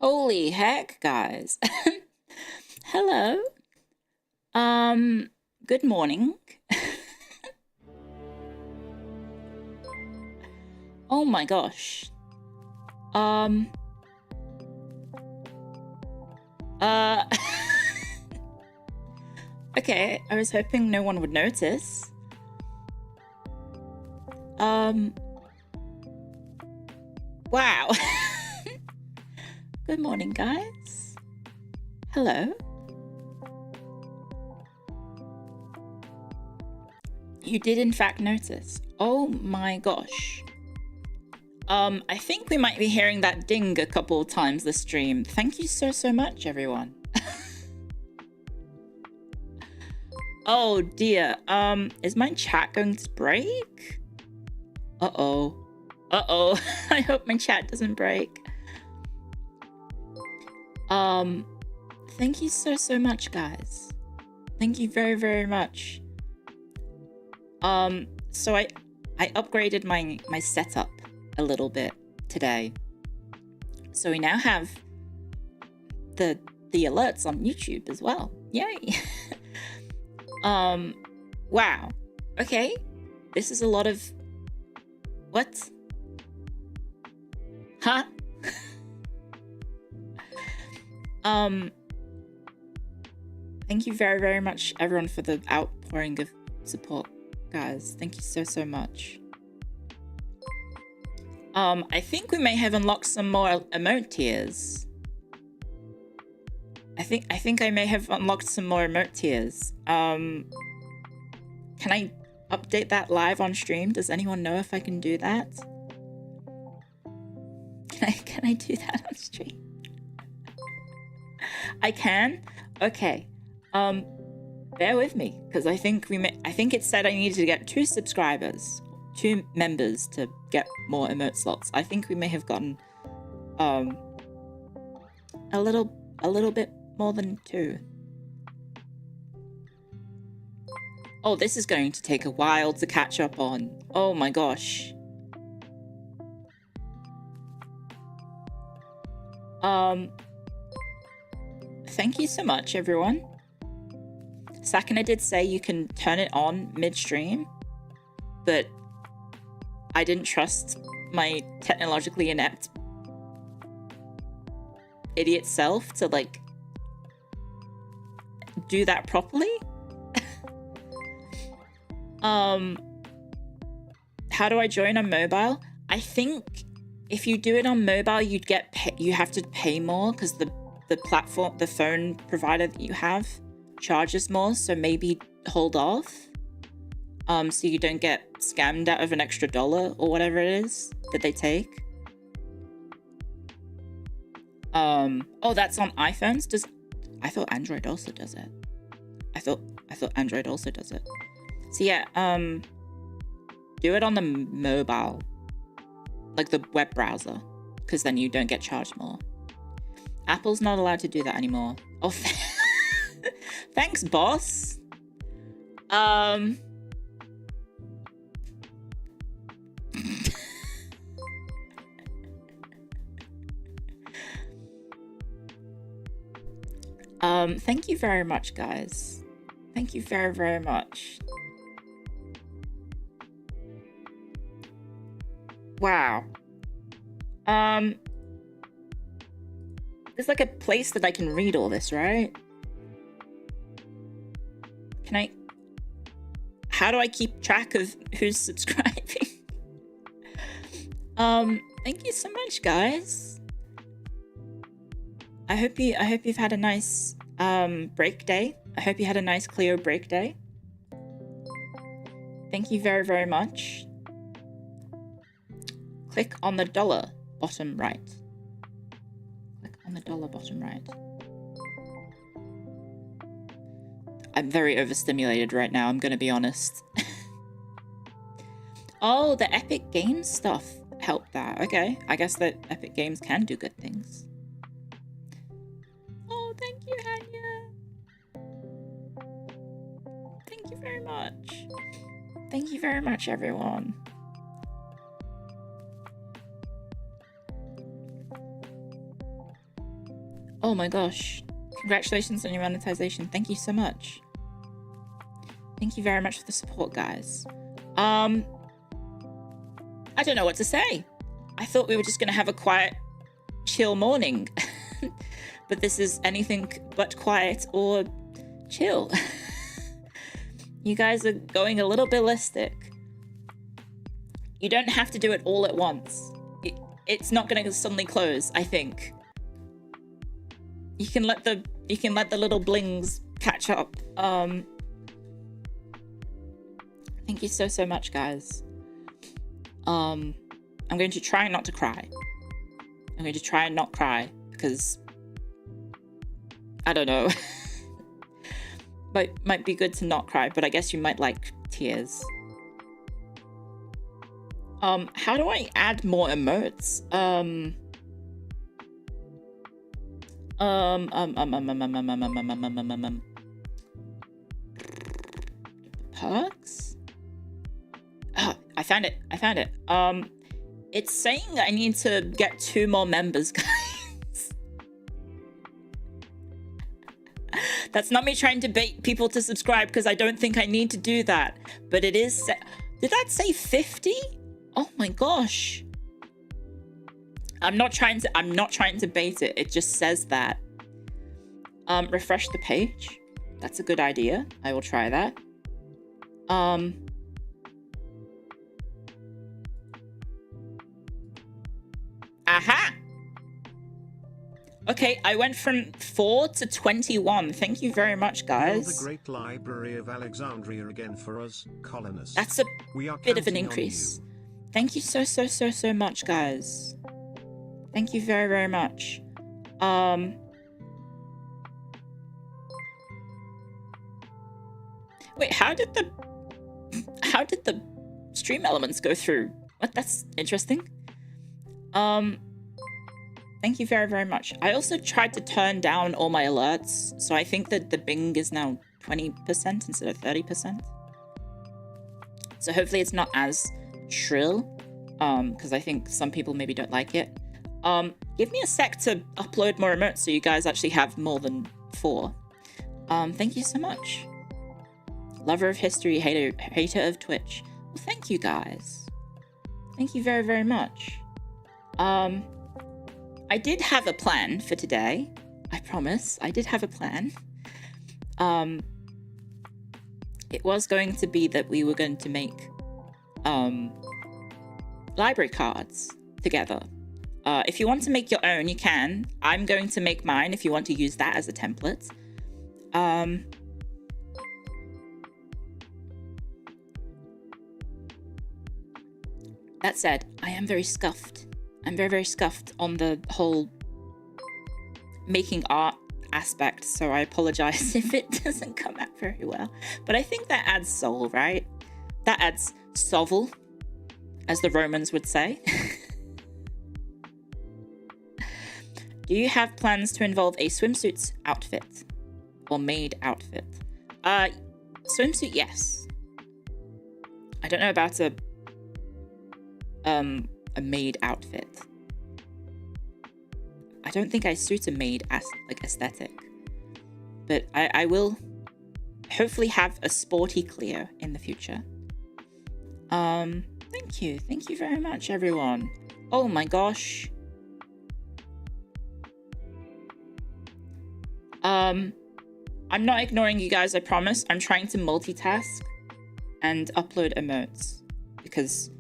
Holy heck, guys. Hello. Good morning. Oh my gosh. Uh Okay, I was hoping no one would notice. Wow. Good morning, guys. Hello. You did in fact notice. Oh my gosh. I think we might be hearing that ding a couple of times this stream. Thank you so much, everyone. Oh dear. Is my chat going to break? Uh-oh. Uh-oh. I hope my chat doesn't break. Thank you so much, guys. Thank you very much. So I upgraded my setup a little bit today. So we now have the alerts on YouTube as well. Yay. Wow. Okay. This is a lot of... What? Huh? Thank you very much, everyone, for the outpouring of support, guys. Thank you so much. I think we may have unlocked some more emote tiers. I think I may have unlocked some more emote tiers. Can I update that live on stream? Does anyone know if I can do that? Can I do that on stream? I can? Okay. Bear with me, because I think it said I needed to get 2 subscribers, 2 members to get more emote slots. I think we may have gotten a little bit more than 2. Oh, this is going to take a while to catch up on. Oh my gosh. Thank you so much, everyone. Sakana did say you can turn it on midstream, but I didn't trust my technologically inept idiot self to, like, do that properly. How do I join on mobile? I think if you do it on mobile, you have to pay more because the platform, the phone provider that you have charges more, so maybe hold off so you don't get scammed out of an extra $1 or whatever it is that they take. Oh, that's on iPhones. I thought Android also does it. I thought Android also does it. So yeah, do it on the mobile, like the web browser, because then you don't get charged more. Apple's not allowed to do that anymore. Oh, thanks, boss. Thank you very much, guys. Thank you very much. Wow. There's like a place that I can read all this, right? How do I keep track of who's subscribing? Thank you so much, guys. I hope you've had a nice break day. I hope you had a nice Clio break day. Thank you very much. Click on the dollar bottom right. Click on the dollar bottom right. I'm very overstimulated right now, I'm gonna be honest. Oh, the Epic Games stuff helped that. Okay, I guess that Epic Games can do good things. Oh, thank you, Hanya. Thank you very much. Thank you very much, everyone. Oh my gosh. Congratulations on your monetization. Thank you so much. Thank you very much for the support, guys. I don't know what to say. I thought we were just gonna have a quiet, chill morning. But this is anything but quiet or chill. You guys are going a little ballistic. You don't have to do it all at once. It's not gonna suddenly close, I think. You can let the little blings catch up. Thank you so much, guys. I'm going to try not to cry. I'm going to try and not cry because I don't know. might be good to not cry, but I guess you might like tears. How do I add more emotes? Perks? Oh, I found it. It's saying I need to get 2 more members, guys. That's not me trying to bait people to subscribe because I don't think I need to do that. But it is. Did that say 50? Oh my gosh. I'm not trying to bait it. It just says that. Refresh the page. That's a good idea. I will try that. Aha! Okay, I went from 4 to 21. Thank you very much, guys. The Great Library of Alexandria again for us colonists. That's a bit of an increase. Thank you so much, guys. Thank you very much. Wait, how did the stream elements go through? What? That's interesting. Thank you very much. I also tried to turn down all my alerts, so I think that the Bing is now 20% instead of 30%. So hopefully it's not as shrill, because I think some people maybe don't like it. Give me a sec to upload more emotes so you guys actually have more than 4. Thank you so much. Lover of history, hater of Twitch. Well, thank you guys. Thank you very much. I did have a plan for today. I promise. I did have a plan. It was going to be that we were going to make library cards together. If you want to make your own, you can. I'm going to make mine if you want to use that as a template. That said, I am very scuffed. I'm very scuffed on the whole making art aspect, so I apologize if it doesn't come out very well. But I think that adds soul, right? That adds sovel, as the Romans would say. Do you have plans to involve a swimsuit outfit or maid outfit? Swimsuit, yes. I don't know about a maid outfit. I don't think I suit a maid as like aesthetic, but I will hopefully have a sporty Clio in the future. Thank you very much, everyone. Oh my gosh. I'm not ignoring you guys, I promise. I'm trying to multitask and upload emotes because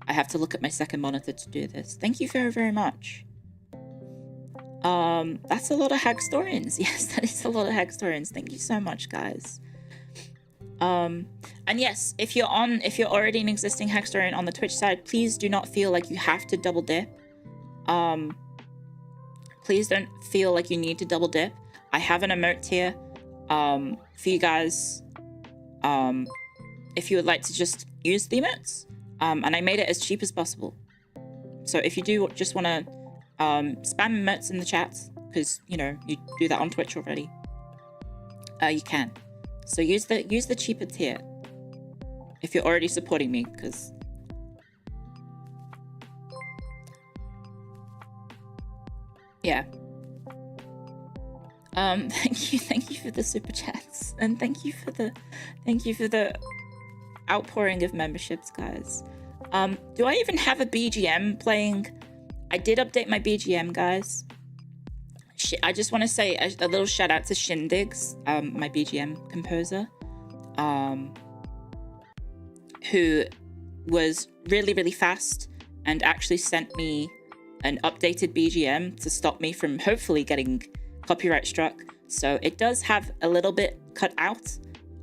I have to look at my second monitor to do this. Thank you very much. That's a lot of Hagstorians. Yes, that is a lot of Hagstorians. Thank you so much, guys. And yes, if you're already an existing Hagstorian on the Twitch side, please do not feel like you have to double dip. Please don't feel like you need to double dip. I have an emote tier for you guys. If you would like to just use the emotes. And I made it as cheap as possible. So if you do just want to spam emotes in the chat, because you know you do that on Twitch already, you can. So use the cheaper tier if you're already supporting me, because yeah. Thank you for the super chats, and thank you for the outpouring of memberships, guys. Do I even have a BGM playing? I did update my BGM, guys. I just want to say a little shout out to Shindigs, my BGM composer, who was really fast and actually sent me an updated BGM to stop me from hopefully getting copyright struck. So it does have a little bit cut out,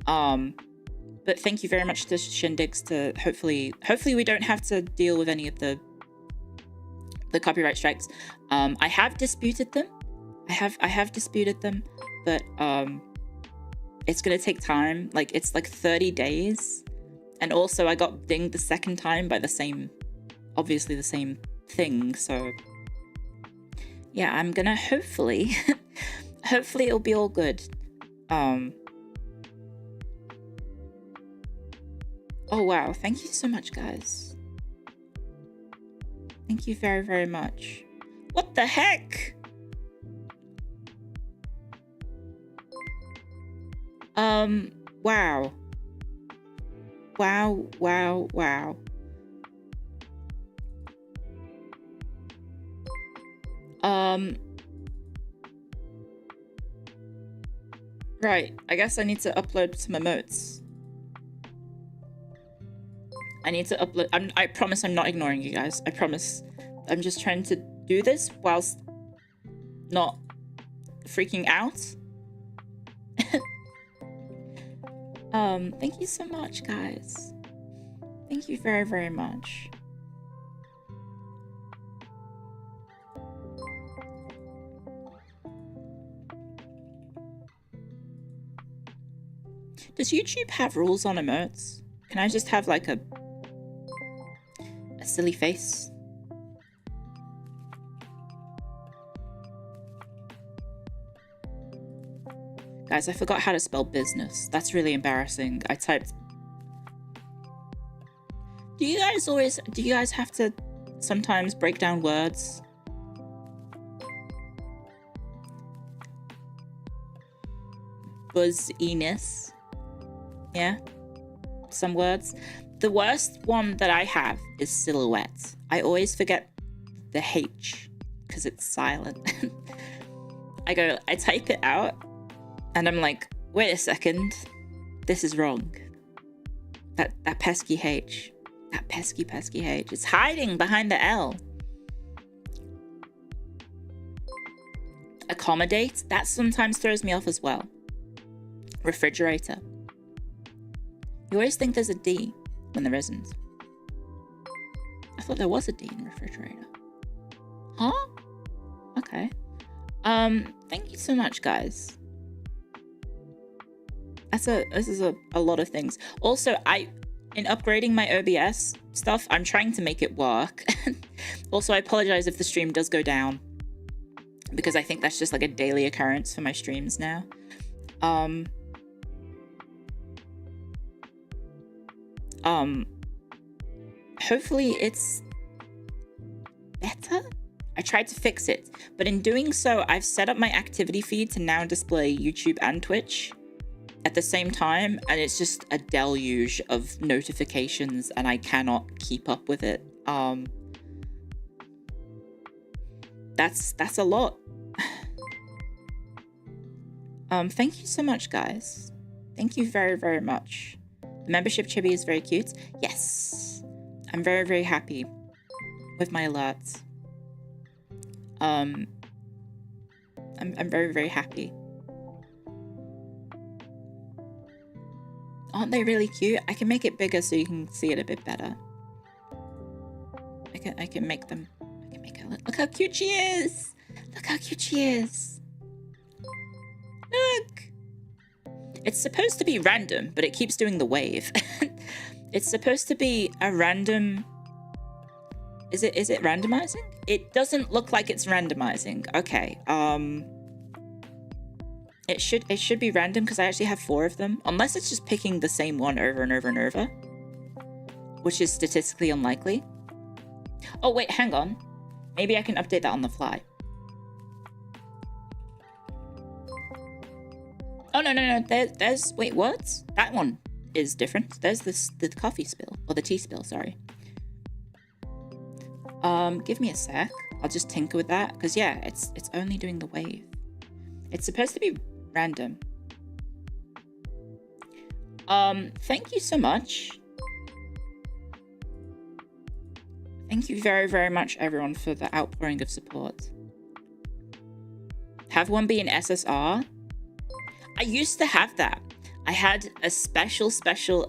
but thank you very much to Shindigs. To hopefully we don't have to deal with any of the copyright strikes. I have disputed them. I have disputed them, but it's gonna take time. Like, it's like 30 days, and also I got dinged the second time by the same, obviously the same thing. So yeah, I'm gonna hopefully it'll be all good. Oh wow, thank you so much, guys. Thank you very much. What the heck? Wow. Right, I guess I need to upload some emotes. I need to upload. I promise I'm not ignoring you guys. I promise. I'm just trying to do this whilst not freaking out. Thank you so much, guys. Thank you very much. Does YouTube have rules on emotes? Can I just have like a silly face? Guys, I forgot how to spell business. That's really embarrassing. I typed... Do you guys have to sometimes break down words? Buzziness. Yeah? Some words. The worst one that I have is silhouette. I always forget the H because it's silent. I type it out and I'm like, wait a second, this is wrong. That pesky H. That pesky H. It's hiding behind the L. Accommodate, that sometimes throws me off as well. Refrigerator. You always think there's a D when there isn't. I thought there was a D in refrigerator. Huh? Okay. Thank you so much, guys. This is a lot of things. Also, in upgrading my OBS stuff, I'm trying to make it work. Also, I apologize if the stream does go down, because I think that's just like a daily occurrence for my streams now. Hopefully it's better. I tried to fix it, but in doing so, I've set up my activity feed to now display YouTube and Twitch at the same time, and it's just a deluge of notifications and I cannot keep up with it. That's a lot. Thank you so much, guys. Thank you very much. The membership chibi is very cute. Yes. I'm very happy with my alerts. I'm very happy. Aren't they really cute? I can make it bigger so you can see it a bit better. I can make them. I can make it look how cute she is. Look how cute she is. Look. It's supposed to be random, but it keeps doing the wave. It's supposed to be a random. Is it randomizing? It doesn't look like it's randomizing. Okay. It should be random because I actually have 4 of them. Unless it's just picking the same one over and over and over, which is statistically unlikely. Oh wait, hang on. Maybe I can update that on the fly. Oh, no. There's... Wait, what? That one is different. There's the coffee spill. Or the tea spill, sorry. Give me a sec. I'll just tinker with that. Because, yeah, it's only doing the wave. It's supposed to be random. Thank you so much. Thank you very, very much, everyone, for the outpouring of support. Have one be an SSR? I used to have that. I had a special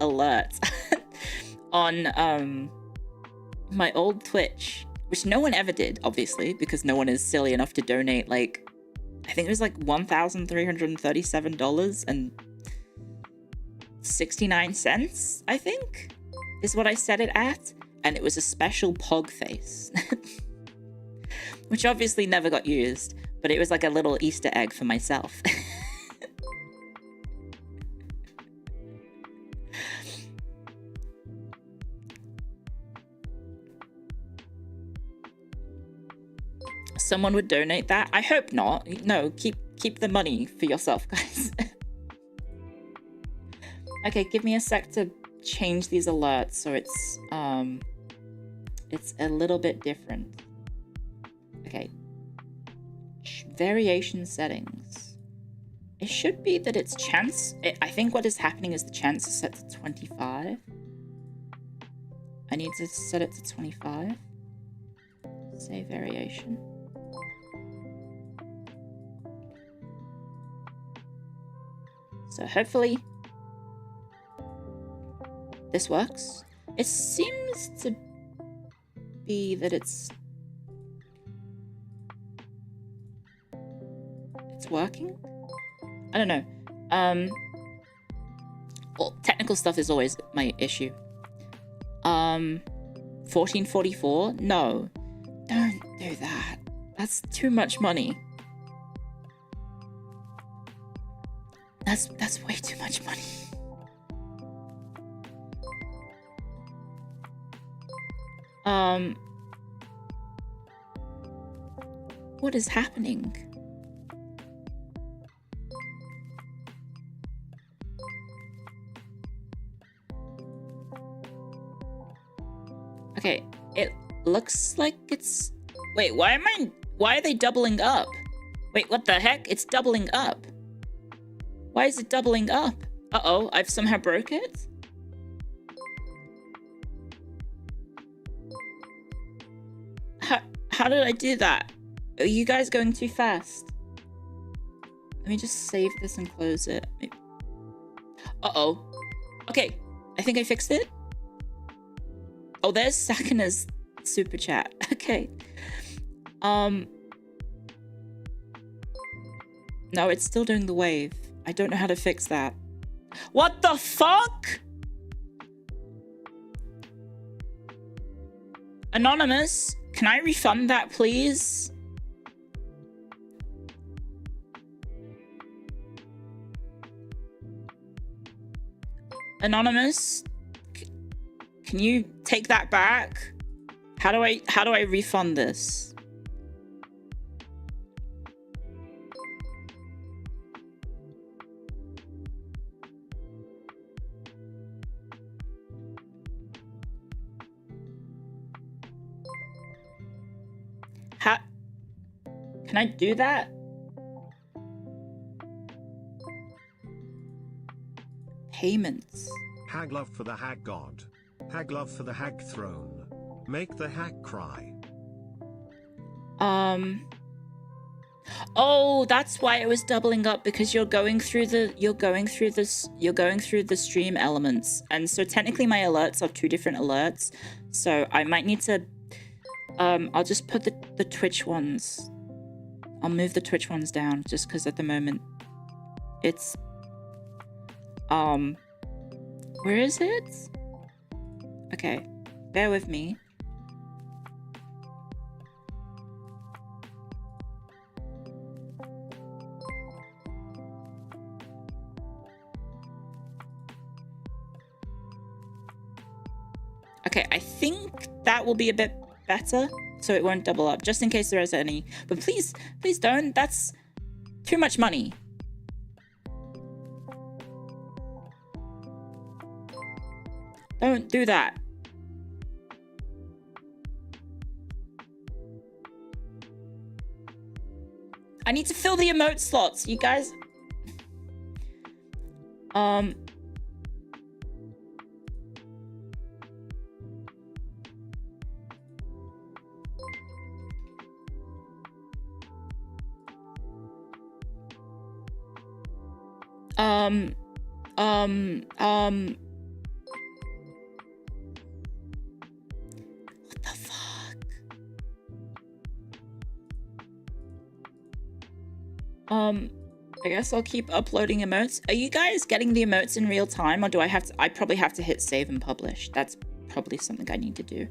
alert on my old Twitch, which no one ever did, obviously, because no one is silly enough to donate, like, I think it was like $1,337.69, I think, is what I set it at. And it was a special pog face, which obviously never got used, but it was like a little Easter egg for myself. Someone would donate that? I hope not. No, keep the money for yourself, guys. Okay, give me a sec to change these alerts so it's a little bit different. Okay. Variation settings. It should be that it's chance. I think what is happening is the chance is set to 25. I need to set it to 25. Save variation. So hopefully this works. It seems to be that it's working. I don't know. Well, technical stuff is always my issue. 1444? No. Don't do that. That's too much money. That's way too much money. What is happening? Okay, it looks like it's... Wait, why are they doubling up? Wait, what the heck? It's doubling up. Why is it doubling up? Uh-oh, I've somehow broke it? How did I do that? Are you guys going too fast? Let me just save this and close it. Uh-oh. Okay, I think I fixed it. Oh, there's Sakana's super chat. Okay. No, it's still doing the wave. I don't know how to fix that. What the fuck? Anonymous, can I refund that, please? Anonymous, can you take that back? How do I refund this? Can I do that? Payments. Hag love for the hag god. Hag love for the hag throne. Make the hag cry. Oh, that's why it was doubling up, because you're going through the stream elements, and so technically my alerts are two different alerts. So I might need to I'll just put the Twitch ones. I'll move the Twitch ones down just because at the moment it's where is it? Okay, bear with me. Okay, I think that will be a bit better, so it won't double up, just in case there is any. But please don't. That's too much money. Don't do that. I need to fill the emote slots, you guys. What the fuck? I guess I'll keep uploading emotes. Are you guys getting the emotes in real time, or do I have to? I probably have to hit save and publish. That's probably something I need to do.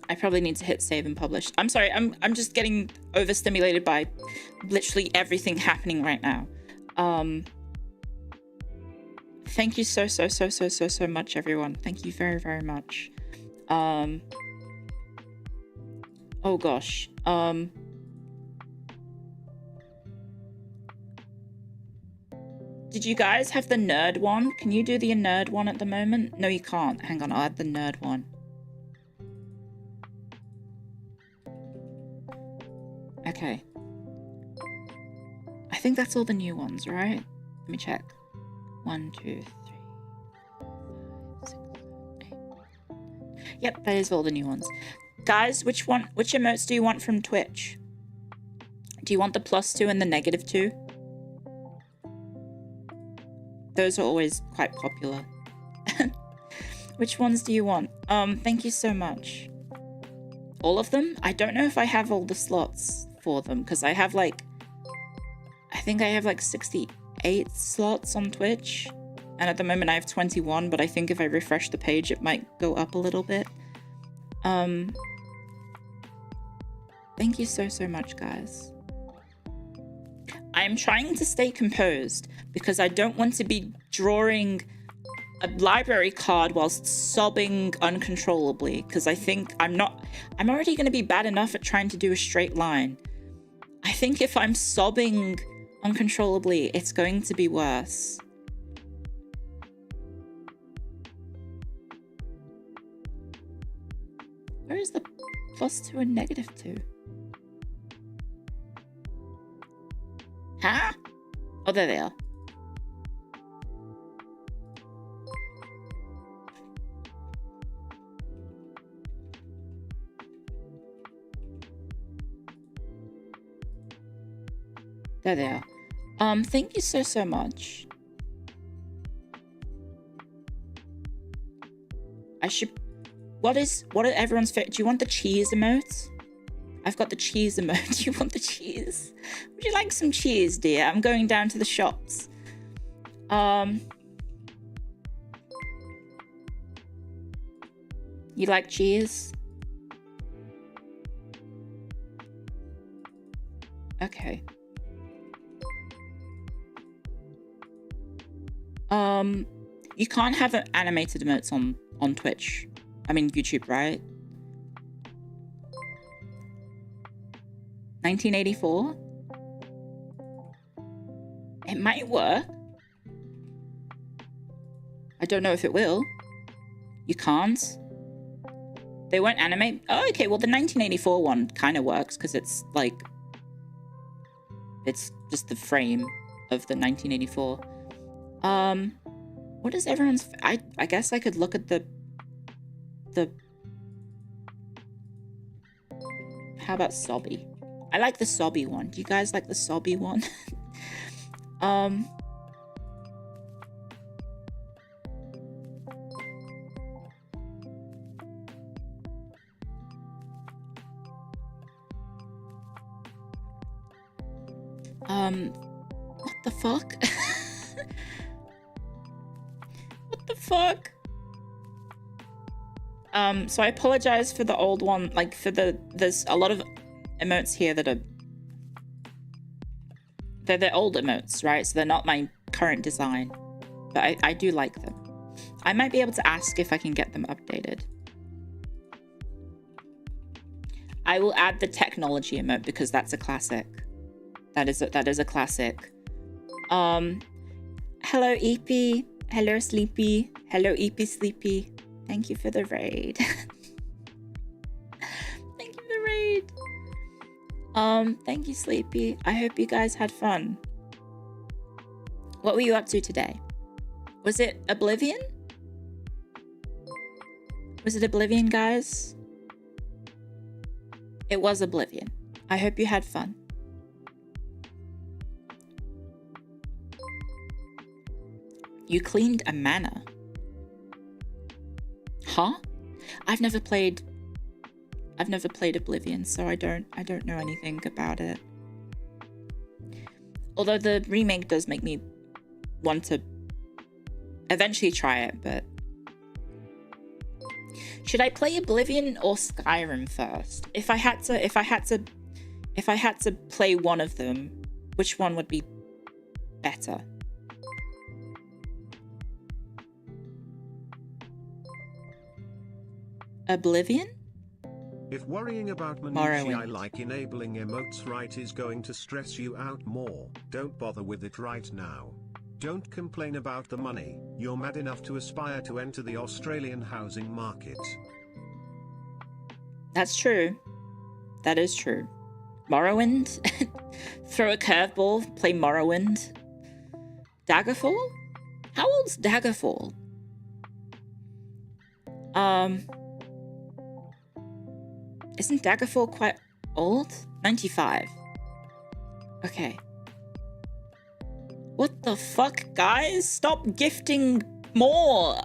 I probably need to hit save and publish. I'm sorry, I'm just getting overstimulated by literally everything happening right now. Thank you so much, everyone. Thank you very, very much. Oh gosh. Did you guys have the nerd one? Can you do the nerd one at the moment? No, you can't. Hang on, I'll add the nerd one. Okay. I think that's all the new ones, right? Let me check. 1, 2, 3, 4, 5, 6, 7, 8. Yep, that is all the new ones. Guys, which emotes do you want from Twitch? Do you want the +2 and the -2? Those are always quite popular. Which ones do you want? Thank you so much. All of them? I don't know if I have all the slots for them, because I have like, I think I have like 68 slots on Twitch, and at the moment I have 21, but I think if I refresh the page it might go up a little bit. Thank you so much, guys. I'm trying to stay composed because I don't want to be drawing a library card whilst sobbing uncontrollably, because I think I'm already going to be bad enough at trying to do a straight line. I think if I'm sobbing uncontrollably, it's going to be worse. Where is the +2 and -2? Huh? Oh, there they are. There they are. Thank you so much. What are everyone's favorite? Do you want the cheese emote? I've got the cheese emote. Do you want the cheese? Would you like some cheese, dear? I'm going down to the shops. You like cheese? Okay. You can't have animated emotes on Twitch. I mean YouTube, right? 1984? It might work. I don't know if it will. You can't. They won't animate. Oh, okay. Well, the 1984 one kind of works because it's like, it's just the frame of the 1984. What is everyone's? I guess I could look at the. How about Sobby? I like the Sobby one. Do you guys like the Sobby one? What the fuck? What the fuck? So I apologize for the old one, like there's a lot of emotes here that are, they're old emotes, right? So they're not my current design, but I do like them. I might be able to ask if I can get them updated. I will add the technology emote because that's a classic. That is a classic. Hello Eepy. Hello Sleepy. Hello Eepy Sleepy. Thank you for the raid. Thank you for the raid. Thank you Sleepy. I hope you guys had fun. What were you up to today? Was it Oblivion? Was it Oblivion, guys? It was Oblivion. I hope you had fun. You cleaned a manor. Huh? I've never played Oblivion, so I don't know anything about it. Although the remake does make me want to eventually try it, but should I play Oblivion or Skyrim first? If I had to play one of them, which one would be better? Oblivion? If worrying about minutiae like enabling emotes right is going to stress you out more, don't bother with it right now. Don't complain about the money, you're mad enough to aspire to enter the Australian housing market. That's true. That is true. Morrowind? Throw a curveball, play Morrowind. Daggerfall? How old's Daggerfall? Isn't Daggerfall quite old? 95. Okay. What the fuck, guys? Stop gifting more!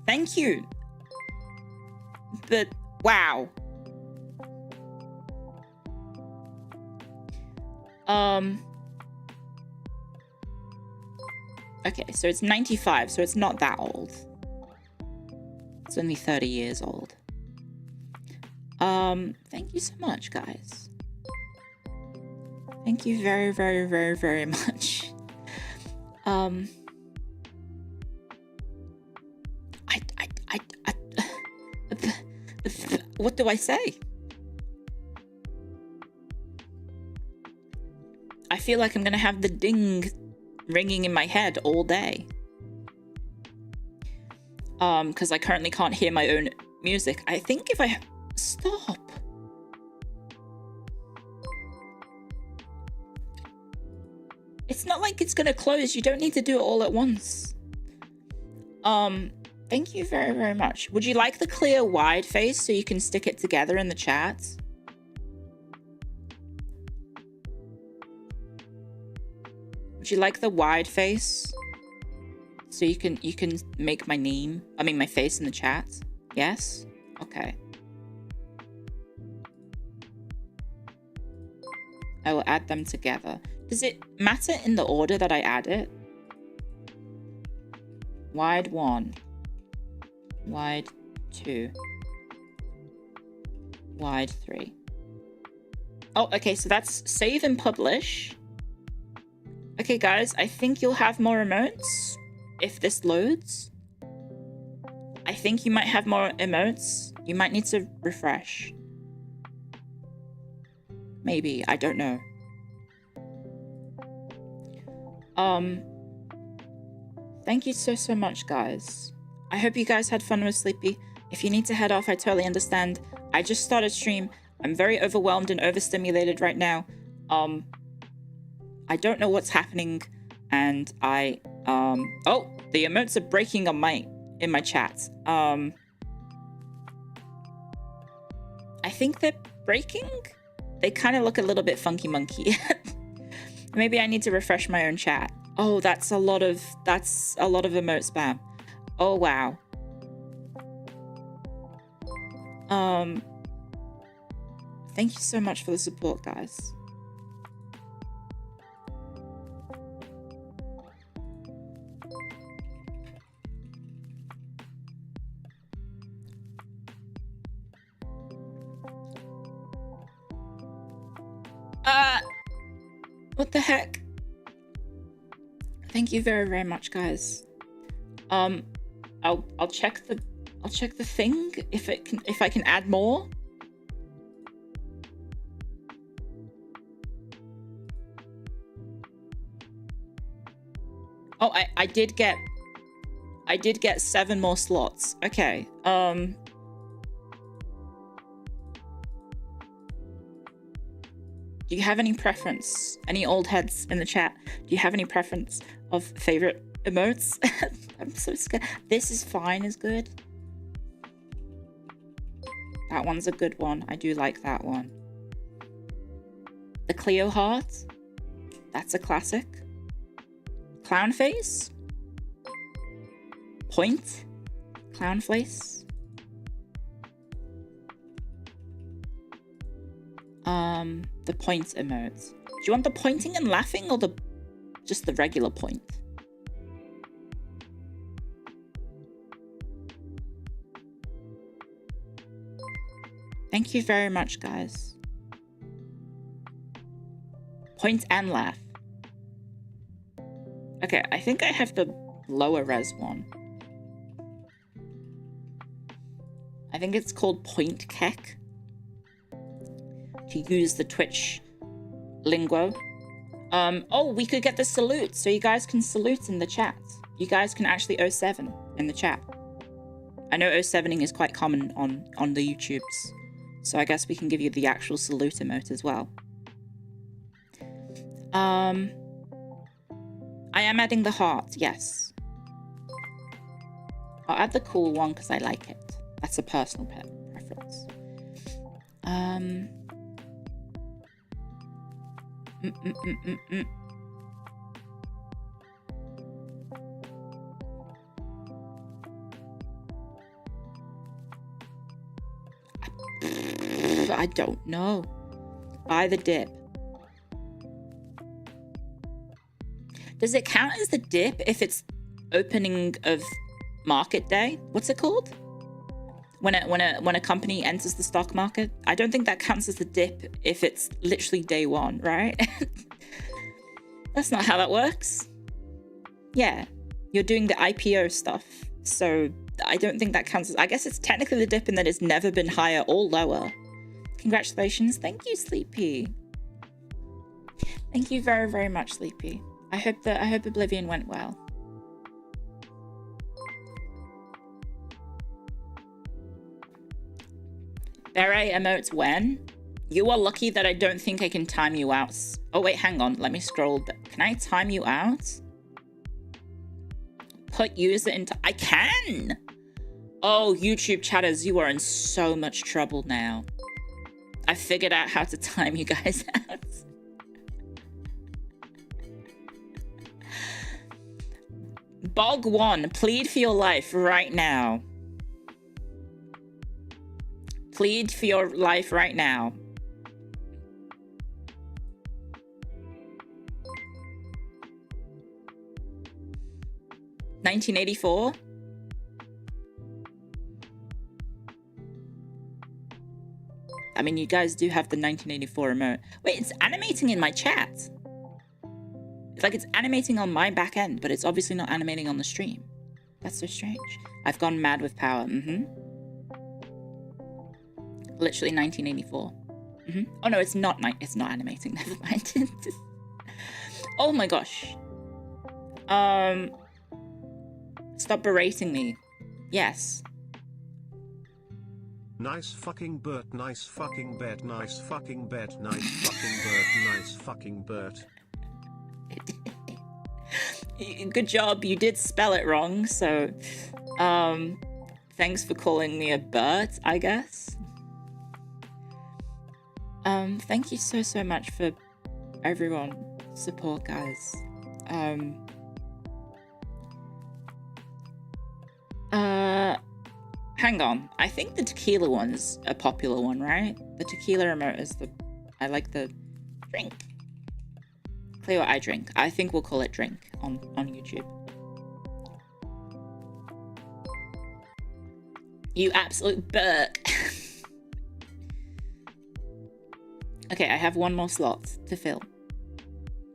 Thank you. But, wow. Okay, so it's 95, so it's not that old. It's only 30 years old. Thank you so much, guys. Thank you very, very, very, very much. What do I say? I feel like I'm gonna have the ding ringing in my head all day. Because I currently can't hear my own music. I think if I... Stop. It's not like it's gonna close. You don't need to do it all at once. Thank you very, very much. Would you like the clear wide face so you can stick it together in the chat? Would you like the wide face so you can make my name, I mean my face in the chat? Yes? Okay. I will add them together. Does it matter in the order that I add it? Wide 1. Wide 2. Wide 3. Oh, okay, so that's save and publish. Okay, guys, I think you'll have more emotes if this loads. I think you might have more emotes. You might need to refresh. Maybe, I don't know. Thank you so much, guys. I hope you guys had fun with Sleepy. If you need to head off, I totally understand. I just started stream. I'm very overwhelmed and overstimulated right now. I don't know what's happening, and oh, the emotes are breaking on in my chat. I think they're breaking? They kind of look a little bit funky monkey. Maybe I need to refresh my own chat. Oh, that's a lot of emote spam. Oh, wow. Thank you so much for the support, guys. What the heck? Thank you very, very much, guys. I'll check the thing if I can add more. Oh, I did get 7 more slots. Okay. Do you have any preference? Any old heads in the chat? Do you have any preference of favorite emotes? I'm so scared. This is fine is good. That one's a good one. I do like that one. The Clio heart. That's a classic. Clown face. Point. Clown face. The point emotes. Do you want the pointing and laughing or just the regular point? Thank you very much, guys. Point and laugh. Okay, I think I have the lower res one. I think it's called point keck. To use the Twitch lingo. Oh, we could get the salute, so you guys can salute in the chat. You guys can actually 07 in the chat. I know 07ing is quite common on the YouTubes, so I guess we can give you the actual salute emote as well. I am adding the heart, yes. I'll add the cool one because I like it. That's a personal preference. I don't know. Buy the dip. Does it count as the dip if it's opening of market day? What's it called? When a company enters the stock market? I don't think that counts as the dip if it's literally day one, right? That's not how that works. Yeah, you're doing the IPO stuff, so I don't think that counts as... I guess it's technically the dip in that it's never been higher or lower. Congratulations. Thank you, Sleepy. Thank you very, very much, Sleepy. I hope Oblivion went well. Beret emotes when? You are lucky that I don't think I can time you out. Oh wait, hang on. Let me scroll. Can I time you out? Put user into... I can! Oh, YouTube chatters, you are in so much trouble now. I figured out how to time you guys out. Bog 1, plead for your life right now. Plead for your life right now. $1984? I mean, you guys do have the 1984 remote. Wait, it's animating in my chat. It's like it's animating on my back end, but it's obviously not animating on the stream. That's so strange. I've gone mad with power. Literally 1984. Oh no, it's not animating. Never mind. Oh my gosh. Stop berating me. Yes. Nice fucking Bert, nice fucking bed, nice fucking bed, nice fucking Bert, nice fucking Bert. Good job. You did spell it wrong, so thanks for calling me a Bert, I guess. Thank you so much for everyone support, guys. Hang on. I think the tequila one's a popular one, right? The tequila remote is I like the drink. Clio, I drink. I think we'll call it drink on YouTube. You absolute Burke. Okay, I have one more slot to fill.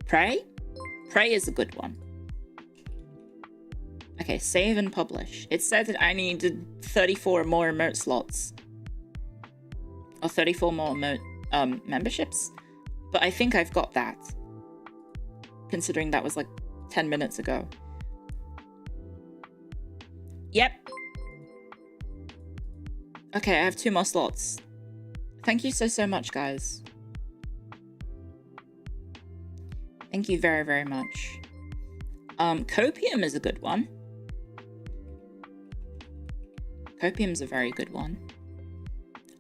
Pray? Pray is a good one. Okay, save and publish. It said that I needed 34 more emote slots. Or 34 more emote memberships. But I think I've got that. Considering that was like 10 minutes ago. Okay, I have 2 more slots. Thank you so much, guys. Thank you very, very much. Copium is a good one. Copium's a very good one.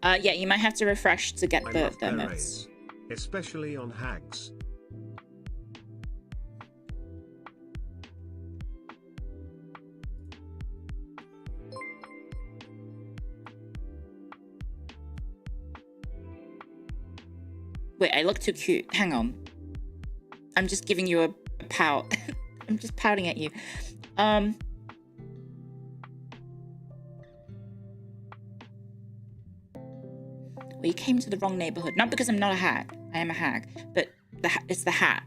Yeah, you might have to refresh to get the emotes. Especially on hags. Wait, I look too cute. Hang on. I'm just giving you a pout. I'm just pouting at you. Well, you came to the wrong neighborhood. Not because I'm not a hag. I am a hag. But it's the hat.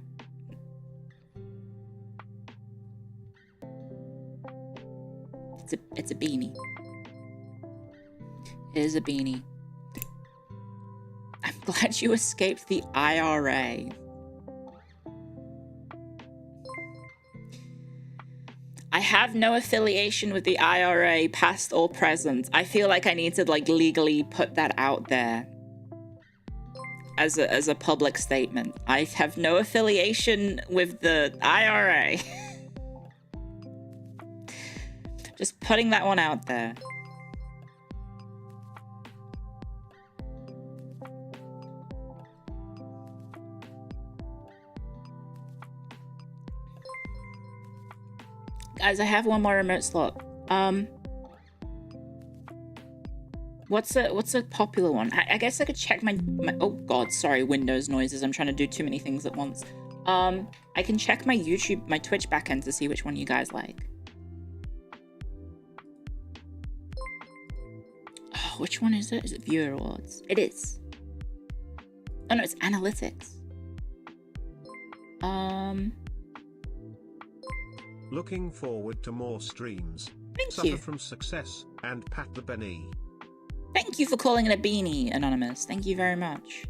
It's a beanie. It is a beanie. I'm glad you escaped the IRA. I have no affiliation with the IRA, past or present. I feel like I need to like legally put that out there as a public statement. I have no affiliation with the IRA. Just putting that one out there. Guys, I have one more remote slot. What's a popular one? I guess I could check my oh god, sorry, Windows noises. I'm trying to do too many things at once. I can check my Twitch backend to see which one you guys like. Oh, which one is it? Is it viewer awards? It is. Oh no, it's analytics. Looking forward to more streams. Thank you. Suffer from success and pat the Benny. Thank you for calling it a beanie, Anonymous. Thank you very much.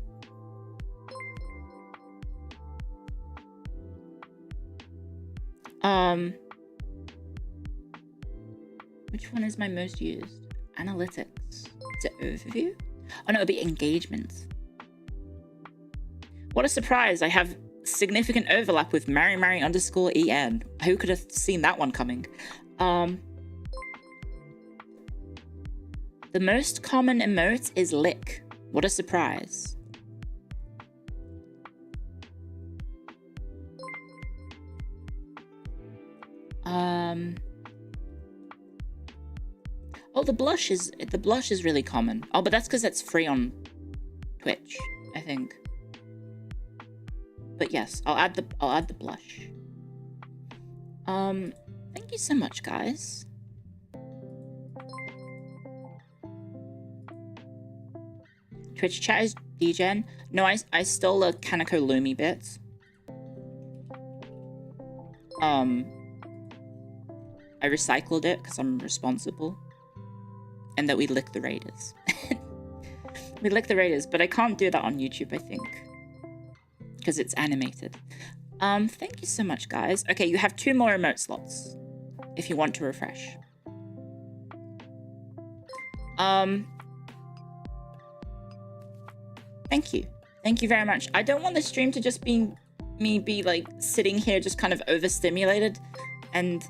Which one is my most used? Analytics. Is it overview? Oh no, it'll be engagement. What a surprise! I have significant overlap with Mary_EN. Who could have seen that one coming? The most common emote is lick. What a surprise. Oh, the blush is really common. Oh, but that's because that's free on Twitch, I think. But yes, I'll add the blush. Thank you so much, guys. Twitch chat is degen. No, I stole a Kaneko Lumi bit. I recycled it because I'm responsible. And that we lick the raiders. We lick the raiders, but I can't do that on YouTube, I think. Because it's animated. Thank you so much, guys. Okay, you have 2 more remote slots. If you want to refresh. Thank you. Thank you very much. I don't want the stream to just be me like sitting here just kind of overstimulated and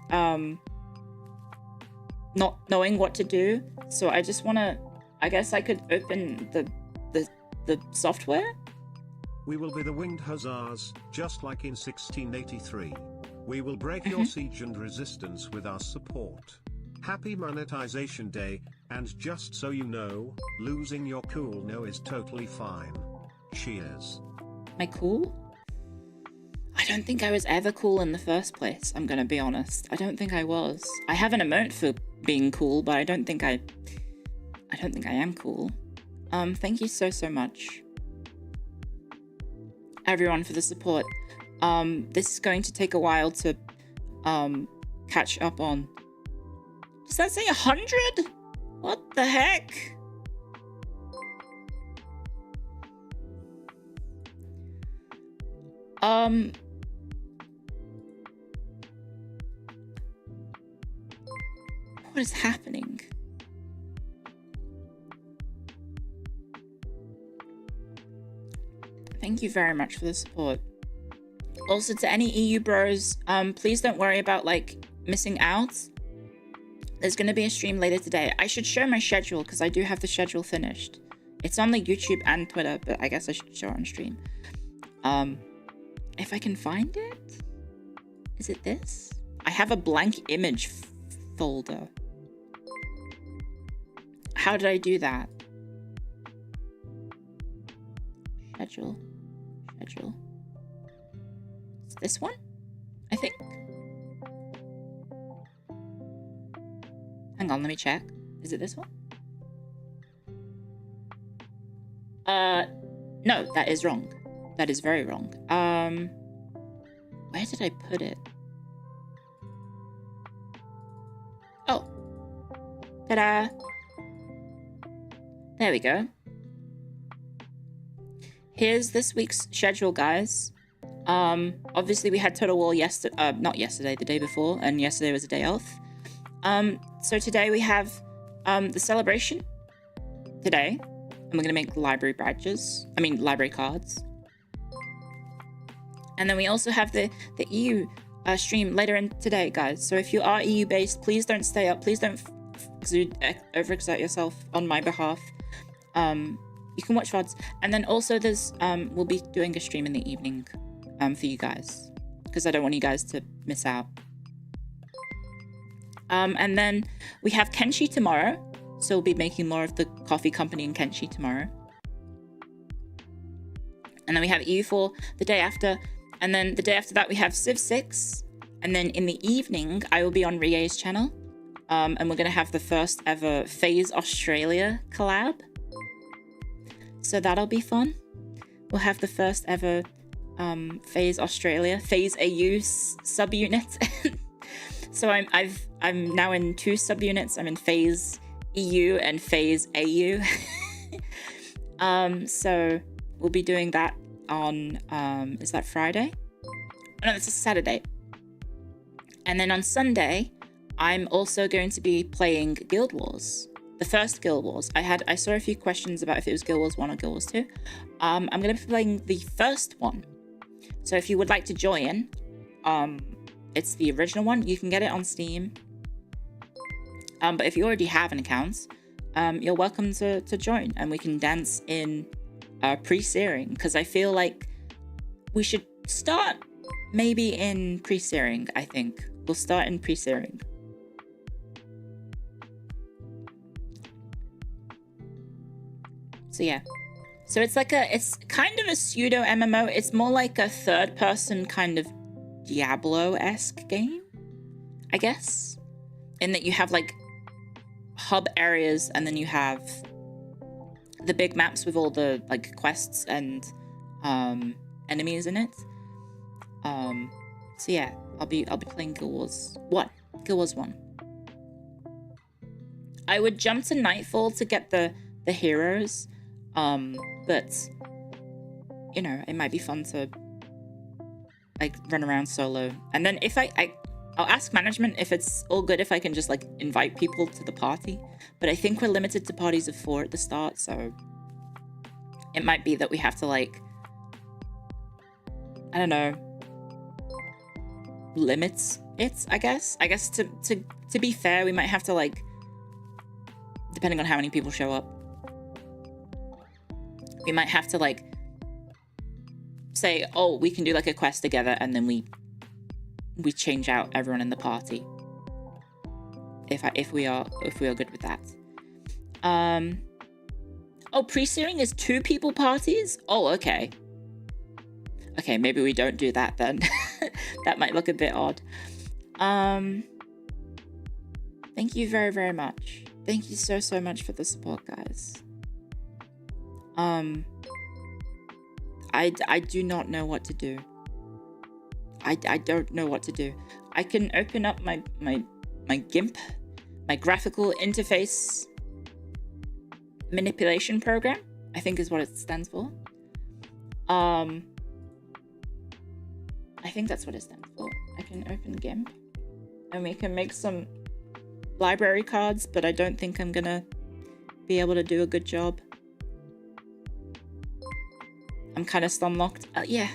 not knowing what to do. So I just want to, I guess I could open the software. We will be the winged hussars, just like in 1683. We will break your siege and resistance with our support. Happy monetization day, and just so you know, losing your cool no is totally fine. Cheers. My cool? I don't think I was ever cool in the first place, I'm gonna be honest. I don't think I was. I have an emote for being cool, but I don't think I am cool. Thank you so much, everyone, for the support. This is going to take a while to catch up on. Does that say 100? What the heck? What is happening? Thank you very much for the support. Also, to any EU bros, please don't worry about like missing out. There's going to be a stream later today. I should show my schedule because I do have the schedule finished. It's on the YouTube and Twitter, but I guess I should show it on stream. If I can find it. Is it this? I have a blank image folder. How did I do that? Schedule. It's this one, I think. Hang on, let me check. Is it this one? No, that is wrong. That is very wrong. Where did I put it? Oh. Ta-da! There we go. Here's this week's schedule, guys. Obviously we had Total War not yesterday, the day before, and yesterday was a day off. So today we have the celebration today, and we're gonna make library cards. And then we also have the EU stream later in today, guys. So if you are EU based, please don't stay up. Please don't overexert yourself on my behalf. You can watch VODs. And then also there's we'll be doing a stream in the evening for you guys, because I don't want you guys to miss out. And then we have Kenshi tomorrow, so we'll be making more of the coffee company in Kenshi tomorrow. And then we have EU4 the day after, and then the day after that we have Civ 6, and then in the evening I will be on Rie's channel, and we're going to have the first ever FaZe Australia collab, so that'll be fun. We'll have the first ever FaZe Australia, FaZe AU subunit. So I'm now in 2 subunits. I'm in FaZe EU and FaZe AU. So we'll be doing that on is that Friday? Oh, no, it's a Saturday. And then on Sunday, I'm also going to be playing Guild Wars. The first Guild Wars. I saw a few questions about if it was Guild Wars 1 or Guild Wars 2. I'm going to be playing the first one. So if you would like to join, it's the original one. You can get it on Steam. But if you already have an account, you're welcome to join, and we can dance in pre-searing, because I feel like we should start maybe in pre-searing. I think we'll start in pre-searing. So yeah, so it's kind of a pseudo MMO. It's more like a third-person kind of Diablo-esque game, I guess, in that you have like hub areas, and then you have the big maps with all the like quests and enemies in it. So yeah, I'll be playing Guild Wars 1. I would jump to Nightfall to get the heroes, but you know, it might be fun to like run around solo. And then if I'll ask management if it's all good if I can just like invite people to the party, but I think we're limited to parties of 4 at the start, so it might be that we have to like, I don't know, limit it, I guess to be fair, we might have to like, depending on how many people show up, we might have to like say, oh, we can do like a quest together, and then we change out everyone in the party if we are good with that. Oh, pre-searing is 2 people parties? Oh, okay, maybe we don't do that then. That might look a bit odd. Thank you very, very much. Thank you so much for the support, guys. I do not know what to do. I don't know what to do. I can open up my GIMP, my graphical interface manipulation program, I think is what it stands for. I think that's what it stands for. I can open GIMP and we can make some library cards, but I don't think I'm gonna be able to do a good job. I'm kind of slum-locked. Yeah.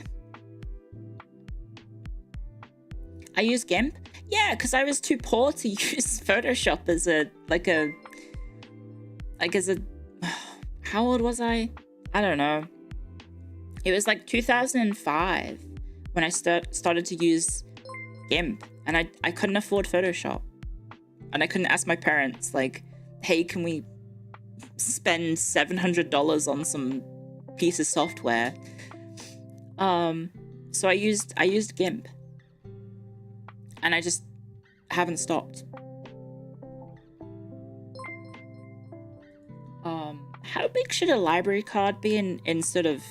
I use GIMP? Yeah, because I was too poor to use Photoshop as how old was I? I don't know. It was like 2005 when I started to use GIMP, and I couldn't afford Photoshop. And I couldn't ask my parents, like, hey, can we spend $700 on some piece of software? So I used GIMP. And I just haven't stopped. How big should a library card be in sort of...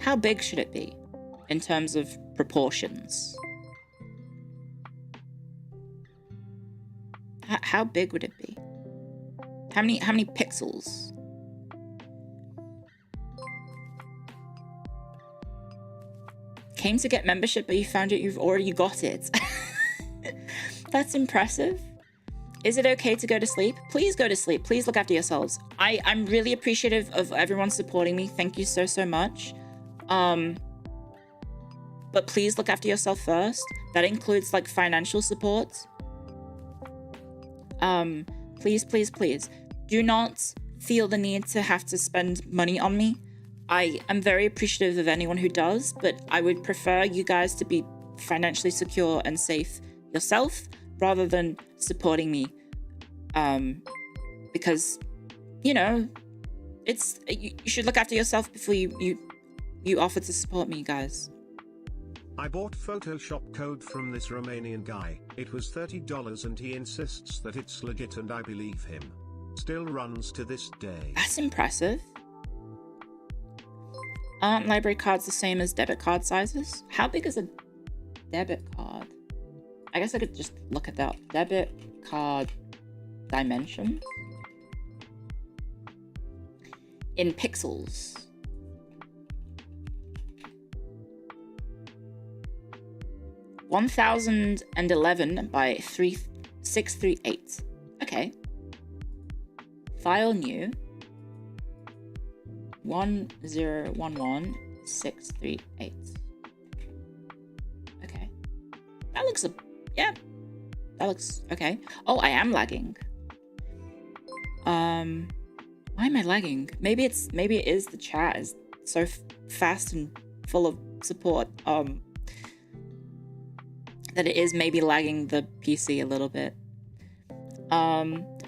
How big should it be in terms of proportions? How big would it be? How many pixels? Came to get membership, but you found out you've already got it. That's impressive. Is it okay to go to sleep? Please go to sleep. Please look after yourselves. I'm really appreciative of everyone supporting me. Thank you so much. But please look after yourself first. That includes like financial support. Please do not feel the need to have to spend money on me. I am very appreciative of anyone who does, but I would prefer you guys to be financially secure and safe yourself rather than supporting me. Because, you know, you should look after yourself before you offer to support me, guys. I bought Photoshop code from this Romanian guy. It was $30 and he insists that it's legit and I believe him. Still runs to this day. That's impressive. Aren't library cards the same as debit card sizes? How big is a debit card? I guess I could just look at that. Debit card dimension. In pixels. 1011 by 638. Okay. File new. 1011638. Okay. That looks yeah. That looks okay. Oh, I am lagging. Why am I lagging? Maybe it is the chat is so fast and full of support. That it is maybe lagging the PC a little bit.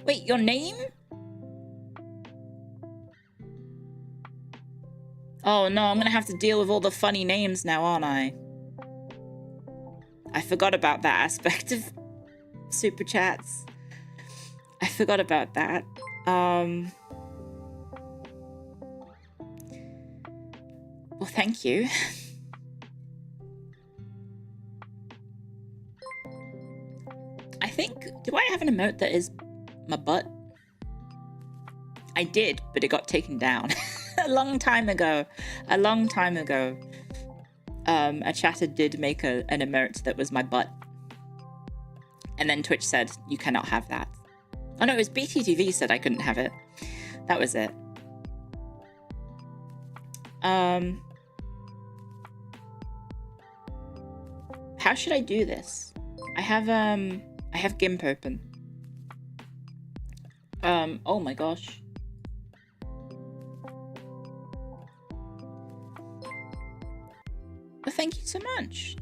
Wait, your name? Oh no, I'm gonna have to deal with all the funny names now, aren't I? I forgot about that aspect of super chats. I forgot about that. Well, thank you. I think, do I have an emote that is my butt? I did, but it got taken down. A long time ago. A chatter did make an emote that was my butt. And then Twitch said, you cannot have that. Oh no, it was BTTV said I couldn't have it. That was it. How should I do this? I have GIMP open. Oh my gosh. Well, thank you so much.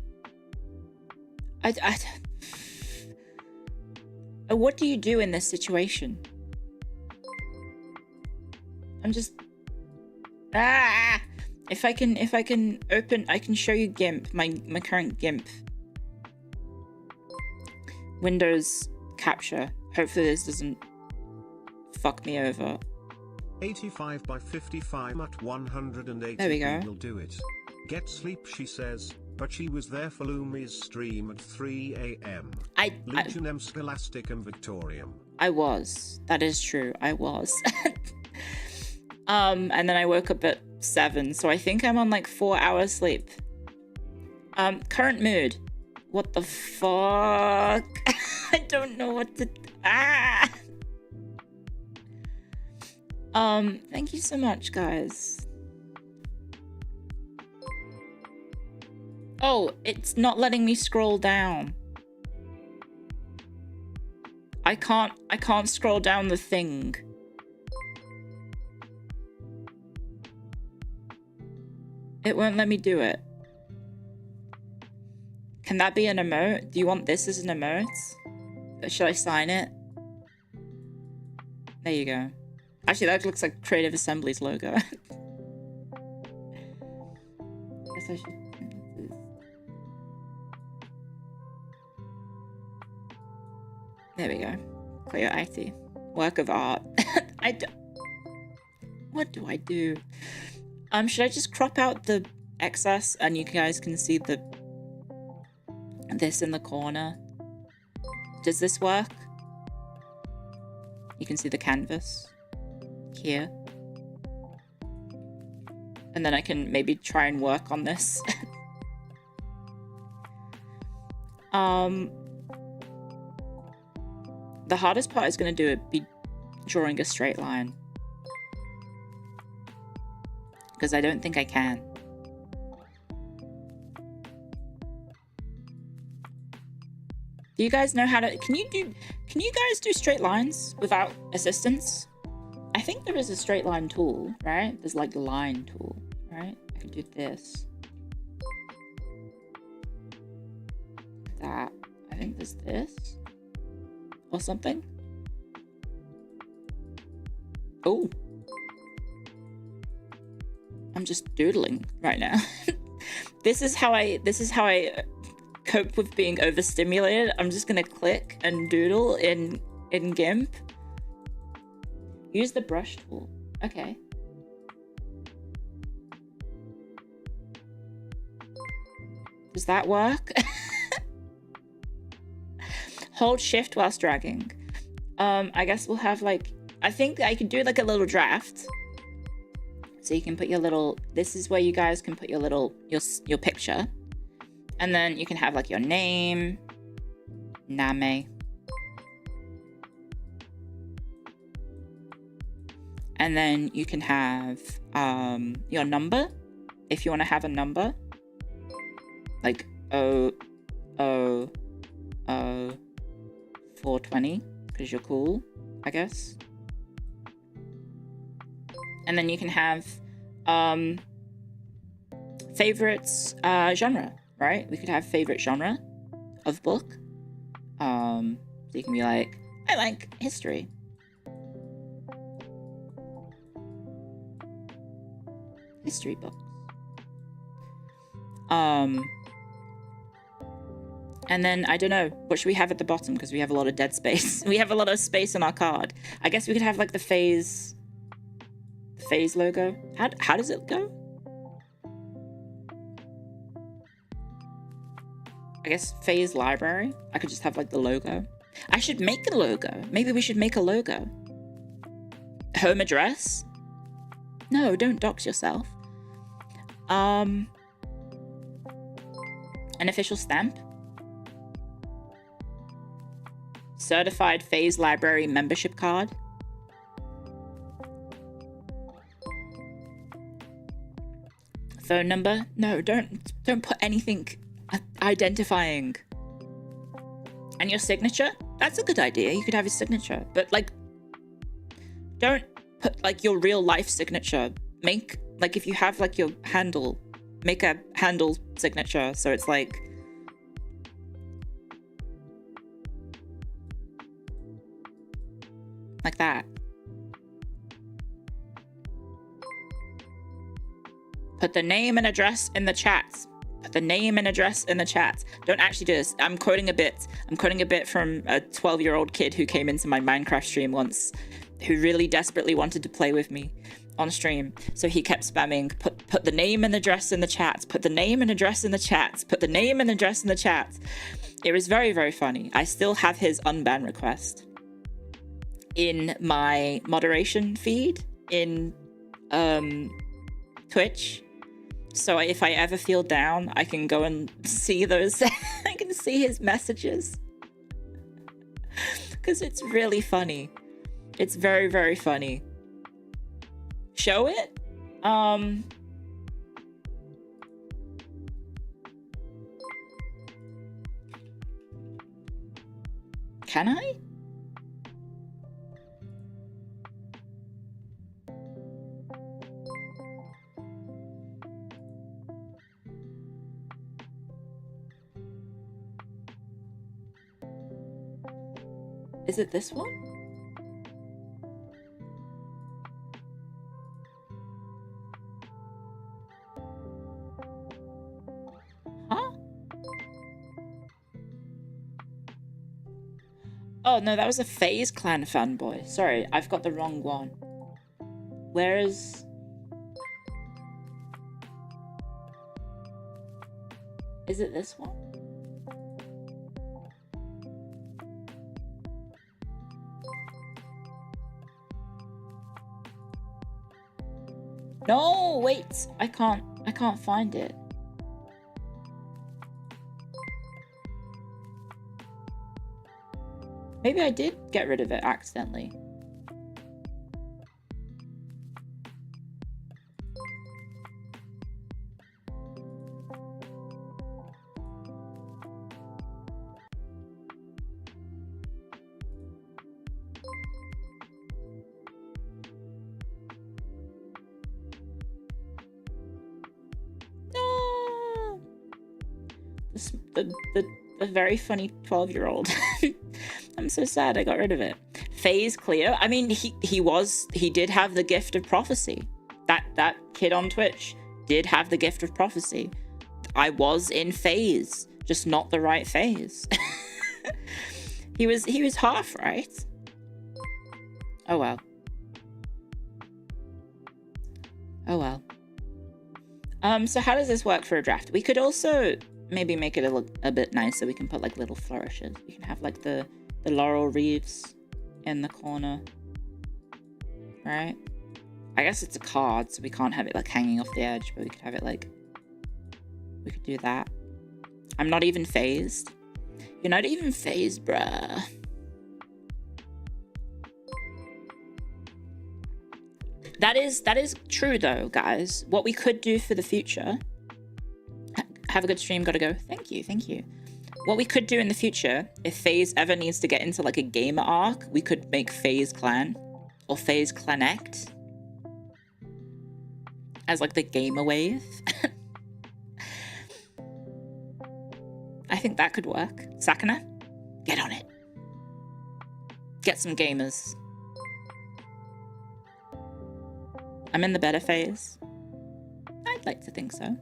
What do you do in this situation? I'm just... If I can open... I can show you GIMP, my current GIMP. Windows capture. Hopefully this doesn't fuck me over. 85 by 55 at 180. There we go. Will do it. Get sleep, she says, but she was there for Lumi's stream at 3 a.m. Legionem Scholasticum Victorium. I was. That is true. I was. And then I woke up at 7, so I think I'm on like 4 hours sleep. Current mood. What the fuck? I don't know what to... Thank you so much, guys. Oh, it's not letting me scroll down. I can't scroll down the thing. It won't let me do it. Can that be an emote? Do you want this as an emote? Should I sign it? There you go. Actually, that looks like Creative Assembly's logo. Guess I should... There we go. Clio IT. Work of art. What do I do? Should I just crop out the excess and you guys can see this in the corner? Does this work? You can see the canvas here. And then I can maybe try and work on this. The hardest part is going to be drawing a straight line. Because I don't think I can. Do you guys know how to... Can you guys do straight lines without assistance? I think there is a straight line tool, right? There's like the line tool, right? I can do this. That. I think there's this. Or something. Oh. I'm just doodling right now. This is how I cope with being overstimulated. I'm just gonna click and doodle in GIMP. Use the brush tool. Okay. Does that work? Hold shift whilst dragging. I guess we'll have like, I think I could do like a little draft. So you can put your little, this is where you guys can put your little, your picture. And then you can have like your name, Name. And then you can have your number, if you want to have a number. Like 420, because you're cool, I guess. And then you can have favorites genre, right? We could have favorite genre of book. So you can be like, I like history. History books. And then, I don't know, what should we have at the bottom? Because we have a lot of dead space. We have a lot of space on our card. I guess we could have like the phase logo. How does it go? I guess phase library. I could just have like the logo. I should make a logo. Maybe we should make a logo. Home address? No, don't dox yourself. An official stamp. Certified phase library membership card. Phone number? No, don't put anything identifying. And your signature? That's a good idea. You could have a signature, but like, don't put like your real life signature. Make like, if you have like your handle, make a handle signature. So it's like, that. Put the name and address in the chats. Put the name and address in the chats. Don't actually do this. I'm quoting a bit. I'm quoting a bit from a 12-year-old kid who came into my Minecraft stream once, who really desperately wanted to play with me on stream. So he kept spamming, put the name and address in the chats. Put the name and address in the chats. Put the name and address in the chats. It was very, very funny. I still have his unban request in my moderation feed in Twitch. So if I ever feel down, I can go and see those. I can see his messages. Because it's really funny. It's very, very funny. Show it? Can I? Is it this one? Huh? Oh no, that was a FaZe Clan fanboy. Sorry, I've got the wrong one. Where is... Is it this one? No, wait, I can't find it. Maybe I did get rid of it accidentally. No. The very funny 12-year-old. I'm so sad I got rid of it. FaZe Clio. I mean, he did have the gift of prophecy. That kid on Twitch did have the gift of prophecy. I was in FaZe, just not the right FaZe. he was half right. Oh well. Oh well. So how does this work for a draft? We could also maybe make it look a bit nicer. We can put like little flourishes. We can have like the laurel wreaths in the corner, right? I guess it's a card, so we can't have it like hanging off the edge, but we could have it like, we could do that. I'm not even phased. You're not even phased, bruh. That is true though, guys. What we could do for the future, have a good stream, gotta go. Thank you. What we could do in the future, if FaZe ever needs to get into like a gamer arc, we could make FaZe Clan or FaZe Clanect as like the gamer wave. I think that could work. Sakana, get on it. Get some gamers. I'm in the better phase. I'd like to think so.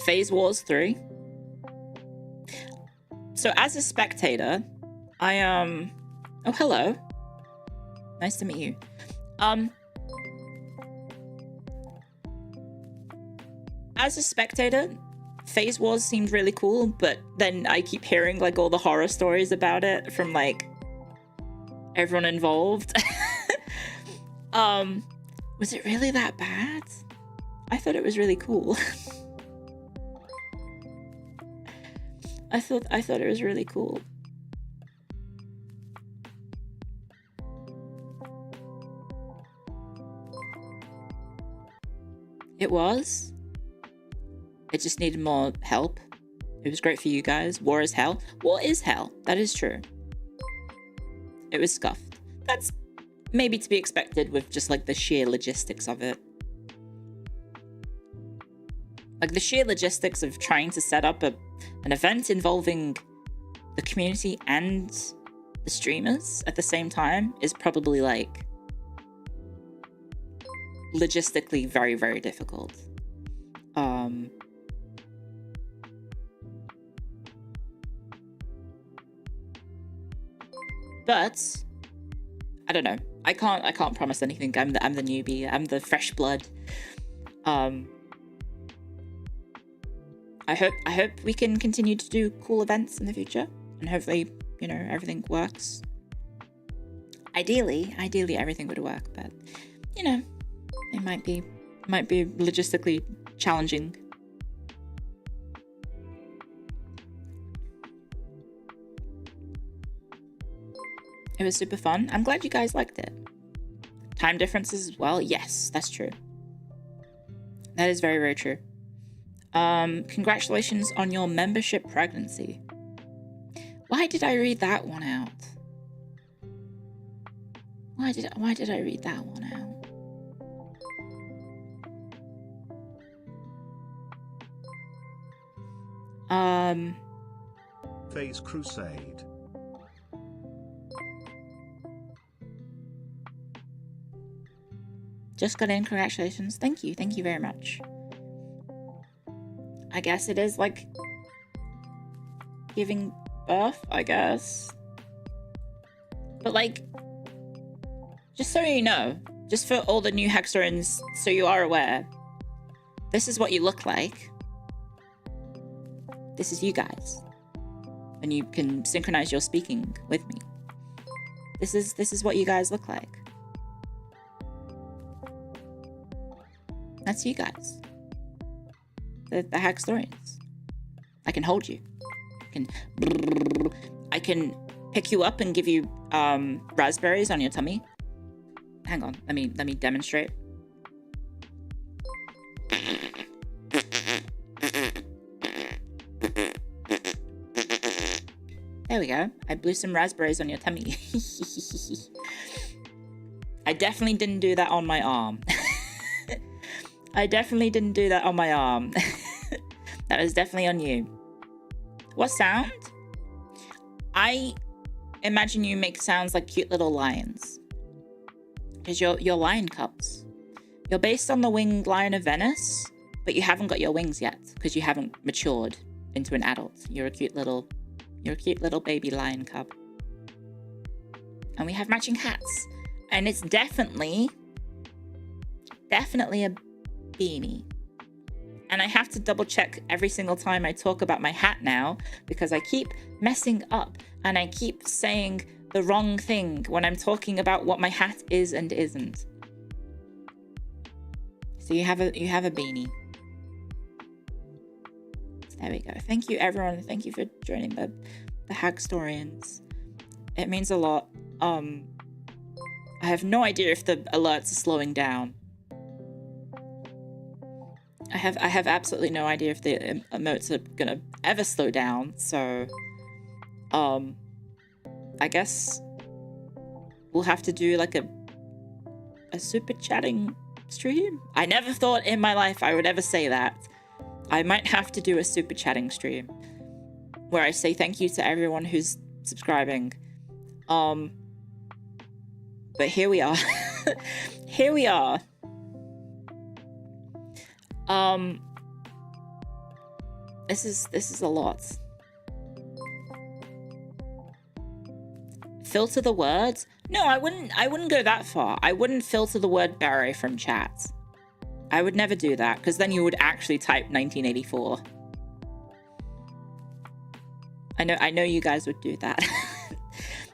FaZe Wars 3. So as a spectator, I oh hello. Nice to meet you. As a spectator, FaZe Wars seemed really cool, but then I keep hearing like all the horror stories about it from like everyone involved. Was it really that bad? I thought it was really cool. I thought it was really cool. It was. It just needed more help. It was great for you guys. War is hell. War is hell. That is true. It was scuffed. That's maybe to be expected with just like the sheer logistics of it. Like the sheer logistics of trying to set up an event involving the community and the streamers at the same time is probably like logistically very, very difficult. But I don't know. I can't promise anything. I'm the newbie. I'm the fresh blood. I hope we can continue to do cool events in the future, and hopefully, you know, everything works. Ideally everything would work, but you know, it might be logistically challenging. It was super fun. I'm glad you guys liked it. Time differences as well. Yes, that's true. That is very, very true. Congratulations on your membership pregnancy. Why did I read that one out? Why did I read that one out? Phase Crusade. Just got in, congratulations. Thank you very much. I guess it is like giving birth, I guess. But like, just so you know, just for all the new Hexorians, so you are aware, this is what you look like. This is you guys. And you can synchronize your speaking with me. This is what you guys look like. That's you guys. The Hexorians. I can hold you. I can pick you up and give you raspberries on your tummy. Hang on, let me demonstrate. There we go. I blew some raspberries on your tummy. I definitely didn't do that on my arm. I definitely didn't do that on my arm. That was definitely on you. What sound? I imagine you make sounds like cute little lions. Because you're lion cubs. You're based on the winged lion of Venice, but you haven't got your wings yet because you haven't matured into an adult. You're a cute little baby lion cub. And we have matching hats. And it's definitely a beanie. And I have to double check every single time I talk about my hat now because I keep messing up and I keep saying the wrong thing when I'm talking about what my hat is and isn't. So you have a beanie. There we go. Thank you everyone. Thank you for joining the Hagstorians. It means a lot. I have no idea if the alerts are slowing down. I have absolutely no idea if the emotes are gonna ever slow down, so I guess we'll have to do like a super chatting stream. I never thought in my life I would ever say that. I might have to do a super chatting stream where I say thank you to everyone who's subscribing. But here we are. Here we are. This is a lot. Filter the words? No, I wouldn't go that far. I wouldn't filter the word Barry from chat. I would never do that, because then you would actually type 1984. I know you guys would do that.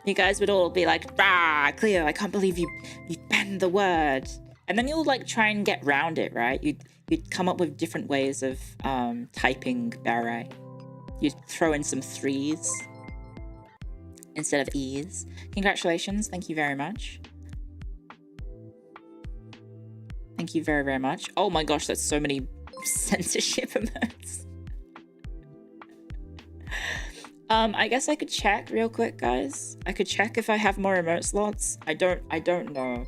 You guys would all be like, "Rah, Clio, I can't believe you banned the word." And then you'll like try and get round it, right? You'd come up with different ways of typing Barry. You'd throw in some 3s instead of E's. Congratulations, thank you very much. Thank you very, very much. Oh my gosh, that's so many censorship emotes. I guess I could check real quick, guys. I could check if I have more emote slots. I don't know.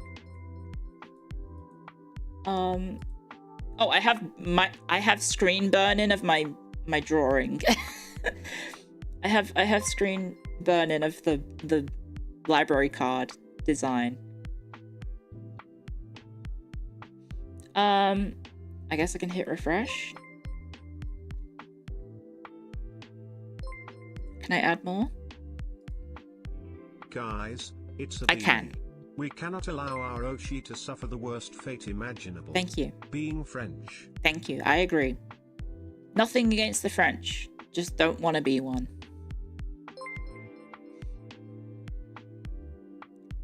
Oh, I have screen burn-in of my drawing. I have screen burn-in of the library card design. I guess I can hit refresh. Can I add more? Guys, it's a I can. We cannot allow our Oshi to suffer the worst fate imaginable. Thank you. Being French. Thank you. I agree. Nothing against the French. Just don't want to be one.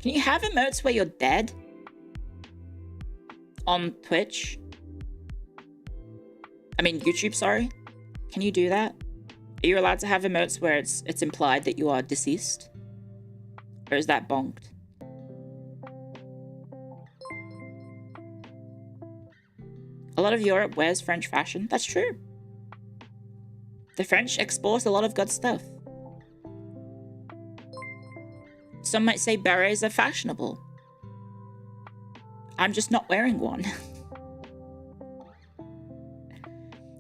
Can you have emotes where you're dead? On Twitch? I mean, YouTube, sorry. Can you do that? Are you allowed to have emotes where it's implied that you are deceased? Or is that bonked? A lot of Europe wears French fashion. That's true. The French export a lot of good stuff. Some might say berets are fashionable. I'm just not wearing one.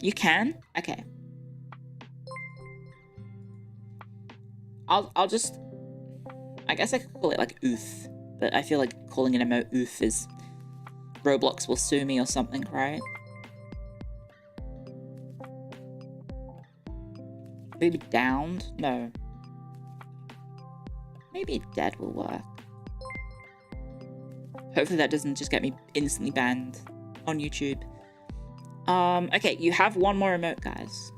You can? Okay. I'll just... I guess I could call it like oof, but I feel like calling an emote oof is... Roblox will sue me or something, right? Maybe downed? No. Maybe dead will work. Hopefully that doesn't just get me instantly banned on YouTube. Okay, you have one more emote, guys.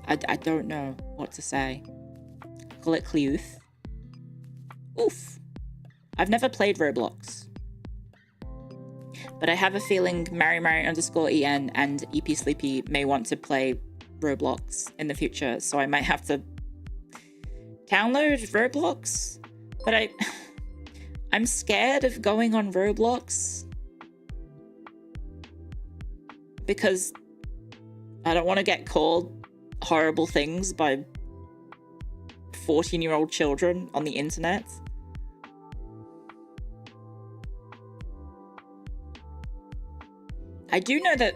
I don't know what to say. Call it Clio. Oof. I've never played Roblox. But I have a feeling Mary_EN and Eepy Sleepy may want to play Roblox in the future, so I might have to download Roblox. But I'm scared of going on Roblox because I don't want to get called horrible things by 14-year-old children on the internet. I do know that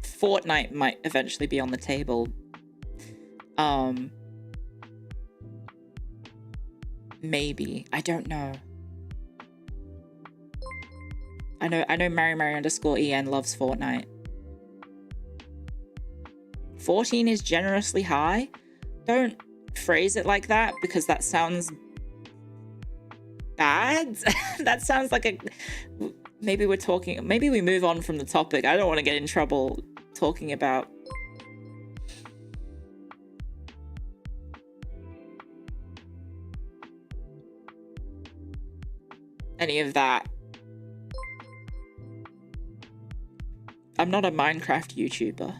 Fortnite might eventually be on the table. Maybe. I don't know. I know Mary_EN loves Fortnite. 14 is generously high. Don't phrase it like that because that sounds bad. That sounds like a... Maybe we move on from the topic. I don't want to get in trouble talking about... any of that. I'm not a Minecraft YouTuber.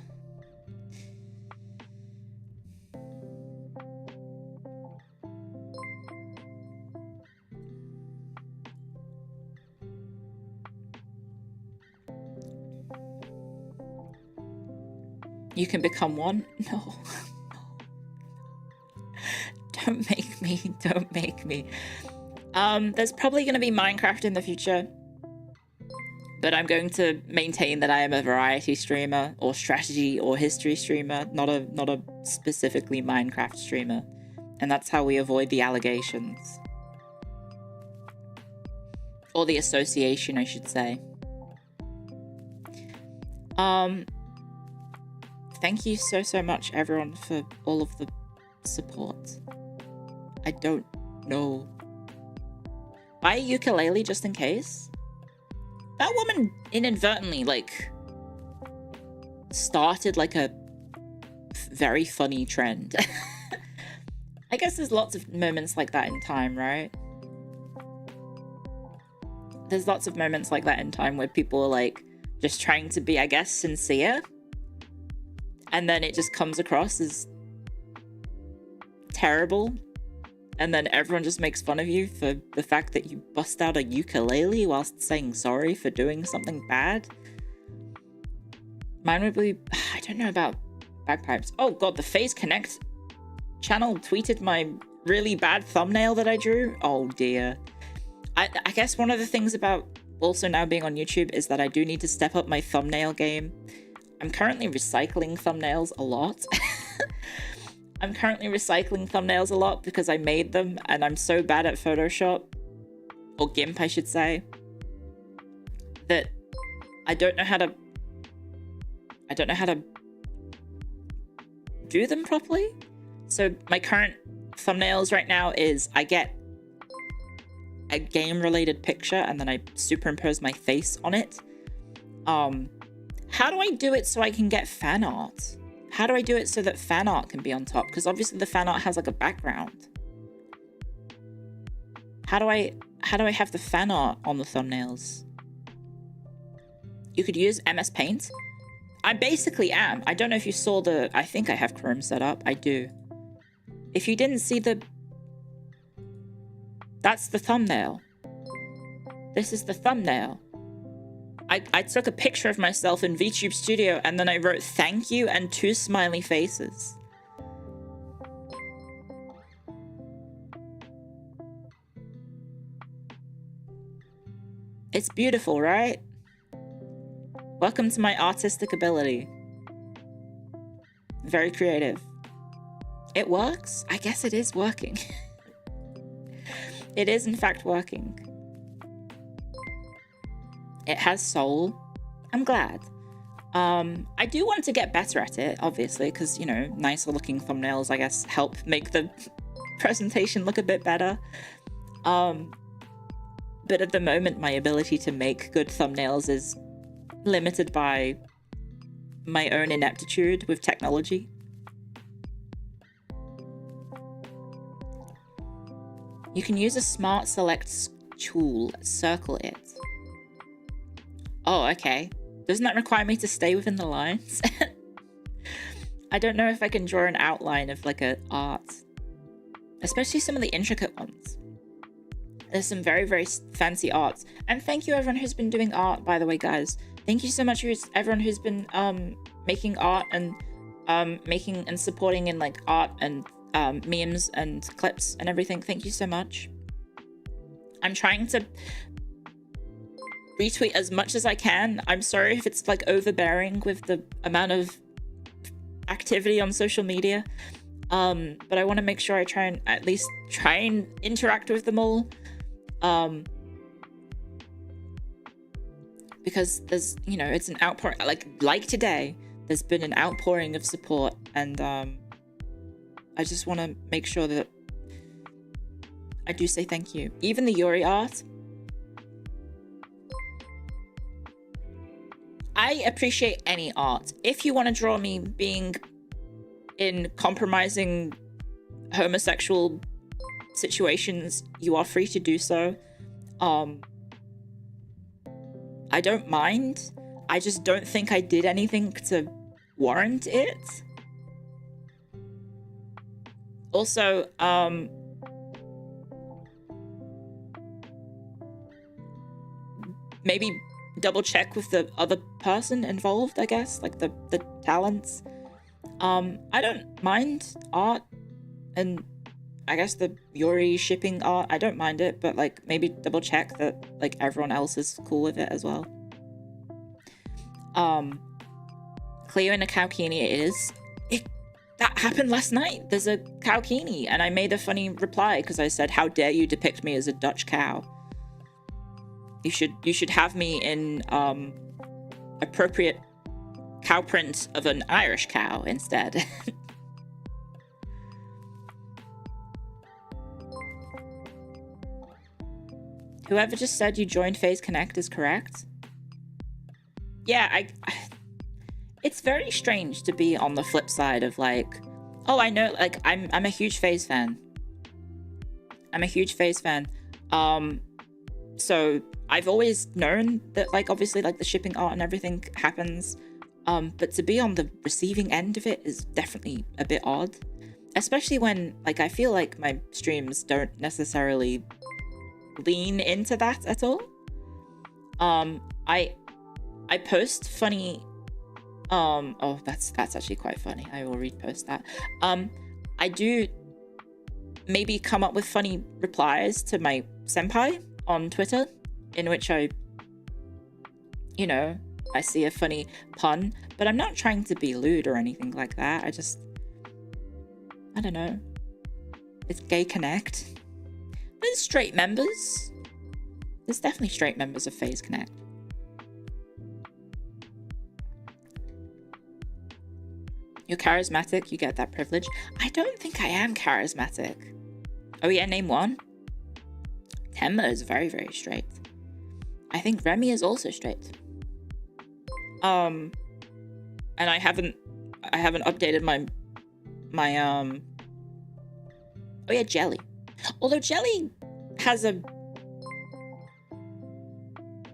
You can become one? No. Don't make me. There's probably going to be Minecraft in the future. But I'm going to maintain that I am a variety streamer, or strategy or history streamer, not a specifically Minecraft streamer. And that's how we avoid the allegations. Or the association, I should say. Thank you so much, everyone, for all of the support. I don't know. Buy a ukulele just in case. That woman inadvertently, like, started, like, a very funny trend. I guess there's lots of moments like that in time, right? There's lots of moments like that in time where people are, like, just trying to be, I guess, sincere. And then it just comes across as terrible. And then everyone just makes fun of you for the fact that you bust out a ukulele whilst saying sorry for doing something bad. Mine would be... I don't know about bagpipes. Oh god, the Phase Connect channel tweeted my really bad thumbnail that I drew. Oh dear. I guess one of the things about also now being on YouTube is that I do need to step up my thumbnail game. I'm currently recycling thumbnails a lot. Because I made them and I'm so bad at Photoshop, or GIMP I should say, that I don't know how to do them properly. So my current thumbnails right now is I get a game-related picture and then I superimpose my face on it. How do I do it so I can get fan art? How do I do it so that fan art can be on top? Because obviously the fan art has like a background. How do I have the fan art on the thumbnails? You could use MS Paint. I basically am. I don't know if you saw I think I have Chrome set up. I do. If you didn't see that's the thumbnail. This is the thumbnail. I took a picture of myself in VTube Studio and then I wrote thank you and 2 smiley faces. It's beautiful, right? Welcome to my artistic ability. Very creative. It works? I guess it is working. It is in fact working. It has soul. I'm glad. I do want to get better at it, obviously, because, you know, nicer looking thumbnails, I guess, help make the presentation look a bit better. But at the moment, my ability to make good thumbnails is limited by my own ineptitude with technology. You can use a smart select tool, circle it. Oh, okay. Doesn't that require me to stay within the lines? I don't know if I can draw an outline of like a art, especially some of the intricate ones. There's some very, very fancy arts. And thank you everyone who's been doing art, by the way, guys. Thank you so much everyone who's been making art and making and supporting in like art and memes and clips and everything. Thank you so much. I'm trying to retweet as much as I can. I'm sorry if it's like overbearing with the amount of activity on social media. But I want to make sure I try and at least try and interact with them all. Because there's, you know, it's an outpouring, like today, there's been an outpouring of support, and I just want to make sure that I do say thank you. Even the Yuri art, I appreciate any art. If you want to draw me being in compromising homosexual situations, you are free to do so. I don't mind. I just don't think I did anything to warrant it. Also, maybe double check with the other person involved, I guess, like the talents. I don't mind art, and I guess the Yuri shipping art, I don't mind it, but like maybe double check that like everyone else is cool with it as well. Clio in a Cowkini, that happened last night. There's a Cowkini, and I made a funny reply because I said, how dare you depict me as a Dutch cow? You should have me in appropriate cow print of an Irish cow instead. Whoever just said you joined FaZe Connect is correct. Yeah, it's very strange to be on the flip side of like, oh, I know, like I'm a huge FaZe fan. I'm a huge FaZe fan. So I've always known that, like, obviously, like the shipping art and everything happens. But to be on the receiving end of it is definitely a bit odd, especially when, like, I feel like my streams don't necessarily lean into that at all. I post funny, oh, that's actually quite funny. I will repost that. I do maybe come up with funny replies to my senpai on Twitter, in which I, you know, I see a funny pun, but I'm not trying to be lewd or anything like that. I don't know. It's Gay Connect. There's straight members. There's definitely straight members of FaZe Connect. You're charismatic, you get that privilege. I don't think I am charismatic. Oh yeah, name one. Temma is very, very straight. I think Remy is also straight. And I haven't updated my oh yeah, Jelly. Although Jelly has a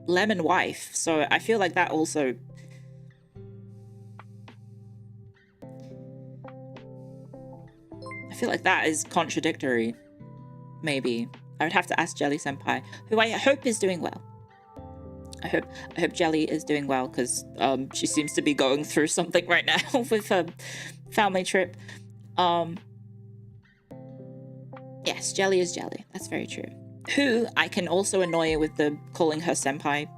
lemon wife, so I feel like that also, I feel like that is contradictory. Maybe I would have to ask Jelly Senpai, who I hope is doing well. I hope Jelly is doing well, because she seems to be going through something right now with her family trip. Yes, Jelly is Jelly. That's very true. Who I can also annoy with the calling her senpai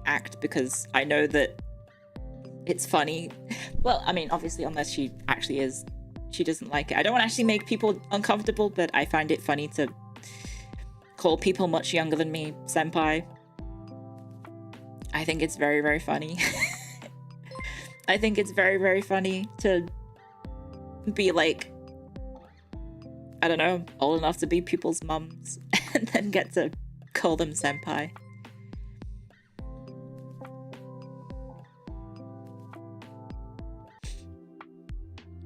act, because I know that it's funny. Well, I mean, obviously, unless she actually is, she doesn't like it. I don't want to actually make people uncomfortable, but I find it funny to call people much younger than me senpai. I think it's very, very funny. I think it's very, very funny to be like, I don't know, old enough to be people's mums and then get to call them senpai.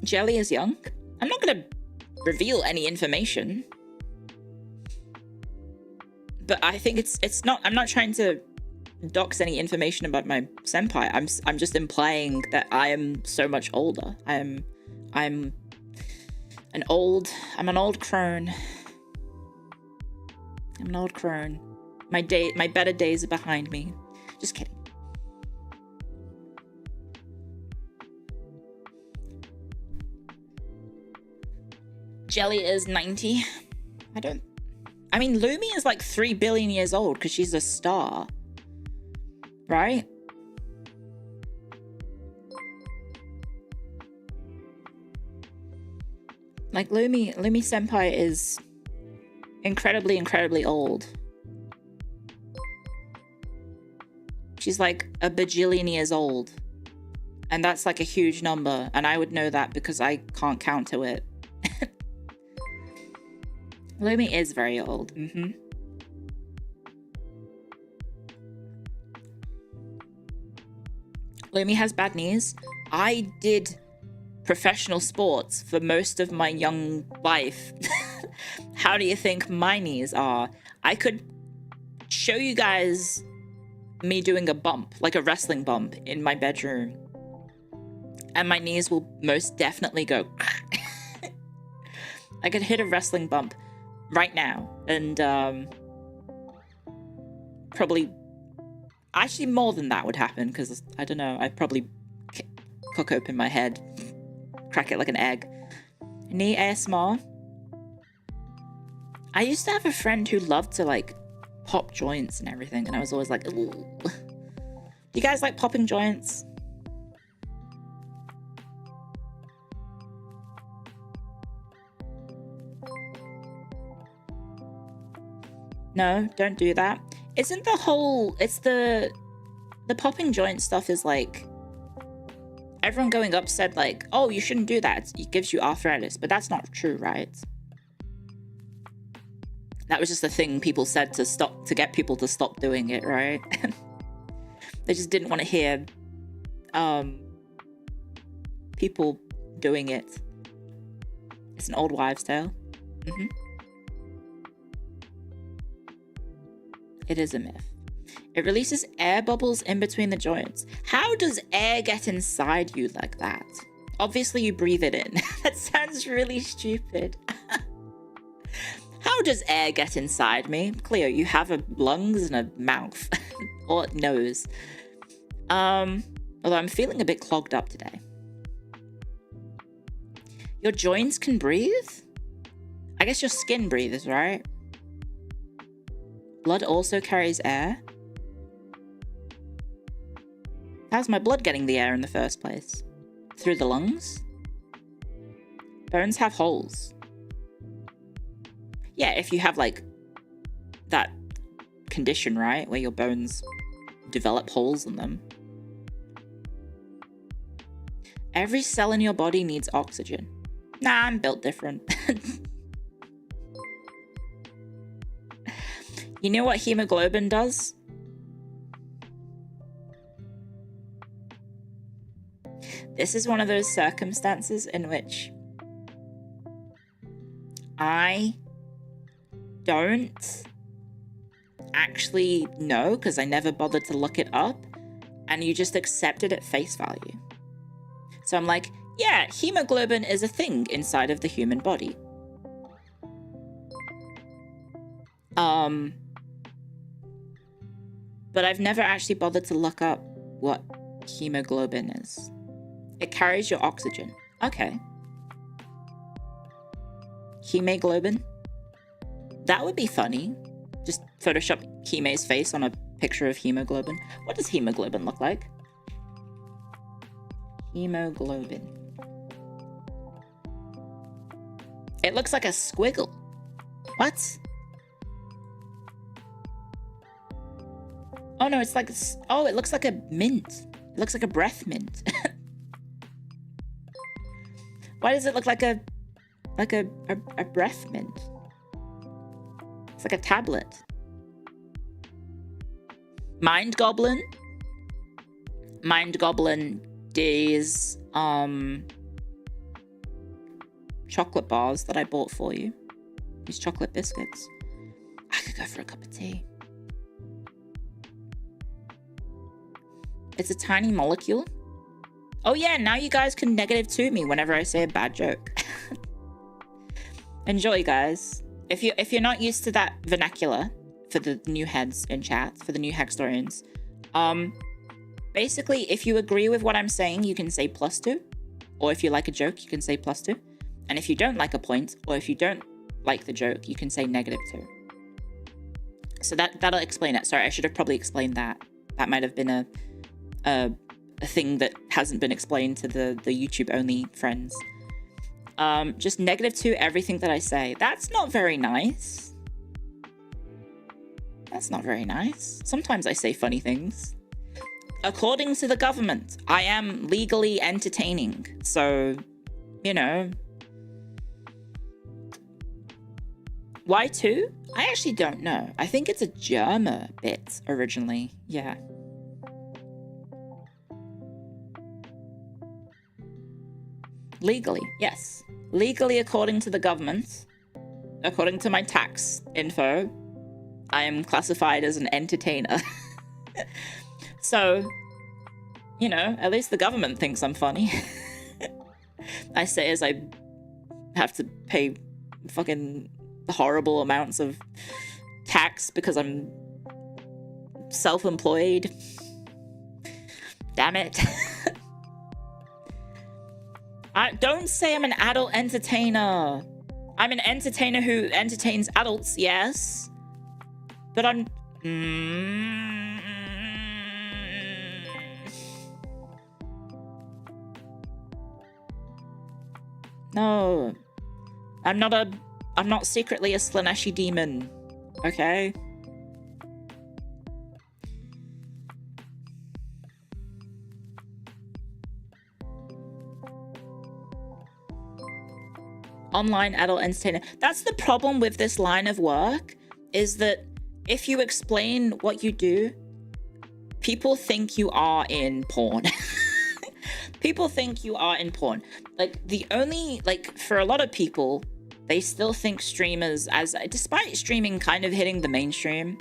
Jelly is young. I'm not gonna reveal any information, but I think it's not. I'm not trying to dox any information about my senpai. I'm just implying that I am so much older. I'm an old crone. I'm an old crone. My better days are behind me. Just kidding. Jelly is 90. I mean, Lumi is like 3 billion years old because she's a star. Right? Like, Lumi senpai is incredibly, incredibly old. She's like a bajillion years old. And that's like a huge number. And I would know that because I can't count to it. Lumi is very old. Lumi has bad knees. I did professional sports for most of my young life. How do you think my knees are? I could show you guys me doing a bump, like a wrestling bump, in my bedroom. And my knees will most definitely go. I could hit a wrestling bump right now. And probably... Actually, more than that would happen, because, I don't know, I'd probably cook open my head. Crack it like an egg. Knee ASMR. I used to have a friend who loved to, like, pop joints and everything, and I was always like, ooh. Do you guys like popping joints? No, don't do that. Isn't the whole... It's the popping joint stuff is like... Everyone going up said like, oh, you shouldn't do that. It gives you arthritis. But that's not true, right? That was just a thing people said to get people to stop doing it, right? They just didn't want to hear people doing it. It's an old wives' tale. It is a myth. It releases air bubbles in between the joints. How does air get inside you like that? Obviously you breathe it in. That sounds really stupid. How does air get inside me? Clio, you have a lungs and a mouth. Or nose. Although I'm feeling a bit clogged up today. Your joints can breathe? I guess your skin breathes, right? Blood also carries air. How's my blood getting the air in the first place? Through the lungs? Bones have holes. Yeah, if you have, like, that condition, right? Where your bones develop holes in them. Every cell in your body needs oxygen. Nah, I'm built different. You know what hemoglobin does? This is one of those circumstances in which I don't actually know because I never bothered to look it up, and you just accept it at face value. So I'm like, yeah, hemoglobin is a thing inside of the human body. but I've never actually bothered to look up what hemoglobin is. It carries your oxygen. Okay. Hemoglobin? That would be funny. Just Photoshop Hime's face on a picture of hemoglobin. What does hemoglobin look like? Hemoglobin. It looks like a squiggle. What? Oh no, it's like, oh, it looks like a mint. It looks like a breath mint. Why does it look like a breath mint? It's like a tablet. Mind Goblin. Mind Goblin is chocolate bars that I bought for you. These chocolate biscuits. I could go for a cup of tea. It's a tiny molecule. Oh yeah, now you guys can -2 me whenever I say a bad joke. Enjoy, guys. If you're not used to that vernacular, for the new heads in chat, for the new Hextorians, basically, if you agree with what I'm saying, you can say +2. Or if you like a joke, you can say +2. And if you don't like a point, or if you don't like the joke, you can say -2. So that'll explain it. Sorry, I should have probably explained that. That might have been a thing that hasn't been explained to the YouTube only friends. Just -2 everything that I say. That's not very nice. That's not very nice. Sometimes I say funny things. According to the government, I am legally entertaining. So, you know. Why 2? I actually don't know. I think it's a German bit originally. Yeah. Legally, yes. Legally, according to the government, according to my tax info, I am classified as an entertainer. So, you know, at least the government thinks I'm funny. I say as I have to pay fucking horrible amounts of tax because I'm self-employed. Damn it. Don't say I'm an adult entertainer. I'm an entertainer who entertains adults, yes. But I'm... No. I'm not secretly a Slaneshi demon. Okay? Online adult entertainer. That's the problem with this line of work, is that if you explain what you do, people think you are in porn. People think you are in porn. Like, for a lot of people, they still think streamers, despite streaming kind of hitting the mainstream,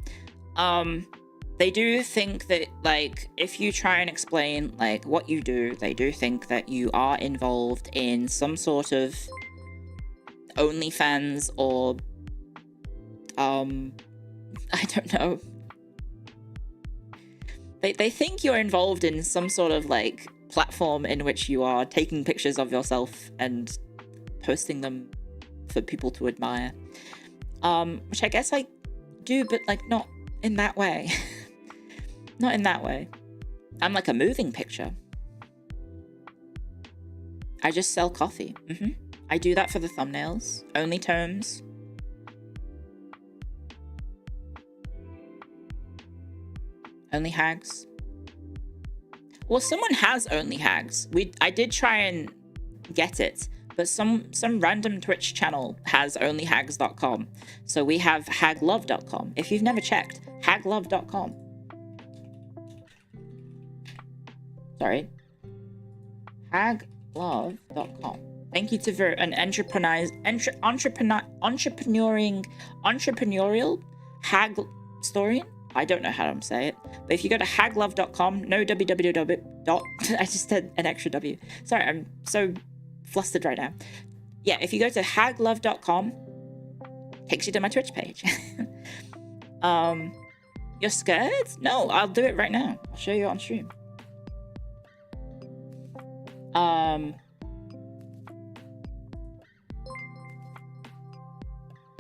they do think that, like, if you try and explain, like, what you do, they do think that you are involved in some sort of OnlyFans or, I don't know. They think you're involved in some sort of, like, platform in which you are taking pictures of yourself and posting them for people to admire. Which I guess I do, but, like, not in that way. Not in that way. I'm like a moving picture. I just sell coffee. I do that for the thumbnails. Only terms. Only hags. Well, someone has only hags. I did try and get it, but some random Twitch channel has onlyhags.com. So we have haglove.com. If you've never checked, haglove.com. Sorry. haglove.com. Thank you to an entrepreneurial hag historian. I don't know how to say it, but if you go to haglove.com, no www. I just said an extra W. Sorry, I'm so flustered right now. Yeah, if you go to haglove.com, takes you to my Twitch page. You're scared? No, I'll do it right now. I'll show you on stream.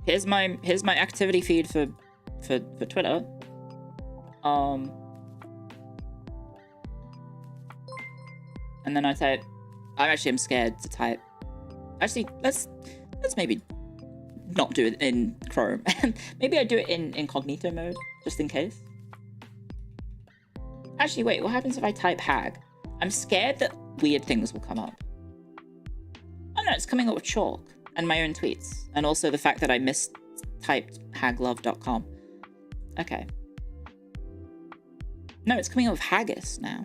Here's my activity feed for Twitter. And then I type. I'm scared to type. Actually, let's maybe not do it in Chrome. Maybe I do it in incognito mode, just in case. Actually, wait, what happens if I type hag? I'm scared that weird things will come up. Oh no, it's coming up with chalk and my own tweets. And also the fact that I mistyped haglove.com. Okay. No, it's coming up with haggis now.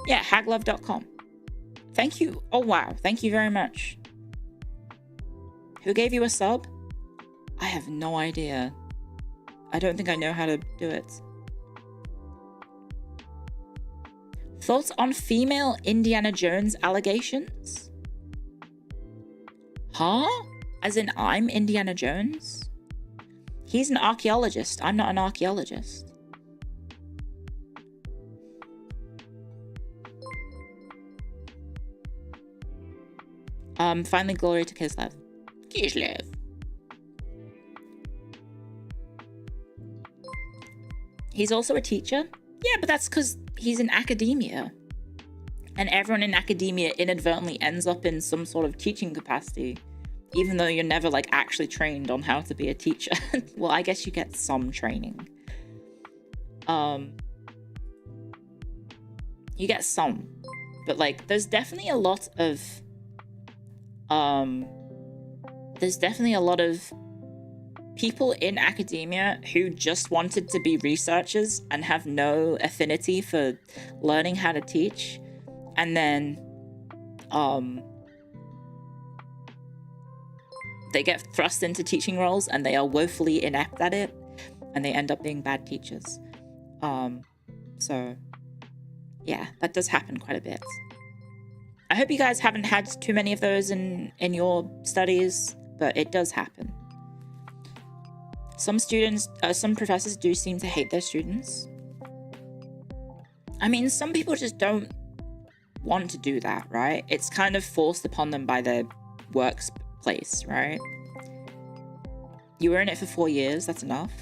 Yeah, haglove.com. Thank you. Oh, wow. Thank you very much. Who gave you a sub? I have no idea. I don't think I know how to do it. Thoughts on female Indiana Jones allegations? Huh? As in I'm Indiana Jones? He's an archaeologist. I'm not an archaeologist. Finally, glory to Kislev. Kislev. He's also a teacher? Yeah, but that's because he's in academia. And everyone in academia inadvertently ends up in some sort of teaching capacity, even though you're never, like, actually trained on how to be a teacher. Well, I guess you get some training. You get some. But, like, there's definitely a lot of people in academia who just wanted to be researchers and have no affinity for learning how to teach, and then they get thrust into teaching roles and they are woefully inept at it and they end up being bad teachers. So yeah, that does happen quite a bit. I hope you guys haven't had too many of those in your studies, but it does happen. Some professors do seem to hate their students. I mean, some people just don't want to do that, right? It's kind of forced upon them by their workplace, right? You were in it for 4 years, that's enough.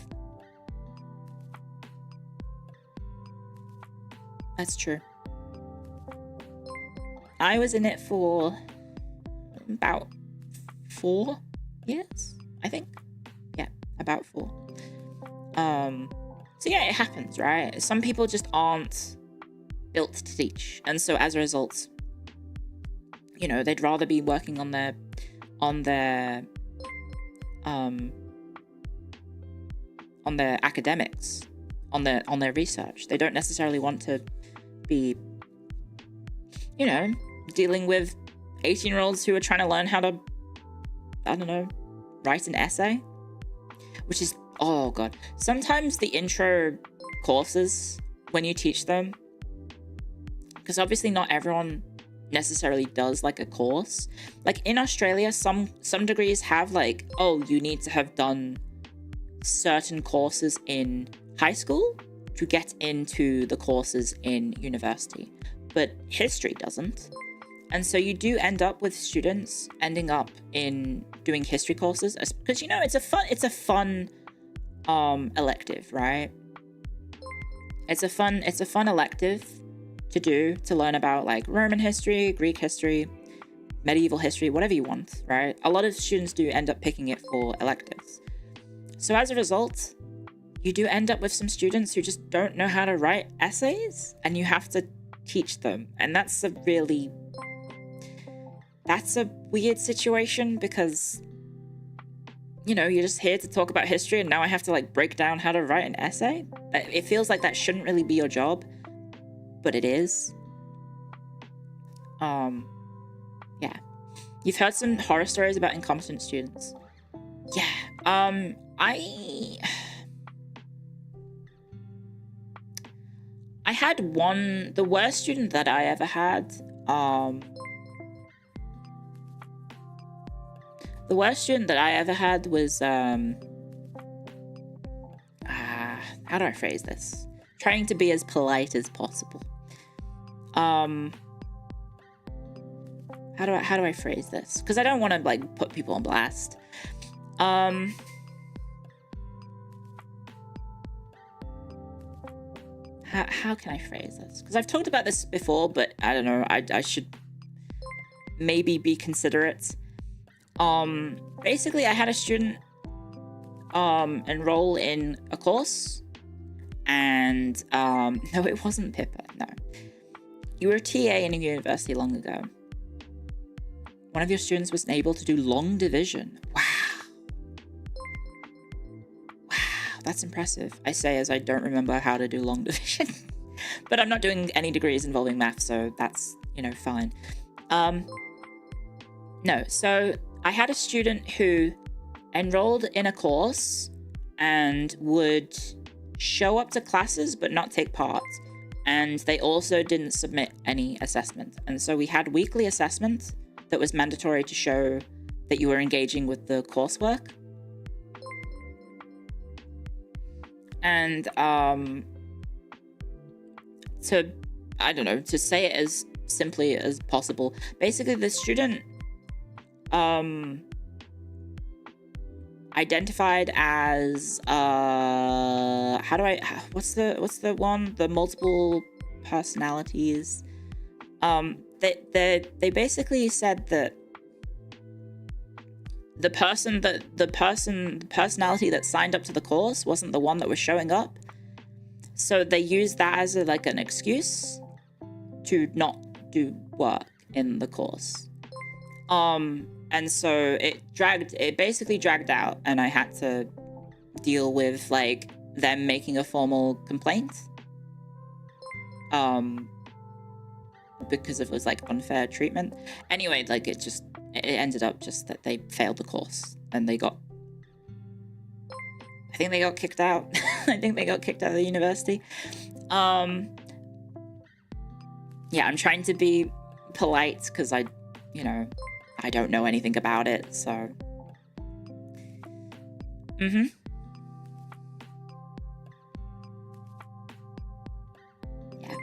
That's true. I was in it for about 4 years, I think. Yeah, about 4. So yeah, it happens, right? Some people just aren't built to teach, and so as a result, you know, they'd rather be working on their academics, on their research. They don't necessarily want to be, you know, dealing with 18-year-olds who are trying to learn how to, I don't know, write an essay, which is, oh god. Sometimes the intro courses, when you teach them, because obviously not everyone necessarily does like a course. Like in Australia, some degrees have like, oh, you need to have done certain courses in high school to get into the courses in university, but history doesn't. And so you do end up with students ending up in doing history courses, because, you know, it's a fun elective, right? It's a fun elective to learn about like Roman history, Greek history, medieval history, whatever you want, right? A lot of students do end up picking it for electives. So as a result, you do end up with some students who just don't know how to write essays, and you have to teach them. And that's a weird situation, because, you know, you're just here to talk about history, and now I have to like break down how to write an essay. It feels like that shouldn't really be your job, but it is. Yeah. You've heard some horror stories about incompetent students. Yeah. I had the worst student that I ever had. The worst student that I ever had was, how how do I phrase this? Trying to be as polite as possible. How do I phrase this? Because I don't want to like put people on blast. How can I phrase this? Because I've talked about this before, but I don't know. I should maybe be considerate. Basically, I had a student enroll in a course, and no, it wasn't Pippa. No, you were a TA in a university long ago. One of your students was able to do long division. Wow. That's impressive. I say as I don't remember how to do long division. But I'm not doing any degrees involving math, so that's, you know, fine. No, so I had a student who enrolled in a course and would show up to classes but not take part. And they also didn't submit any assessment. And so we had weekly assessment that was mandatory to show that you were engaging with the coursework. And to, I don't know, to say it as simply as possible, basically the student identified as what's the one, the multiple personalities. They basically said that the personality that signed up to the course wasn't the one that was showing up. So they used that as an excuse to not do work in the course. And so it basically dragged out, and I had to deal with like them making a formal complaint. Because it was like unfair treatment. Anyway, like it ended up just that they failed the course and I think they got kicked out. I think they got kicked out of the university. Yeah, I'm trying to be polite because I don't know anything about it, so. Yeah.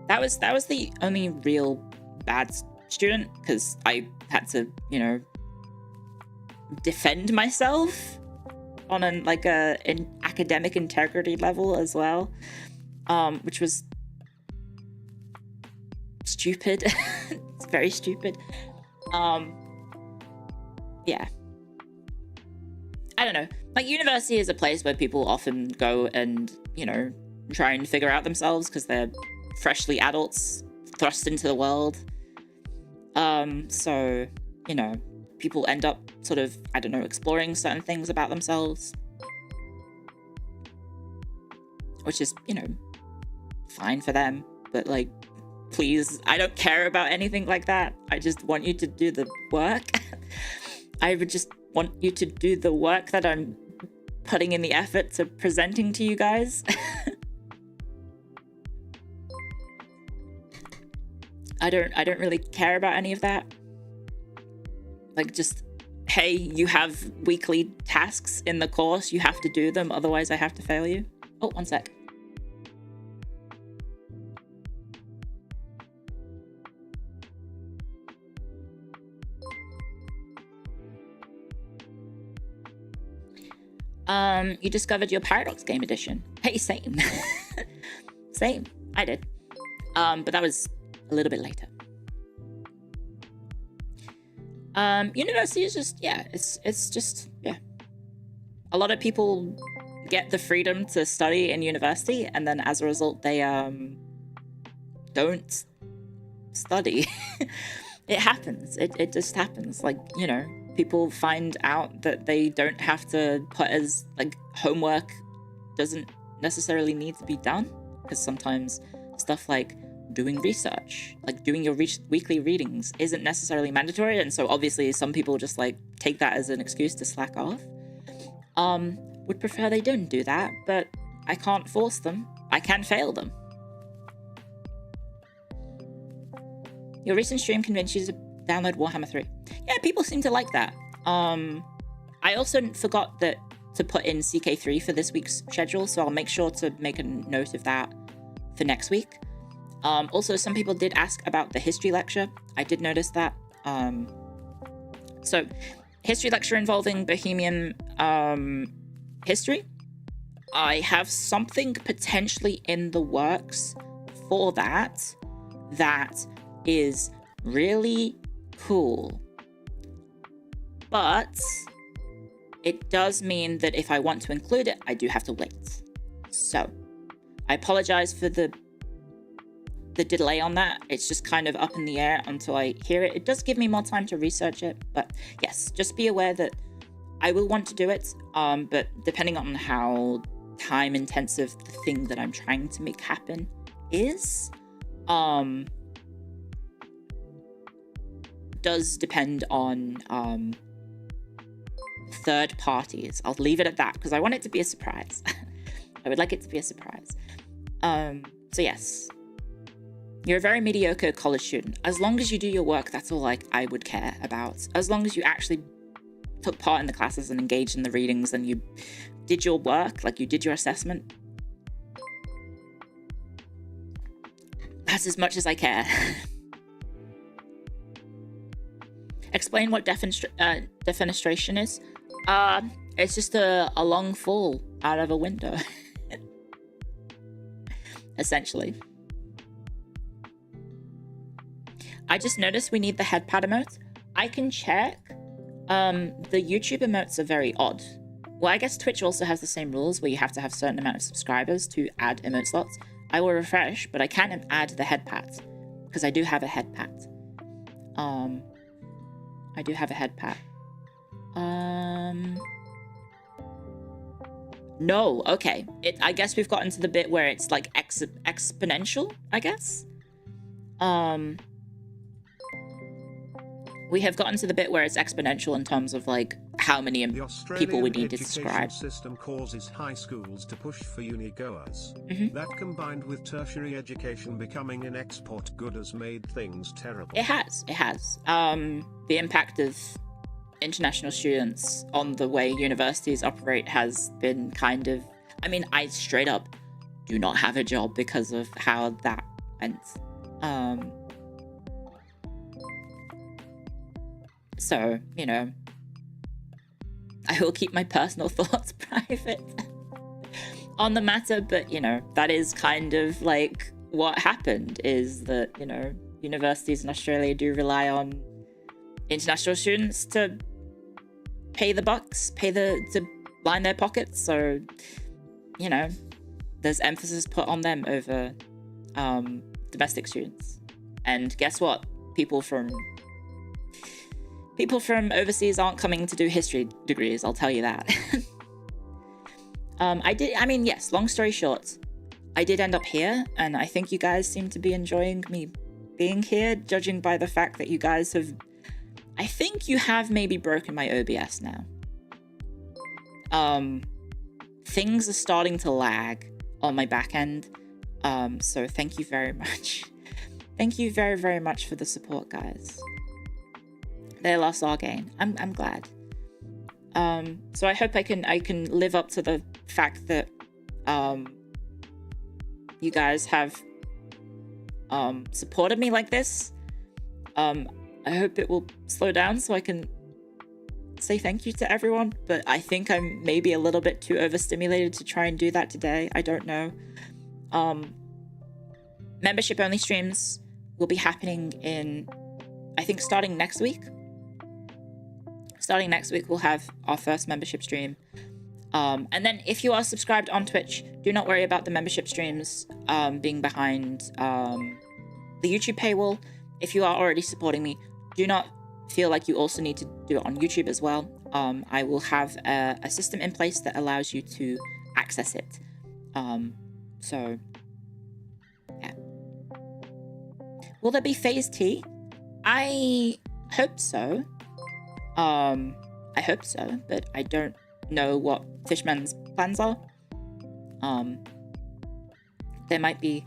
That was the only real bad student, because I had to, defend myself on an academic integrity level as well, which was stupid. It's very stupid. Yeah. I don't know. Like, university is a place where people often go and, try and figure out themselves because they're freshly adults thrust into the world. So, people end up sort of, I don't know, exploring certain things about themselves. Which is, fine for them. But, like, please, I don't care about anything like that. I just want you to do the work. I would just want you to do the work that I'm putting in the effort to presenting to you guys. I don't really care about any of that. Like, just, hey, you have weekly tasks in the course, you have to do them, otherwise I have to fail you. Oh, one sec. You discovered your Paradox Game Edition. Hey, same. Same. I did. But that was a little bit later. University is just, it's just, a lot of people get the freedom to study in university, and then as a result, they, don't study. It happens. It just happens. Like, people find out that they don't have to put as, like, homework doesn't necessarily need to be done, because sometimes stuff like doing research, like doing your weekly readings, isn't necessarily mandatory, and so obviously some people just, like, take that as an excuse to slack off. Would prefer they didn't do that, but I can't force them. I can fail them. Your recent stream convinced you to download Warhammer 3. Yeah, people seem to like that. I also forgot that to put in CK3 for this week's schedule, so I'll make sure to make a note of that for next week. Also, some people did ask about the history lecture. I did notice that. So, history lecture involving Bohemian history. I have something potentially in the works for that is really cool. But it does mean that if I want to include it, I do have to wait. So, I apologize for the delay on that. It's just kind of up in the air until I hear it. It does give me more time to research it, but yes, just be aware that I will want to do it, but depending on how time intensive the thing that I'm trying to make happen is, does depend on third parties. I'll leave it at that because I want it to be a surprise. I would like it to be a surprise. So yes, you're a very mediocre college student. As long as you do your work, that's all I would care about. As long as you actually took part in the classes and engaged in the readings and you did your work, like you did your assessment, that's as much as I care. Explain what defenestration is. It's just a long fall out of a window. Essentially. I just noticed we need the headpad emote. I can check. The YouTube emotes are very odd. Well, I guess Twitch also has the same rules where you have to have a certain amount of subscribers to add emote slots. I will refresh, but I can't add the headpad because I do have a headpad. I do have a headpad. No, okay. I guess we've gotten to the bit where it's like exponential, I guess. We have gotten to the bit where it's exponential in terms of like how many people we need to subscribe. The system causes high schools to push for uni goers. That combined with tertiary education becoming an export good has made things terrible. It has. The impact of international students on the way universities operate has been kind of, I mean, I straight up do not have a job because of how that went. So, you know, I will keep my personal thoughts private on the matter, but, you know, that is kind of like what happened is that, you know, universities in Australia do rely on international students to pay the bucks, to line their pockets. So, you know, there's emphasis put on them over domestic students. And guess what? People from overseas aren't coming to do history degrees, I'll tell you that. Yes, long story short, I did end up here, and I think you guys seem to be enjoying me being here, judging by the fact that you guys have... I think you have maybe broken my OBS now. Things are starting to lag on my back end, so thank you very much. Thank you very, very much for the support, guys. They lost our game. I'm glad. So I hope I can live up to the fact that you guys have supported me like this. I hope it will slow down so I can say thank you to everyone, but I think I'm maybe a little bit too overstimulated to try and do that today. I don't know. Membership only streams will be happening in, I think, starting next week. Starting next week, we'll have our first membership stream. And then if you are subscribed on Twitch, do not worry about the membership streams being behind the YouTube paywall. If you are already supporting me, do not feel like you also need to do it on YouTube as well. I will have a system in place that allows you to access it. So, yeah. Will there be phase T? I hope so. I hope so, but I don't know what Fishman's plans are. There might be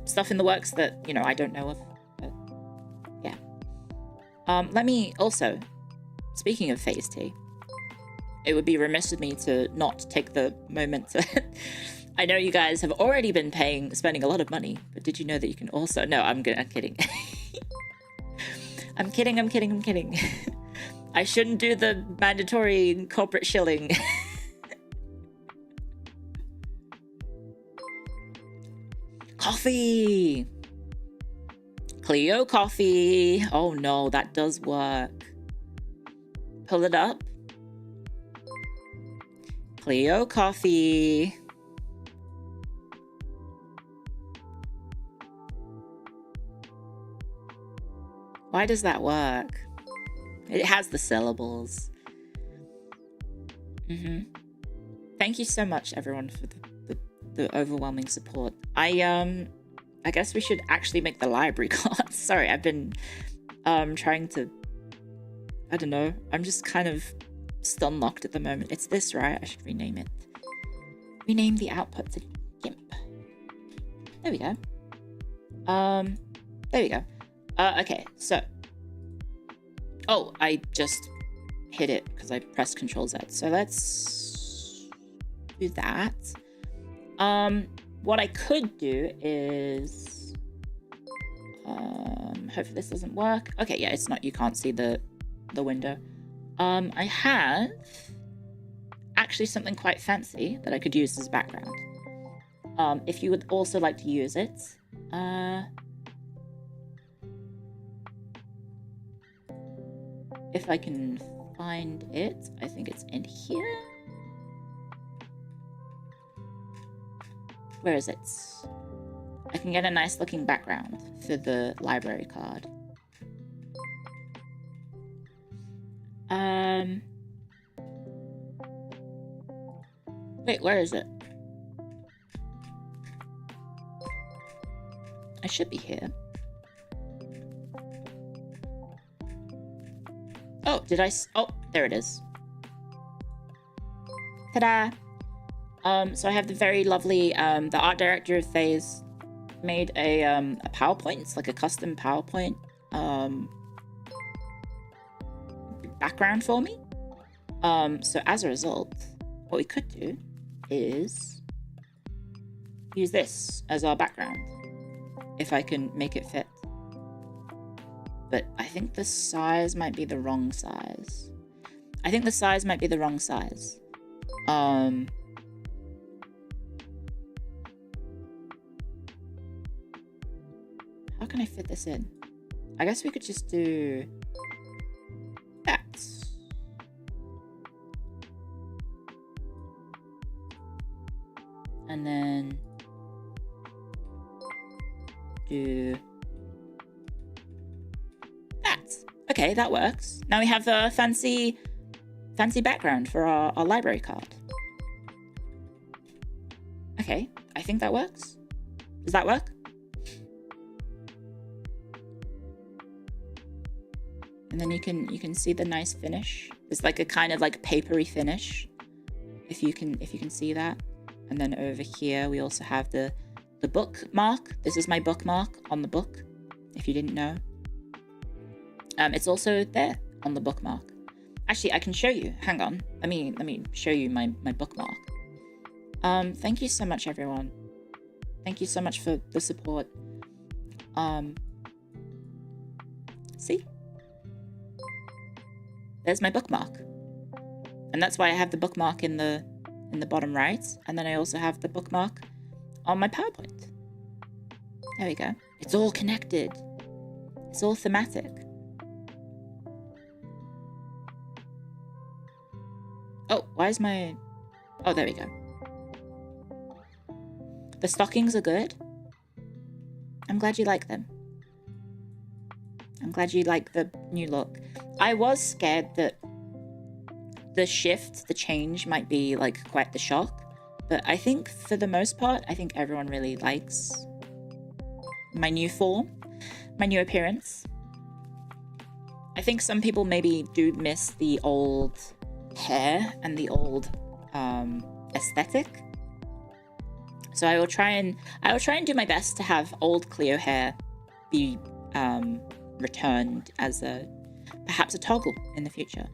stuff in the works that, you know, I don't know of, but yeah. Let me also speaking of phase tea, it would be remiss of me to not take the moment to... I know you guys have already been spending a lot of money, but did you know that you can also... No, I'm kidding. I'm kidding. I shouldn't do the mandatory corporate shilling. Coffee! Clio coffee. Oh no, that does work. Pull it up. Clio coffee. Why does that work? It has the syllables. Thank you so much, everyone, for the overwhelming support. I guess we should actually make the library card. Sorry, I've been trying to... I don't know. I'm just kind of stun locked at the moment. It's this, right? I should rename it. Rename the output to GIMP. There we go. There we go. Okay, so... Oh, I just hit it because I pressed Control-Z. So let's do that. What I could do is... hopefully this doesn't work. Okay, yeah, it's not... You can't see the window. I have actually something quite fancy that I could use as background. If you would also like to use it, if I can find it, I think it's in here. Where is it? I can get a nice looking background for the library card. Wait, where is it? I should be here. Oh, did I? Oh, there it is. Ta-da! So I have the very lovely, the art director of Phase made a PowerPoint. It's like a custom PowerPoint, background for me. So as a result, what we could do is use this as our background, if I can make it fit. But I think the size might be the wrong size. How can I fit this in? I guess we could just do that. And then do that. Okay, that works. Now we have a fancy background for our library card. Okay, I think that works. Does that work? And then you can see the nice finish. It's like a kind of like papery finish, if you can see that. And then over here we also have the bookmark. This is my bookmark on the book, if you didn't know. It's also there on the bookmark. Actually, I can show you. Hang on. Let me show you my bookmark. Thank you so much, everyone. Thank you so much for the support. See? There's my bookmark. And that's why I have the bookmark in the bottom right. And then I also have the bookmark on my PowerPoint. There we go. It's all connected. It's all thematic. Oh, why is my... Oh, there we go. The stockings are good. I'm glad you like them. I'm glad you like the new look. I was scared that the change might be like quite the shock. But I think for the most part, I think everyone really likes my new form, my new appearance. I think some people maybe do miss the old hair and the old aesthetic. So I will try and do my best to have old Clio hair be returned as perhaps a toggle in the future.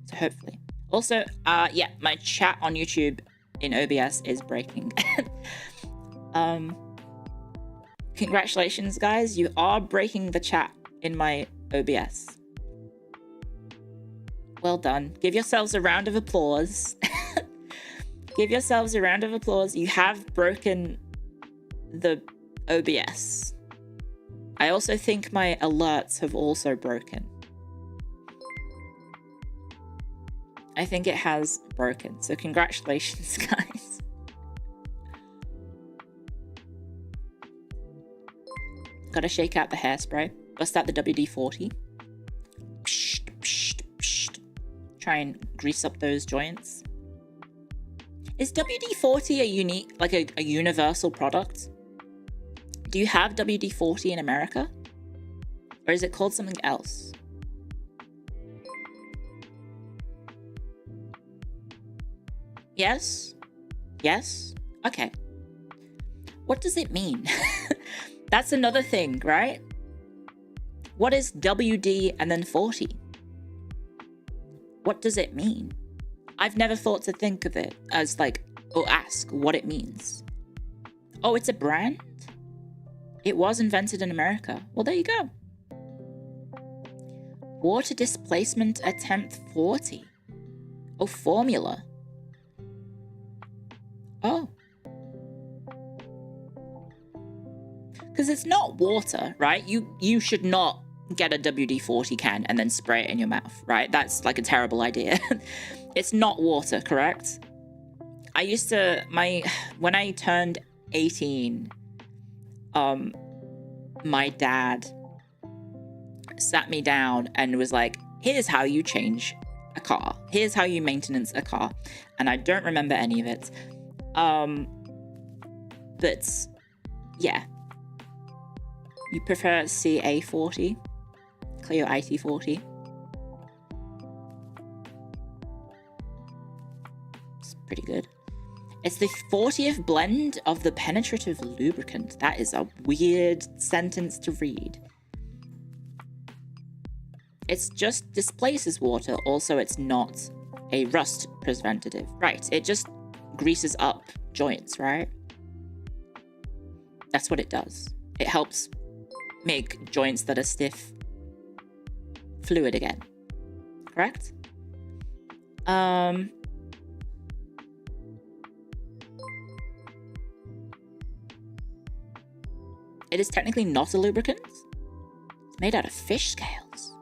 So hopefully. Also, yeah, my chat on YouTube in OBS is breaking. Congratulations, guys. You are breaking the chat in my OBS. Well done. Give yourselves a round of applause. Give yourselves a round of applause. You have broken the OBS. I also think my alerts have also broken. I think it has broken. So congratulations, guys. Gotta shake out the hairspray. Bust out the WD-40. Psht, psht, psht. Try and grease up those joints. Is WD-40 a unique, like a universal product? Do you have WD-40 in America? Or is it called something else? Yes? Yes? Okay. What does it mean? That's another thing, right? What is WD and then 40? What does it mean? I've never thought to think of it as like, or ask what it means. Oh, it's a brand? It was invented in America. Well, there you go. Water displacement attempt 40. Oh, formula. Oh. Because it's not water, right? You should not get a WD-40 can and then spray it in your mouth, right? That's like a terrible idea. It's not water, correct? I used to, when I turned 18, my dad sat me down and was like, here's how you change a car. Here's how you maintenance a car. And I don't remember any of it. But yeah. You prefer CA40? Clio IT40? It's pretty good. It's the 40th blend of the penetrative lubricant. That is a weird sentence to read. It just displaces water. Also, it's not a rust preventative. Right, it just greases up joints, right? That's what it does. It helps make joints that are stiff fluid again. Correct? It is technically not a lubricant. It's made out of fish scales.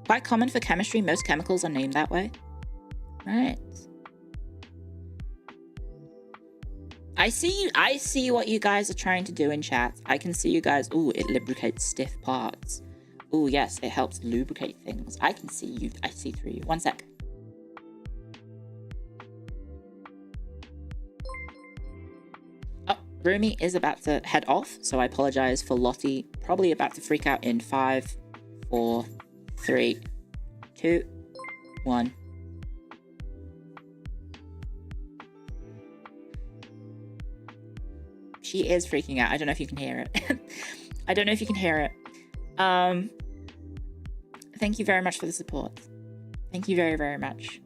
Quite common for chemistry. Most chemicals are named that way. Right. I see what you guys are trying to do in chat. I can see you guys. Ooh, it lubricates stiff parts. Ooh, yes, it helps lubricate things. I can see you. I see through you. One sec. Oh, Rumi is about to head off, so I apologize for Lottie. Probably about to freak out in 5, 4, 3, 2, 1. She is freaking out. I don't know if you can hear it. I don't know if you can hear it. Thank you very much for the support. Thank you very, very much.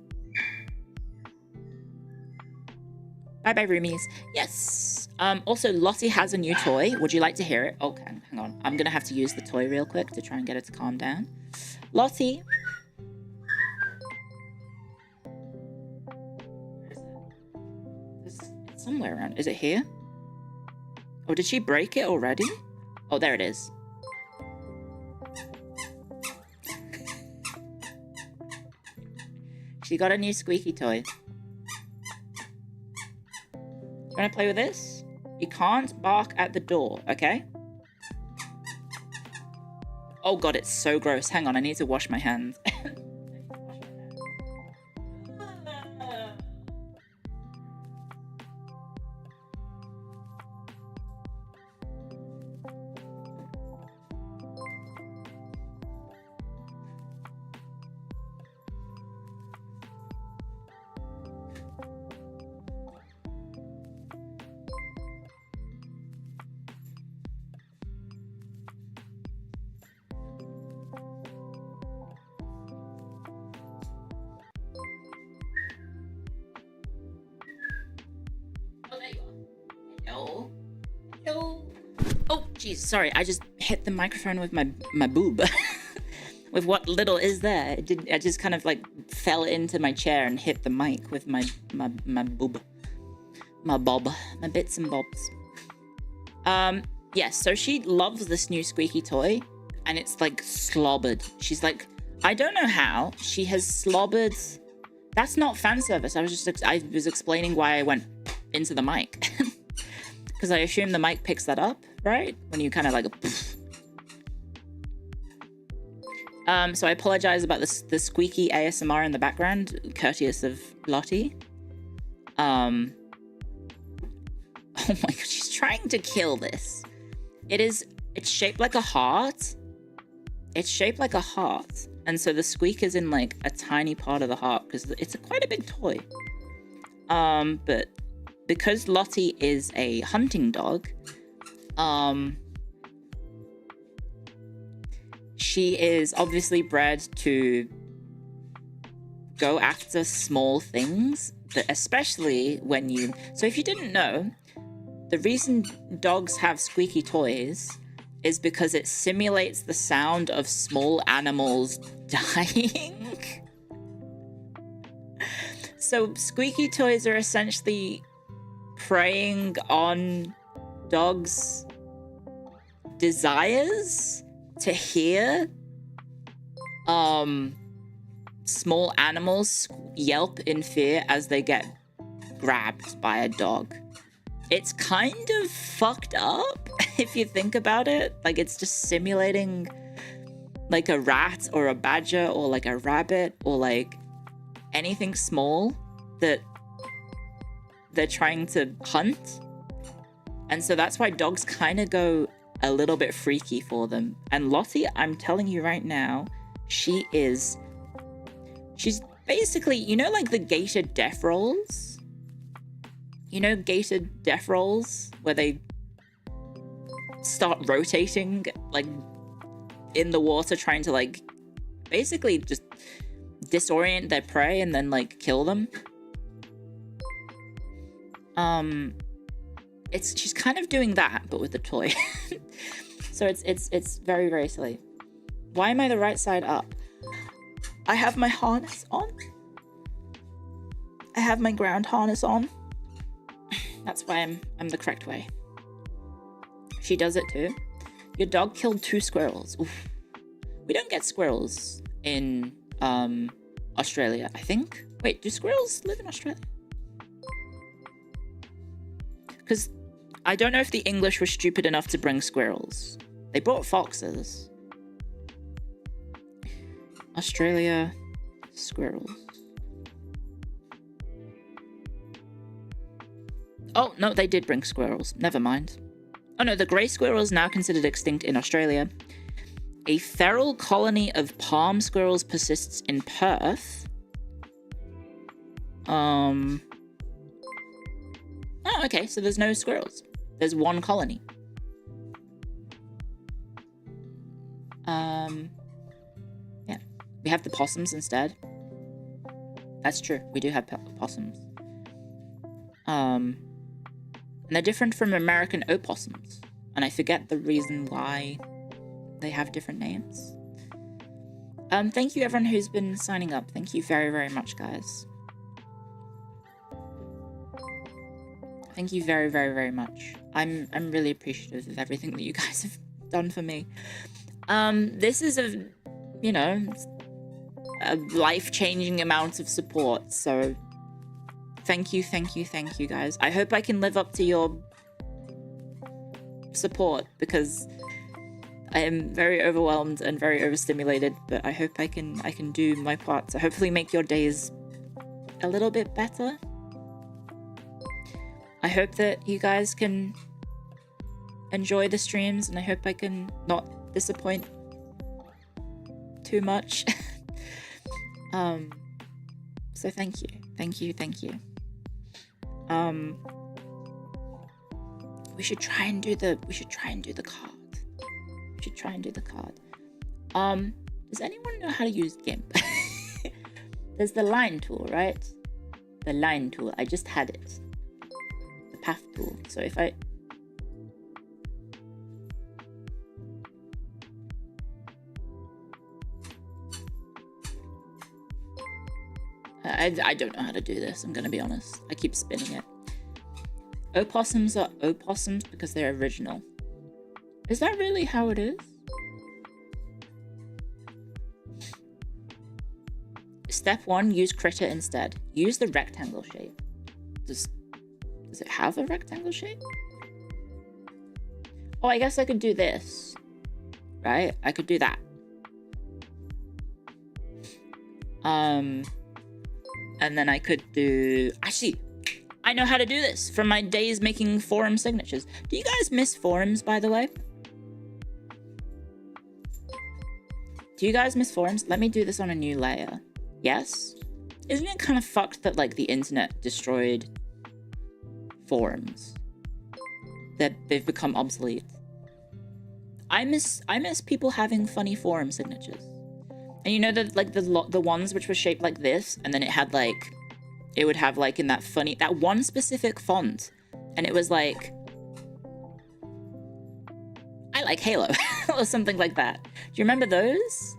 Bye-bye, roomies. Yes. Also, Lottie has a new toy. Would you like to hear it? Okay, hang on. I'm going to have to use the toy real quick to try and get it to calm down. Lottie. Where is it? It's somewhere around. Is it here? Oh, did she break it already? Oh, there it is. She got a new squeaky toy. You want to play with this? You can't bark at the door, okay? Oh god, it's so gross. Hang on, I need to wash my hands. Jeez, sorry, I just hit the microphone with my boob. With what little is there. I just kind of like fell into my chair and hit the mic with my boob. My bob. My bits and bobs. Yes, so she loves this new squeaky toy. And it's like slobbered. She's like, I don't know how. She has slobbered. That's not fan service. I was explaining why I went into the mic. Because I assume the mic picks that up, right? When you kind of like... So I apologize about the squeaky ASMR in the background, courteous of Lottie. Oh my god, she's trying to kill this. It's shaped like a heart. It's shaped like a heart. And so the squeak is in like a tiny part of the heart because it's quite a big toy. But because Lottie is a hunting dog, she is obviously bred to go after small things, but especially when you... So if you didn't know, the reason dogs have squeaky toys is because it simulates the sound of small animals dying. So squeaky toys are essentially preying on dogs' desires to hear small animals yelp in fear as they get grabbed by a dog. It's kind of fucked up if you think about it. Like, it's just simulating like a rat or a badger or like a rabbit or like anything small that they're trying to hunt. And so that's why dogs kind of go a little bit freaky for them. And Lottie, I'm telling you right now, she's basically, you know, like the gated death rolls? You know, gated death rolls where they start rotating like in the water, trying to like basically just disorient their prey and then like kill them. She's kind of doing that, but with a toy. So it's very, very silly. Why am I the right side up? I have my harness on. I have my ground harness on. That's why I'm the correct way. She does it too. Your dog killed 2 squirrels. Oof. We don't get squirrels in Australia, I think. Wait, do squirrels live in Australia? Because I don't know if the English were stupid enough to bring squirrels. They brought foxes. Australia, squirrels. Oh, no, they did bring squirrels. Never mind. Oh no, the grey squirrel is now considered extinct in Australia. A feral colony of palm squirrels persists in Perth. Oh, okay, so there's no squirrels. There's one colony. Yeah. We have the possums instead. That's true. We do have possums. And they're different from American opossums. And I forget the reason why they have different names. Thank you everyone who's been signing up. Thank you very, very much, guys. Thank you very, very, very much. I'm really appreciative of everything that you guys have done for me. This is a life-changing amount of support, so thank you, guys. I hope I can live up to your support, because I am very overwhelmed and very overstimulated, but I hope I can do my part to hopefully make your days a little bit better. I hope that you guys can enjoy the streams, and I hope I can not disappoint too much. So thank you. We should try and do the card. Does anyone know how to use GIMP? There's the line tool, right? The line tool. I just had it. The path tool. So if I... I don't know how to do this, I'm gonna be honest. I keep spinning it. Opossums are opossums because they're original. Is that really how it is? Step 1, use critter instead. Use the rectangle shape. Does it have a rectangle shape? Oh, I guess I could do this. Right? I could do that. And then I could do... Actually, I know how to do this from my days making forum signatures. Do you guys miss forums, by the way? Do you guys miss forums? Let me do this on a new layer. Yes? Isn't it kind of fucked that, like, the internet destroyed forums? That they've become obsolete. I miss people having funny forum signatures. And you know that, like, the ones which were shaped like this, and then it had, like, it would have, like, in that one specific font, and it was like, I like Halo, or something like that. Do you remember those?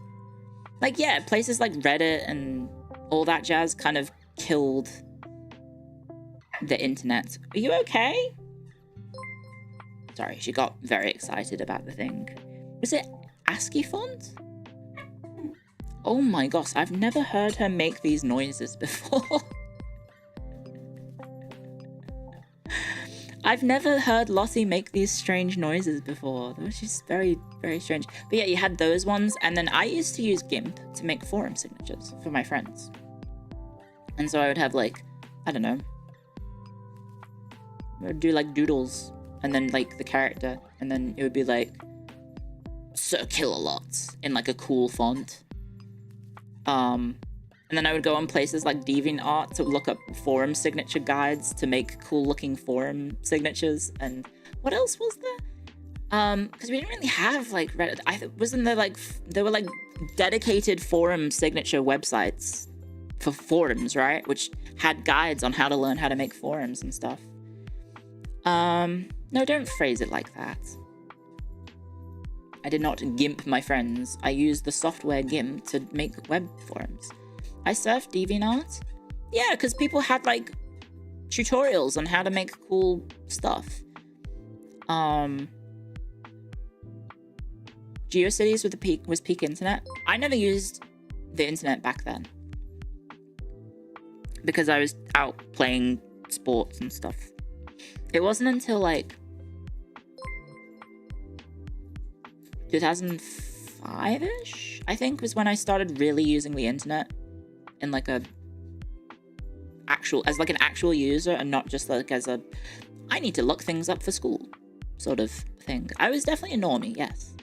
Like, yeah, places like Reddit and all that jazz kind of killed the internet. Are you okay? Sorry, she got very excited about the thing. Was it ASCII font? Oh my gosh, I've never heard her make these noises before. I've never heard Lottie make these strange noises before. That was just very, very strange. But yeah, you had those ones, and then I used to use GIMP to make forum signatures for my friends. And so I would have, like, I don't know, I would do like doodles, and then like the character, and then it would be like circular lots in like a cool font. And then I would go on places like DeviantArt to look up forum signature guides to make cool looking forum signatures. And what else was there? Because we didn't really have like Reddit. Wasn't there like, there were like dedicated forum signature websites for forums, right? Which had guides on how to learn how to make forums and stuff. No, don't phrase it like that. I did not GIMP my friends. I used the software GIMP to make web forums. I surfed DeviantArt. Yeah, because people had like tutorials on how to make cool stuff. GeoCities was peak internet. I never used the internet back then because I was out playing sports and stuff. It wasn't until like 2005-ish, I think, was when I started really using the internet in like as like an actual user, and not just like as a I need to look things up for school sort of thing. I was definitely a normie, yes.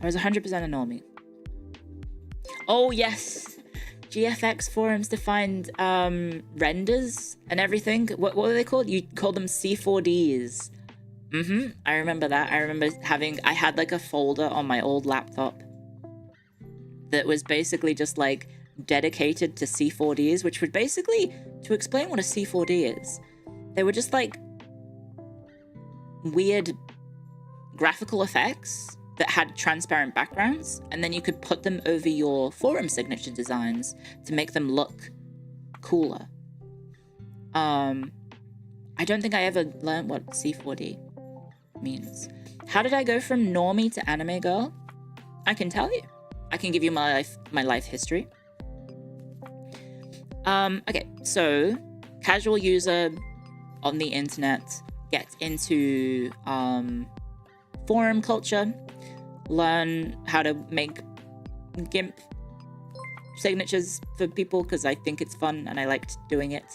I was 100% a normie. Oh yes, GFX forums to find renders and everything. What were they called? You called them C4Ds. I remember that. I remember I had like a folder on my old laptop that was basically just like dedicated to C4Ds, which would basically, to explain what a C4D is, they were just like weird graphical effects that had transparent backgrounds, and then you could put them over your forum signature designs to make them look cooler. I don't think I ever learned what C4D means. How did I go from normie to anime girl? I can tell you. I can give you my life history. Okay, so casual user on the internet gets into forum culture, learn how to make GIMP signatures for people because I think it's fun and I liked doing it.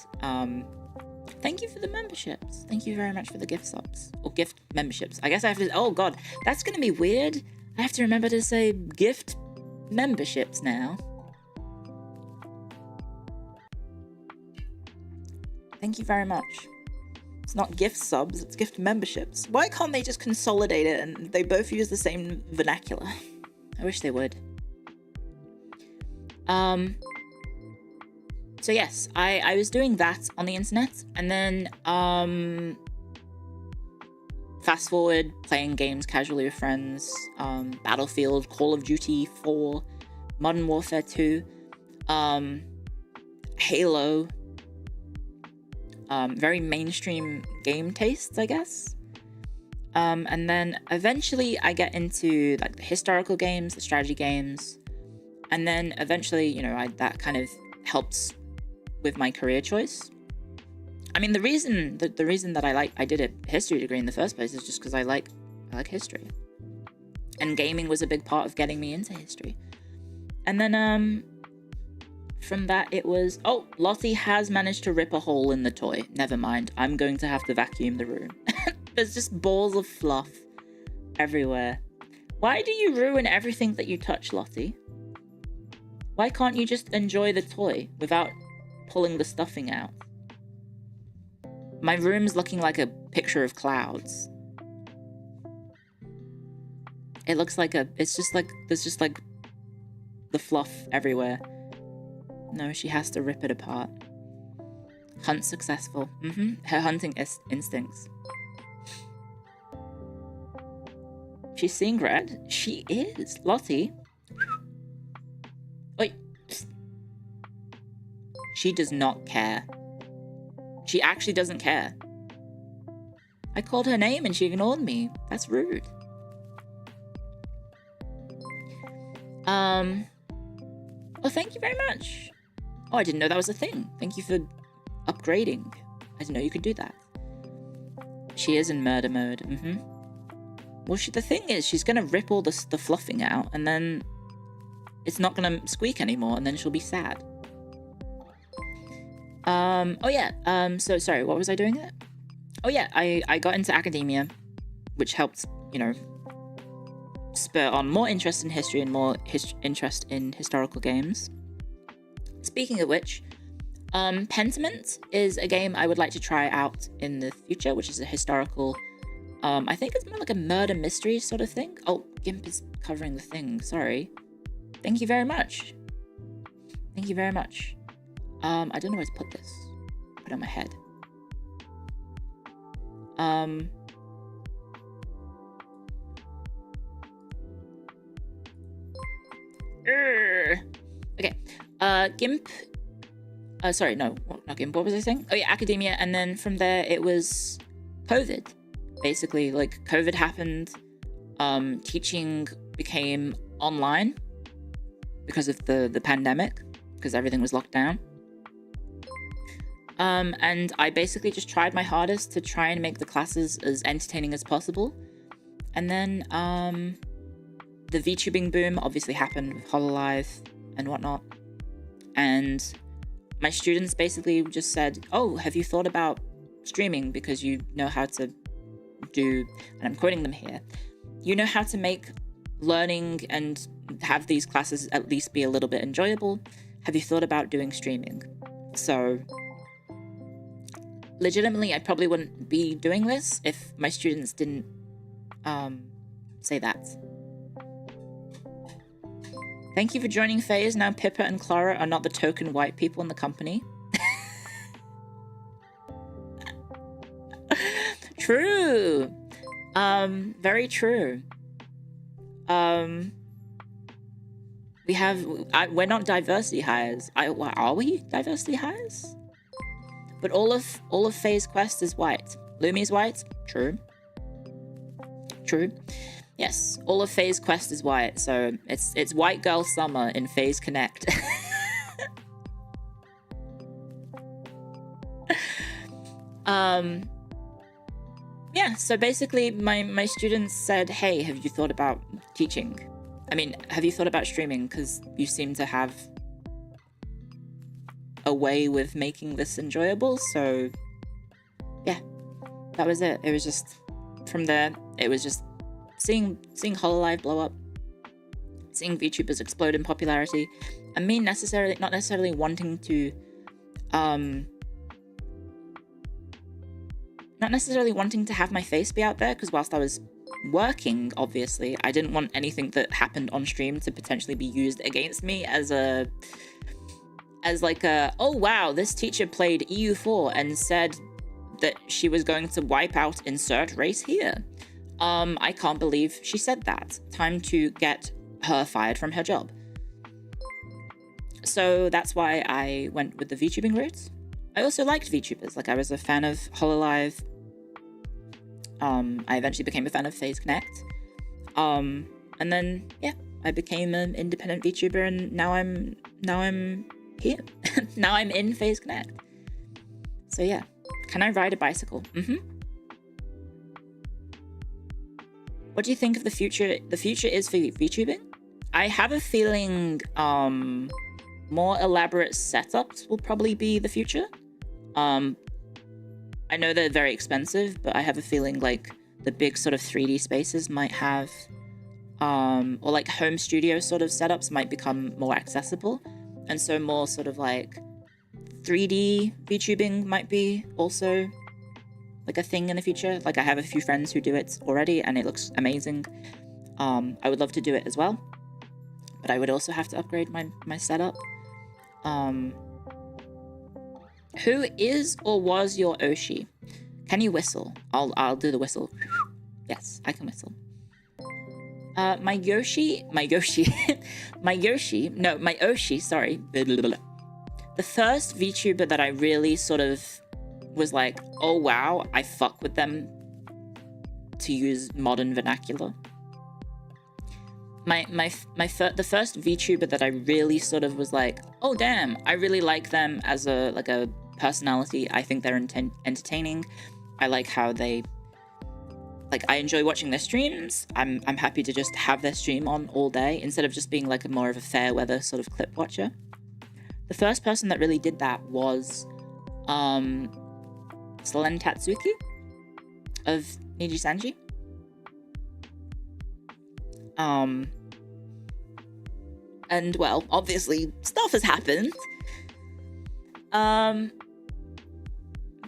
Thank you for the memberships. Thank you very much for the gift subs or gift memberships. I guess I have to. Oh god, that's gonna be weird. I have to remember to say gift memberships now. Thank you very much. It's not gift subs, it's gift memberships. Why can't they just consolidate it and they both use the same vernacular? I wish they would. So yes, I was doing that on the internet, and then fast forward, playing games casually with friends, Battlefield, Call of Duty 4, Modern Warfare 2. Halo, very mainstream game tastes, I guess. And then eventually I get into like the historical games, the strategy games, and then eventually, you know, that kind of helps with my career choice. I mean, the reason that I did a history degree in the first place is just because I like history, and gaming was a big part of getting me into history. And then from that it was, oh, Lottie has managed to rip a hole in the toy. Never mind, I'm going to have to vacuum the room. There's just balls of fluff everywhere. Why do you ruin everything that you touch, Lottie? Why can't you just enjoy the toy without pulling the stuffing out? My room's looking like a picture of clouds. It looks like it's just like, there's just like the fluff everywhere. No, she has to rip it apart. Hunt successful. Her hunting instincts. She's seeing red? She is. Lottie. Wait. She does not care. She actually doesn't care. I called her name and she ignored me. That's rude. Well, thank you very much. Oh, I didn't know that was a thing. Thank you for upgrading. I didn't know you could do that. She is in murder mode. Well, the thing is, she's gonna rip all the fluffing out, and then it's not gonna squeak anymore, and then she'll be sad. Oh yeah, so sorry, what was I doing there? Oh yeah, I got into academia, which helped, you know, spur on more interest in history and more interest in historical games. Speaking of which, Pentiment is a game I would like to try out in the future, which is a historical, I think it's more like a murder mystery sort of thing. Oh, GIMP is covering the thing, sorry. Thank you very much. Thank you very much. I don't know where to put this. Put it on my head. Okay. GIMP. Sorry, no, not GIMP. What was I saying? Oh yeah, academia. And then from there, it was COVID. Basically, like, COVID happened. Teaching became online because of the pandemic, because everything was locked down. And I basically just tried my hardest to try and make the classes as entertaining as possible. And then, the VTubing boom obviously happened with HoloLive and whatnot. And my students basically just said, oh, have you thought about streaming, because you know how to do, and I'm quoting them here, you know how to make learning and have these classes at least be a little bit enjoyable. Have you thought about doing streaming? So legitimately, I probably wouldn't be doing this if my students didn't say that. Thank you for joining FaZe. Now Pippa and Clara are not the token white people in the company. True. Very true. We're not diversity hires. Are we diversity hires? But all of FaZe Quest is white. Lumi's white. True. True. Yes, all of FaZe Quest is white, so it's white girl summer in FaZe Connect. Yeah, so basically my students said, hey, have you thought about teaching? I mean, have you thought about streaming? Because you seem to have a way with making this enjoyable, so yeah, that was it. It was just, from there, it was just seeing HoloLive blow up, seeing VTubers explode in popularity, and me not necessarily wanting to not necessarily wanting to have my face be out there, because whilst I was working, obviously, I didn't want anything that happened on stream to potentially be used against me as like a, oh wow, this teacher played EU4 and said that she was going to wipe out insert race here. I can't believe she said that. Time to get her fired from her job. So that's why I went with the VTubing route. I also liked VTubers. Like, I was a fan of HoloLive. I eventually became a fan of FaZe Connect. And then, yeah, I became an independent VTuber, and now I'm here. Now I'm in FaZe Connect. So yeah, can I ride a bicycle? What do you think of the future? The future is for VTubing. I have a feeling more elaborate setups will probably be the future. I know they're very expensive, but I have a feeling like the big sort of 3D spaces might have, or like home studio sort of setups might become more accessible. And so more sort of like 3D VTubing might be also like a thing in the future. Like, I have a few friends who do it already and it looks amazing. I would love to do it as well, but I would also have to upgrade my setup. Who is or was your Oshi? Can you whistle? I'll do the whistle. Yes, I can whistle. My Oshi, sorry. The first VTuber that I really sort of was like, oh wow, I fuck with them, to use modern vernacular. The first VTuber that I really sort of was like, oh damn, I really like them as a personality. I think they're entertaining. I like how they, like, I enjoy watching their streams. I'm happy to just have their stream on all day instead of just being like more of a fair weather sort of clip watcher. The first person that really did that was Selen Tatsuki of Niji Sanji. And well, obviously stuff has happened.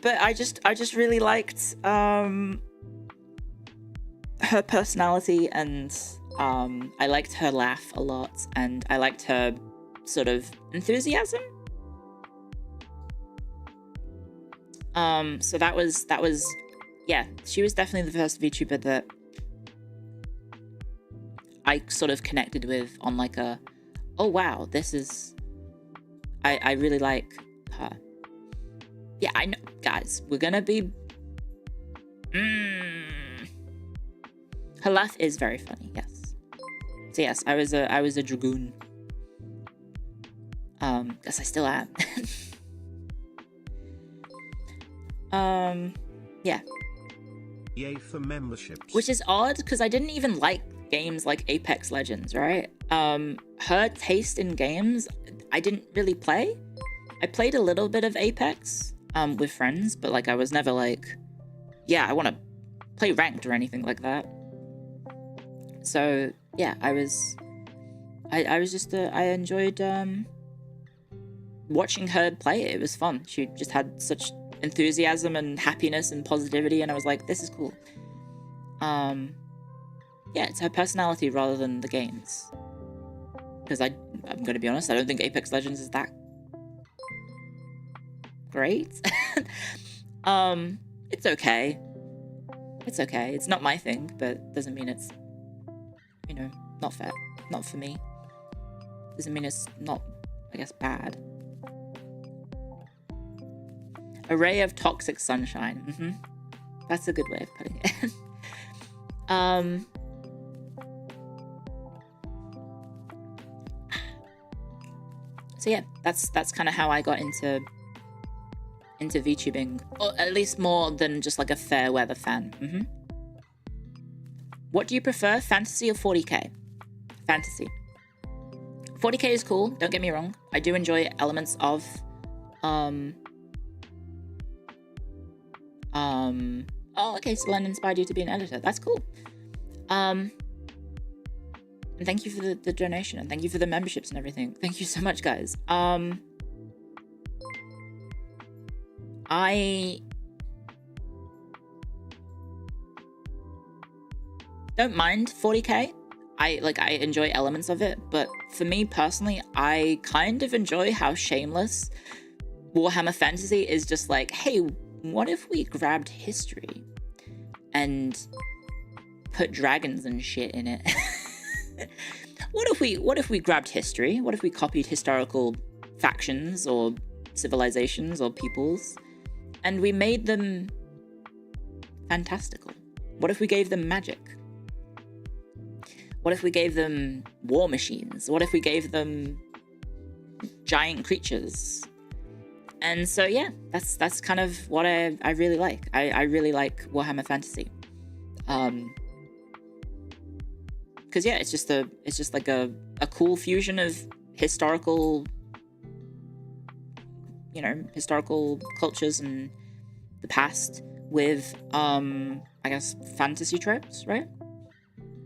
But I just really liked her personality, and I liked her laugh a lot, and I liked her sort of enthusiasm. So that was yeah, she was definitely the first VTuber that I sort of connected with on like a, oh wow, this is, I really like her. Yeah, I know, guys, we're gonna be, her laugh is very funny, yes. So yes, I was a dragoon. Guess I still am. Yeah. Yay for memberships. Which is odd, because I didn't even like games like Apex Legends, right? Her taste in games, I didn't really play. I played a little bit of Apex with friends, but like I was never like, yeah, I want to play ranked or anything like that. So yeah, I enjoyed watching her play it. It was fun. She just had such enthusiasm and happiness and positivity, and I was like, this is cool. Yeah, it's her personality rather than the games. Because I'm going to be honest, I don't think Apex Legends is that great. It's okay. It's okay. It's not my thing, but doesn't mean it's, you know, not fair. Not for me. Doesn't mean it's not, I guess, bad. Array of toxic sunshine. That's a good way of putting it. So yeah, that's kind of how I got into VTubing, or at least more than just like a fair weather fan. What do you prefer, fantasy or 40k? Fantasy. 40k is cool, don't get me wrong. I do enjoy elements of oh, okay, so Len inspired you to be an editor. That's cool. And thank you for the donation, and thank you for the memberships and everything. Thank you so much, guys. I don't mind 40k. I enjoy elements of it, but for me personally, I kind of enjoy how shameless Warhammer Fantasy is. Just like, hey, what if we grabbed history and put dragons and shit in it? What if we grabbed history? What if we copied historical factions or civilizations or peoples and we made them fantastical? What if we gave them magic? What if we gave them war machines? What if we gave them giant creatures? And so yeah, that's kind of what I really like. I really like Warhammer Fantasy. Because yeah, it's just like a cool fusion of historical, historical cultures and the past with I guess fantasy tropes, right?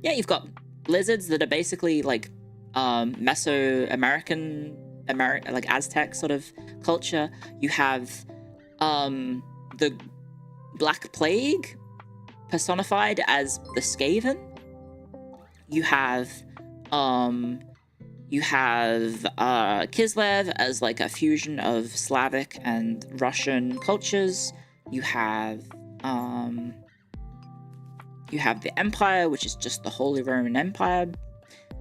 Yeah, you've got lizards that are basically like Mesoamerican, like Aztec sort of culture. You have the Black Plague personified as the Skaven. You have Kislev as like a fusion of Slavic and Russian cultures. You have the Empire, which is just the Holy Roman Empire.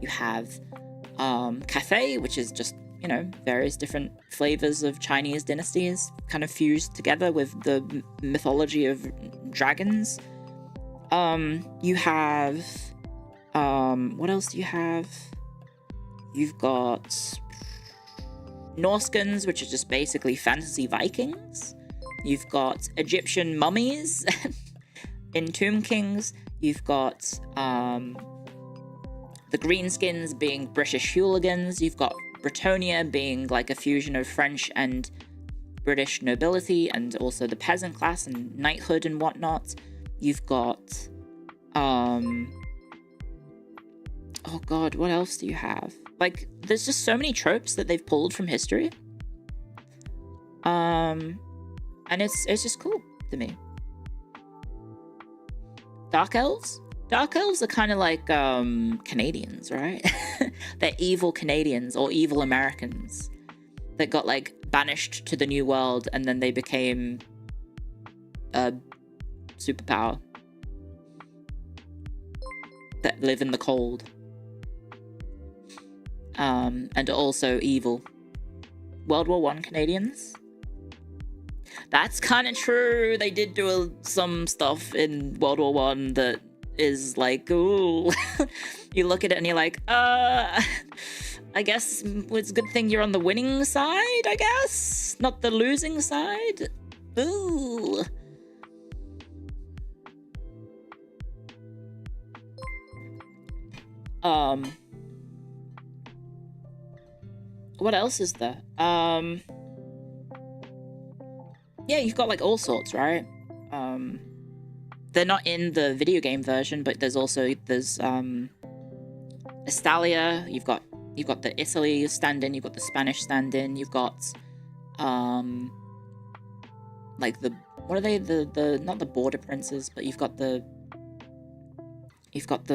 You have Cathay, which is just, various different flavors of Chinese dynasties kind of fused together with the mythology of dragons. You have what else do you have? You've got Norskins, which are just basically fantasy Vikings. You've got Egyptian mummies in Tomb Kings. You've got the Greenskins being British hooligans. You've got Bretonia being like a fusion of French and British nobility, and also the peasant class and knighthood and whatnot. You've got oh god, what else do you have? Like, there's just so many tropes that they've pulled from history. And it's just cool to me. Dark Elves? Dark Elves are kind of like Canadians, right? They're evil Canadians or evil Americans that got like banished to the New World and then they became a superpower that live in the cold. And also evil. World War I Canadians? That's kind of true. They did do some stuff in World War I that is like, ooh. You look at it and you're like, I guess it's a good thing you're on the winning side, I guess? Not the losing side? Ooh. What else is there? Yeah, you've got like all sorts, right? They're not in the video game version, but there's Estalia. You've got the Italy stand-in. You've got the Spanish stand-in. You've got like what are they? The not the border princes, but you've got the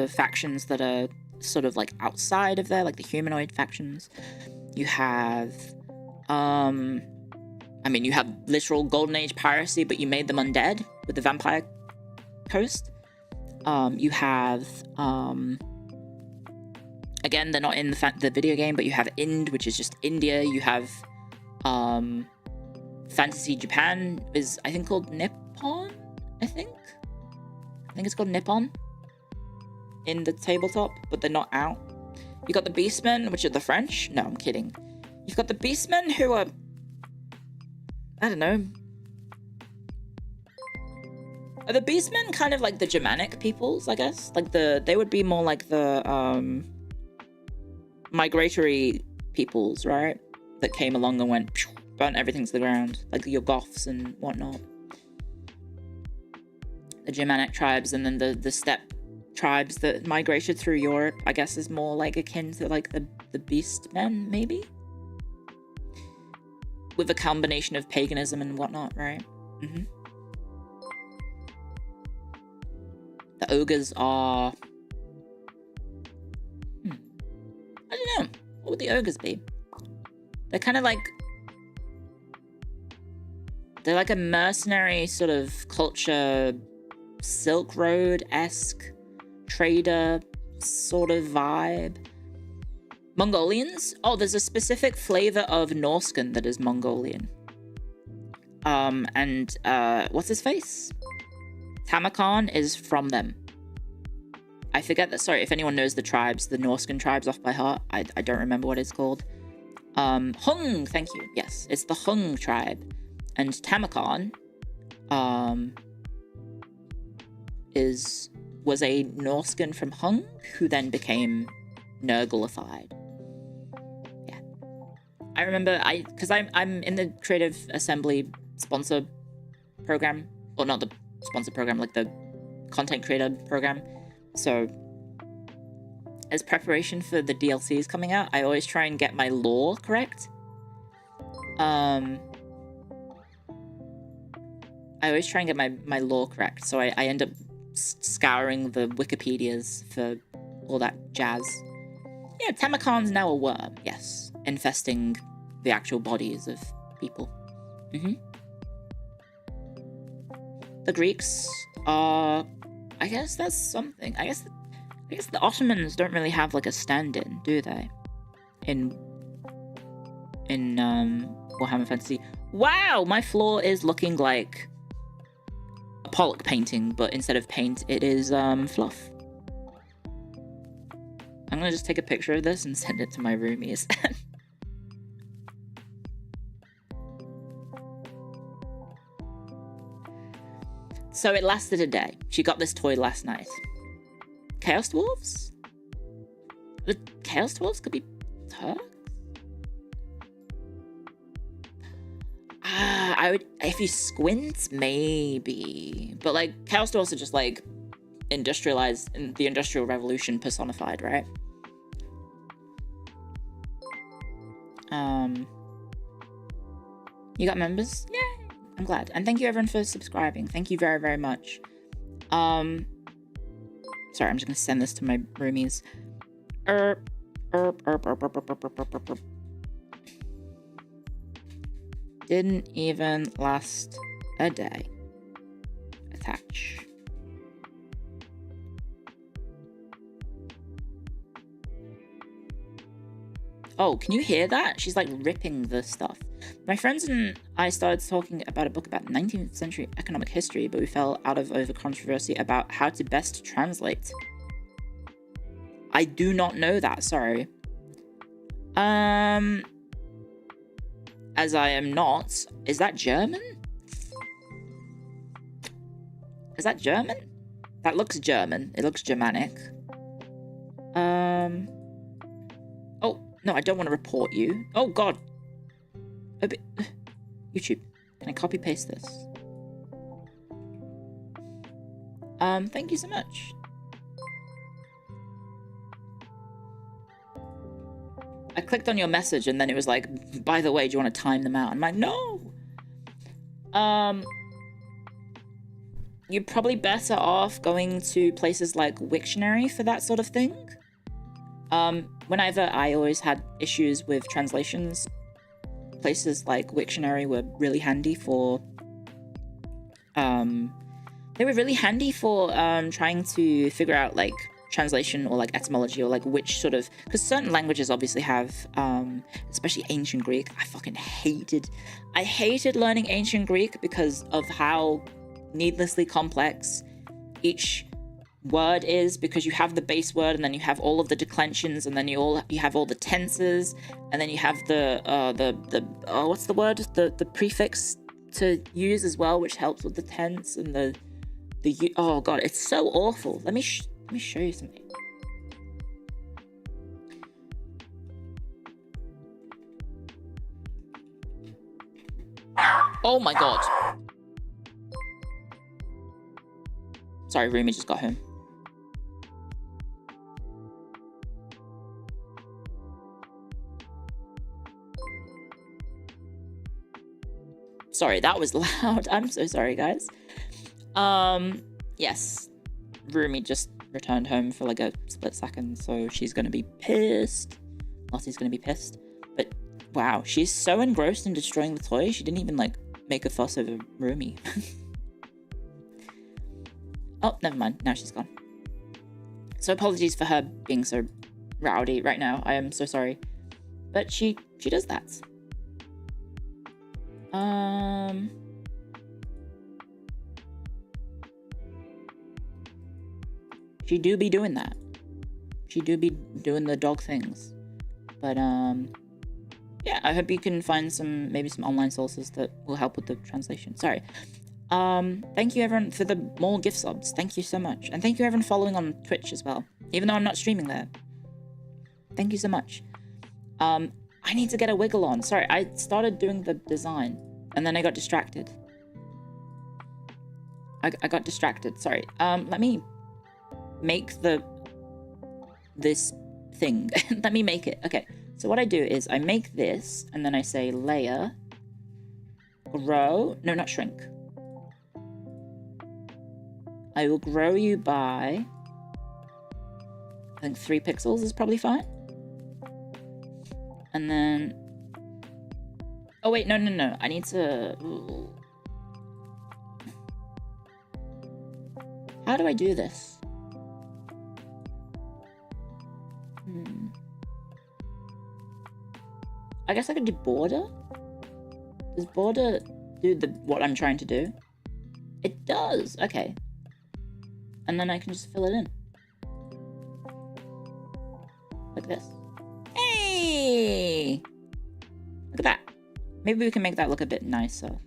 factions that are sort of like outside of there, like the humanoid factions. You have you have literal Golden Age piracy, but you made them undead with the Vampire Coast. You have again, they're not in the video game, but you have Ind, which is just India. You have Fantasy Japan is I think called Nippon. I think it's called Nippon in the tabletop, but they're not out. You got the Beastmen, which are the French. No, I'm kidding. You've got the Beastmen who are, I don't know. Are the Beastmen kind of like the Germanic peoples, I guess? Like they would be more like the migratory peoples, right? That came along and went, burnt everything to the ground. Like your Goths and whatnot. The Germanic tribes, and then the steppe tribes that migrated through Europe, I guess, is more like akin to like the Beastmen, maybe? With a combination of paganism and whatnot, right? Mm-hmm. The ogres are... I don't know. What would the ogres be? They're kind of like... They're like a mercenary sort of culture, Silk Road-esque trader sort of vibe. Mongolians? Oh, there's a specific flavor of Norscan that is Mongolian. What's his face? Tamarkan is from them. I forget that. Sorry, if anyone knows the tribes, the Norscan tribes off by heart, I don't remember what it's called. Hung, thank you. Yes, it's the Hung tribe. And Tamarkan, was a Norscan from Hung who then became Nurglified. Yeah, I remember because I'm in the Creative Assembly sponsor program, or not the sponsor program, like the content creator program. So as preparation for the DLCs coming out, I always try and get my lore correct. I always try and get my lore correct, so I end up scouring the Wikipedias for all that jazz. Yeah, Tamarkan's now a worm, yes, infesting the actual bodies of people. The Greeks are, I guess that's something. I guess the Ottomans don't really have like a stand-in, do they? In Warhammer Fantasy. Wow, my floor is looking like a Pollock painting, but instead of paint, it is fluff. I'm gonna just take a picture of this and send it to my roomies. So it lasted a day. She got this toy last night. Chaos Dwarves? The Chaos Dwarves could be Turks? I would, if you squint, maybe. But like, Chaos Dwarves are just like industrialized, in the Industrial Revolution personified, right? You got members? Yay! I'm glad. And thank you everyone for subscribing. Thank you very, very much. Sorry, I'm just gonna send this to my roomies. Didn't even last a day. Attach. Oh, can you hear that? She's like ripping the stuff. My friends and I started talking about a book about 19th century economic history, but we fell out of over controversy about how to best translate. I do not know that, sorry. As I am not. Is that German? Is that German? That looks German. It looks Germanic. Oh, no, I don't want to report you. Oh, God. A bit. YouTube. Can I copy paste this? Thank you so much. I clicked on your message and then it was like, by the way, do you want to time them out? I'm like, no. You're probably better off going to places like Wiktionary for that sort of thing. Whenever I always had issues with translations, places like Wiktionary were really handy for trying to figure out like translation or like etymology or like which sort of, because certain languages obviously have especially ancient Greek. I hated learning ancient Greek because of how needlessly complex each word is, because you have the base word and then you have all of the declensions and then you have all the tenses and then you have the what's the word, the prefix to use as well, which helps with the tense and the oh god, it's so awful. Let me show you something. Oh my god. Sorry, Rumi just got home. Sorry, that was loud. I'm so sorry, guys. Yes. Rumi just returned home for like a split second, so she's gonna be pissed. Lottie's gonna be pissed. But wow, she's so engrossed in destroying the toy, she didn't even like make a fuss over Rumi. Oh, never mind. Now she's gone. So apologies for her being so rowdy right now. I am so sorry. But she does that. She do be doing that. She do be doing the dog things. But yeah, I hope you can find maybe some online sources that will help with the translation. Sorry. Thank you everyone for more gift subs. Thank you so much. And thank you everyone following on Twitch as well. Even though I'm not streaming there. Thank you so much. I need to get a wiggle on. Sorry, I started doing the design and then I got distracted. I got distracted, sorry. Let me make this thing. Let me make it. Okay, so what I do is I make this and then I say layer, grow, no, not shrink. I will grow you by, I think 3 pixels is probably fine. And then, oh wait, no, I need to, how do I do this? I guess I could do border? Does border do what I'm trying to do? It does, okay. And then I can just fill it in. Like this. Hey! Look at that. Maybe we can make that look a bit nicer.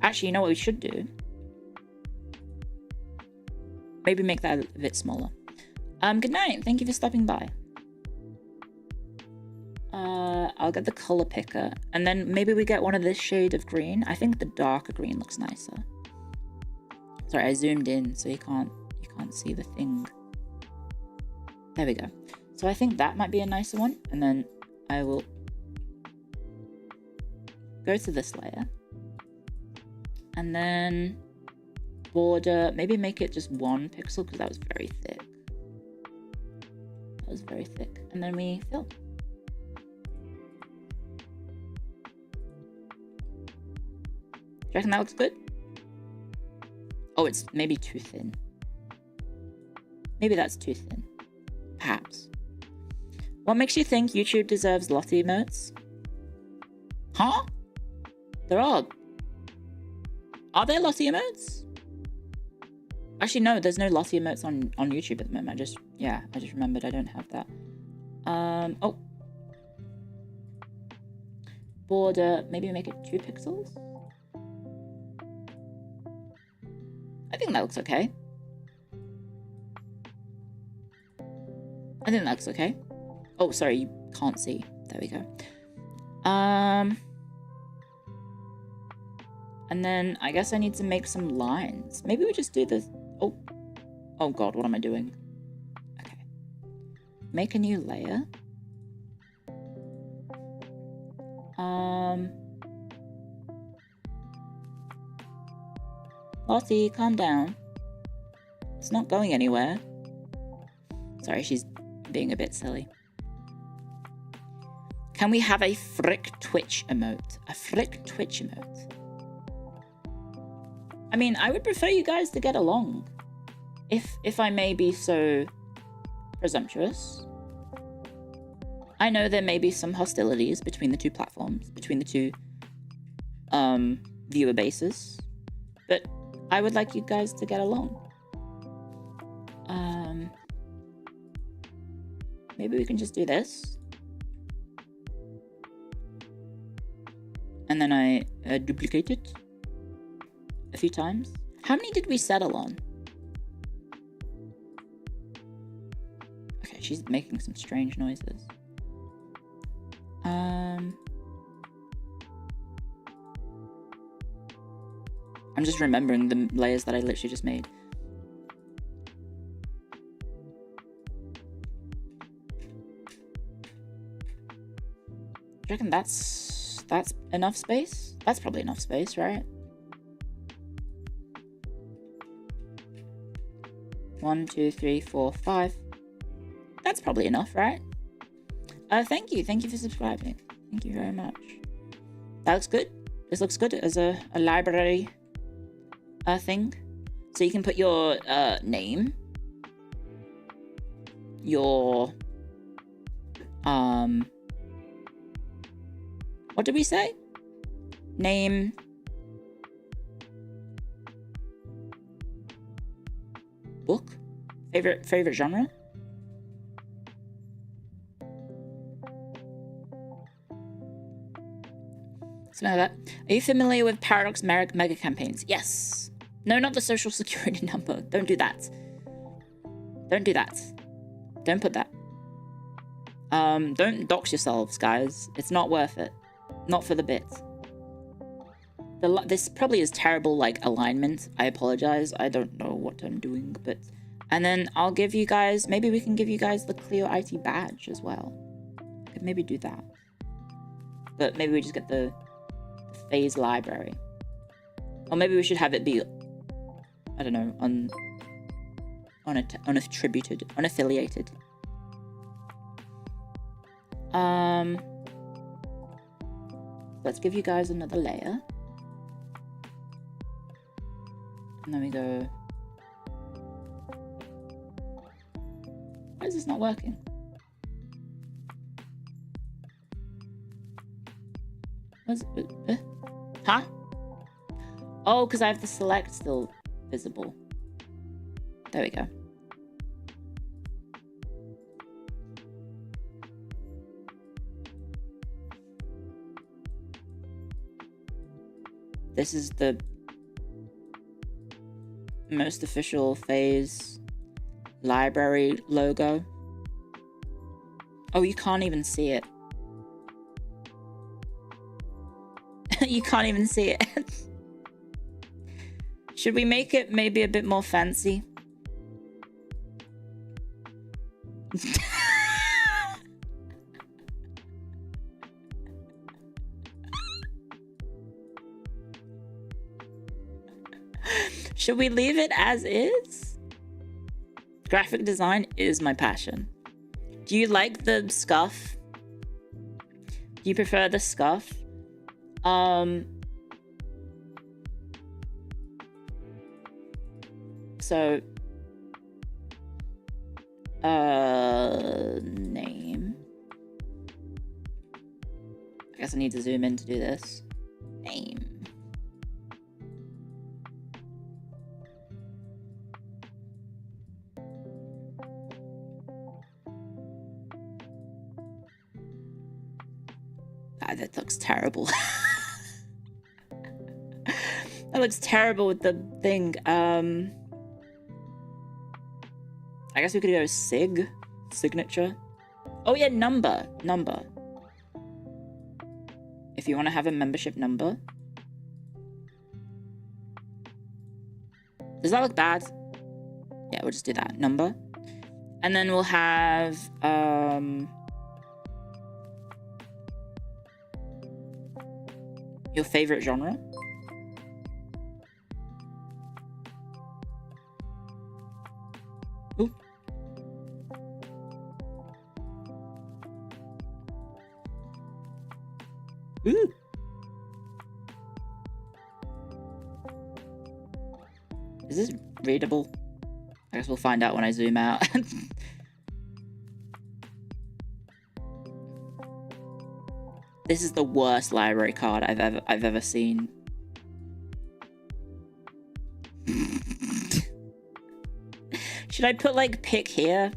Actually, you know what we should do? Maybe make that a bit smaller. Good night. Thank you for stopping by. I'll get the color picker. And then maybe we get one of this shade of green. I think the darker green looks nicer. Sorry, I zoomed in so you can't see the thing. There we go. So I think that might be a nicer one. And then I will go to this layer. And then border, maybe make it just 1 pixel because that was very thick. That was very thick. And then we fill. Do you reckon that looks good? Oh, it's maybe too thin. Maybe that's too thin. Perhaps. What makes you think YouTube deserves Lottie emotes? Huh? There are. Are there Lottie emotes? Actually, no, there's no Lottie emotes on YouTube at the moment. I just remembered I don't have that. Oh. Border, maybe make it 2 pixels? I think that looks okay. I think that looks okay. Oh, sorry, you can't see. There we go. And then I guess I need to make some lines. Maybe we just do this. Oh god, what am I doing? Okay. Make a new layer. Lottie, calm down. It's not going anywhere. Sorry, she's being a bit silly. Can we have a frick Twitch emote? A frick Twitch emote? I mean, I would prefer you guys to get along. If I may be so presumptuous. I know there may be some hostilities between the two platforms, between the two viewer bases, but I would like you guys to get along. Maybe we can just do this. And then I duplicate it a few times. How many did we settle on? Okay, she's making some strange noises. I'm just remembering the layers that I literally just made. Do you reckon that's enough space? That's probably enough space, right? 1, 2, 3, 4, 5. That's probably enough, right? Thank you for subscribing. Thank you very much. That looks good. This looks good as a library thing. So you can put your name your what did we say? Name, book, favorite genre. Something like that. Are you familiar with Paradox mega campaigns? Yes. No, not the social security number. Don't do that. Don't do that. Don't put that. Don't dox yourselves, guys. It's not worth it. Not for the bit. This probably is terrible, like, alignment. I apologize. I don't know what I'm doing, but... And then I'll give you guys... Maybe we can give you guys the Clio IT badge as well. Could maybe do that. But maybe we just get the phase library. Or maybe we should have it be... I don't know, unattributed, unaffiliated. Let's give you guys another layer. And then we go... Why is this not working? Huh? Oh, because I have the select still visible. There we go. This is the most official phase library logo. Oh, you can't even see it. You can't even see it. Should we make it maybe a bit more fancy? Should we leave it as is? Graphic design is my passion. Do you like the scuff? Do you prefer the scuff? So, name. I guess I need to zoom in to do this. Name. God, that looks terrible. That looks terrible with the thing. I guess we could go signature. Oh yeah, number. If you want to have a membership number. Does that look bad? Yeah, we'll just do that. Number. And then we'll have, your favorite genre. Ooh. Ooh. Is this readable? I guess we'll find out when I zoom out. This is the worst library card I've ever seen. Should I put like pick here?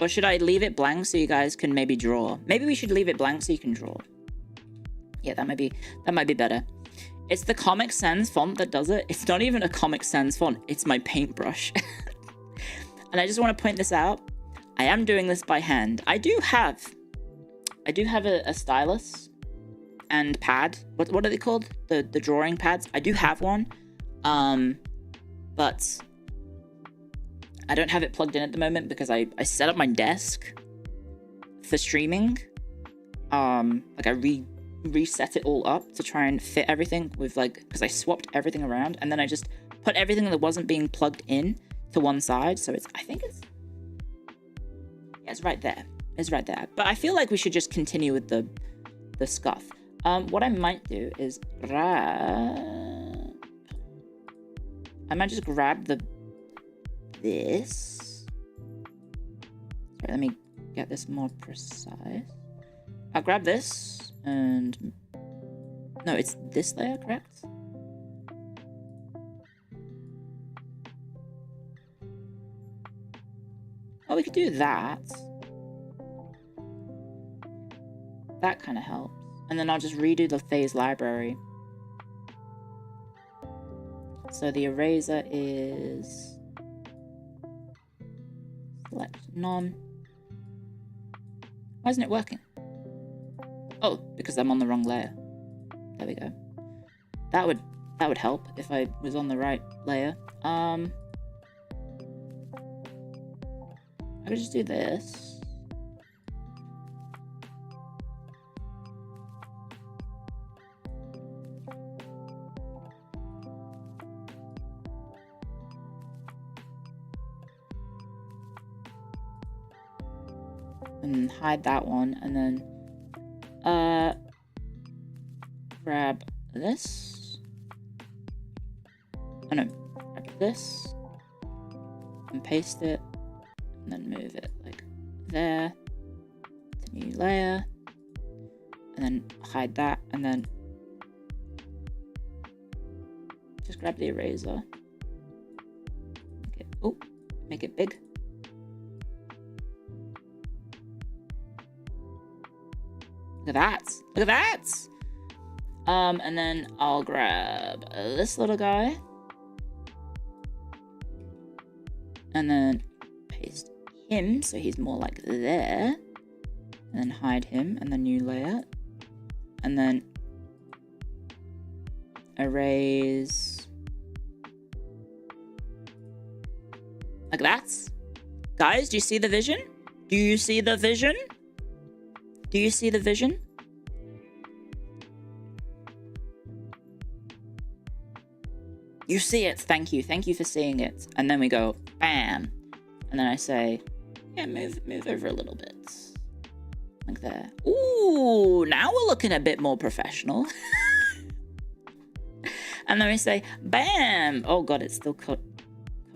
Or should I leave it blank so you guys can maybe draw? Maybe we should leave it blank so you can draw. Yeah, that might be better. It's the Comic Sans font that does it. It's not even a Comic Sans font. It's my paintbrush. And I just want to point this out. I am doing this by hand. I do have a stylus and pad. What are they called? The drawing pads. I do have one. But I don't have it plugged in at the moment because I set up my desk for streaming. Like I reset it all up to try and fit everything with because I swapped everything around and then I just put everything that wasn't being plugged in to one side. So I think it's right there. It's right there. But I feel like we should just continue with the scuff. What I might do is wrap I might just grab this. Sorry, let me get this more precise. I'll grab this and... No, it's this layer, correct? Oh, we could do that. That kind of helps. And then I'll just redo the phase library. So the eraser is... Select none. Why isn't it working? Oh, because I'm on the wrong layer. There we go. That would help if I was on the right layer. I could just do this. And hide that one, and then grab this. Oh no, grab this and paste it, and then move it like there to new layer, and then hide that, and then just grab the eraser. Make it big. Look at that! Look at that! And then I'll grab this little guy. And then paste him so he's more like there. And then hide him and then new layer. And then erase. Like that. Guys, do you see the vision? Do you see the vision? Do you see the vision? You see it. Thank you. Thank you for seeing it. And then we go, bam. And then I say, yeah, move over a little bit. Like there. Ooh, now we're looking a bit more professional. And then we say, bam. Oh God, it's still cut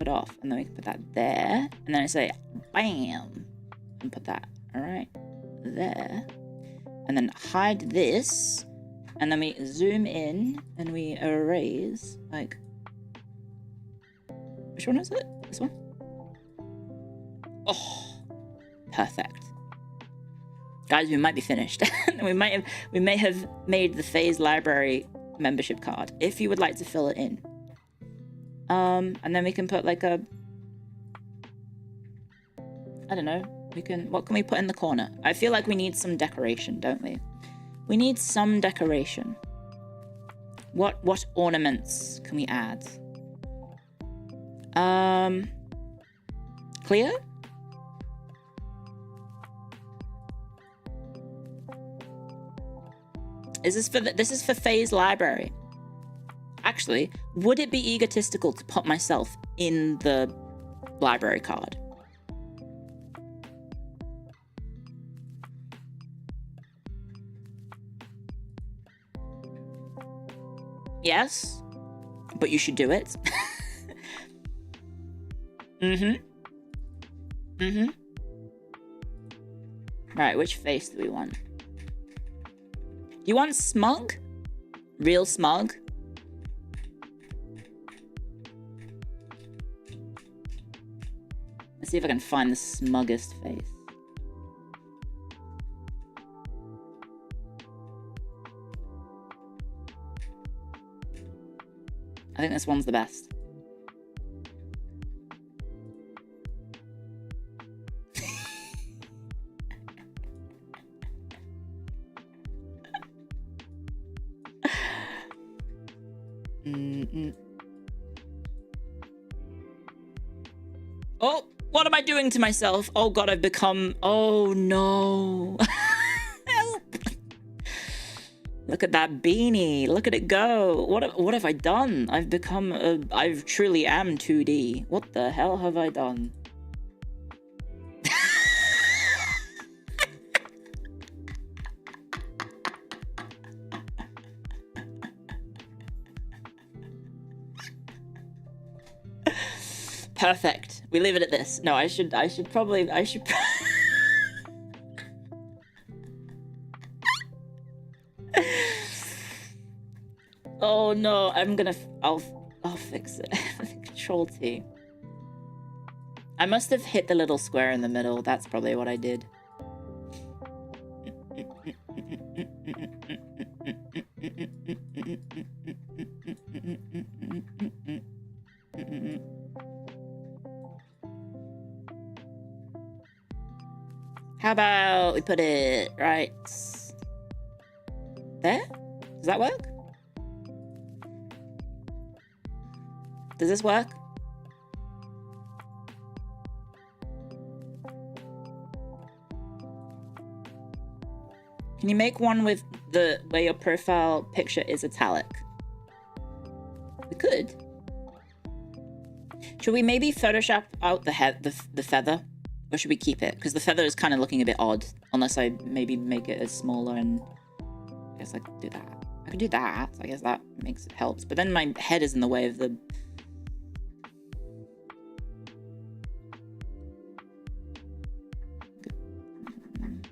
off. And then we can put that there. And then I say, bam. And put that, all right, there. And then hide this. And then we zoom in and we erase, like, which one is it? This one? Oh, perfect. Guys, we might be finished. we may have made the phase library membership card if you would like to fill it in. And then we can put like a, I don't know, what can we put in the corner? I feel like we need some decoration, don't we? We need some decoration. What ornaments can we add? Clio? This is for phase library. Actually, would it be egotistical to put myself in the library card? Yes, but you should do it. Right, which face do we want? Do you want smug? Real smug? Let's see if I can find the smuggest face. I think this one's the best. Oh, what am I doing to myself? Oh God, I've become... Oh no. Help. Look at that beanie. Look at it go. What have I done? I've become... I truly am 2D. What the hell have I done? Perfect. We leave it at this. No, I should probably. Oh no, I'll fix it. Control T. I must have hit the little square in the middle. That's probably what I did. How about we put it right there? Does that work? Does this work? Can you make one with the where your profile picture is italic? We could. Should we maybe Photoshop out the feather? Or should we keep it? Because the feather is kind of looking a bit odd. Unless I maybe make it as smaller and... I guess I could do that. I could do that. I guess that helps. But then my head is in the way of the...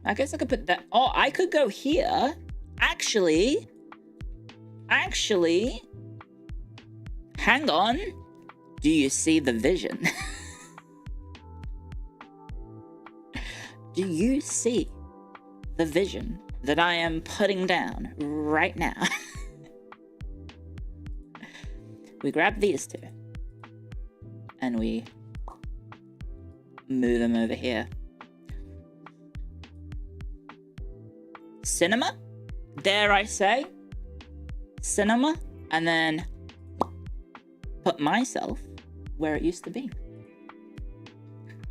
I guess I could put that... Oh, I could go here. Actually... Hang on. Do you see the vision? Do you see the vision that I am putting down right now? We grab these two. And we move them over here. Cinema? Dare I say? Cinema? And then put myself where it used to be.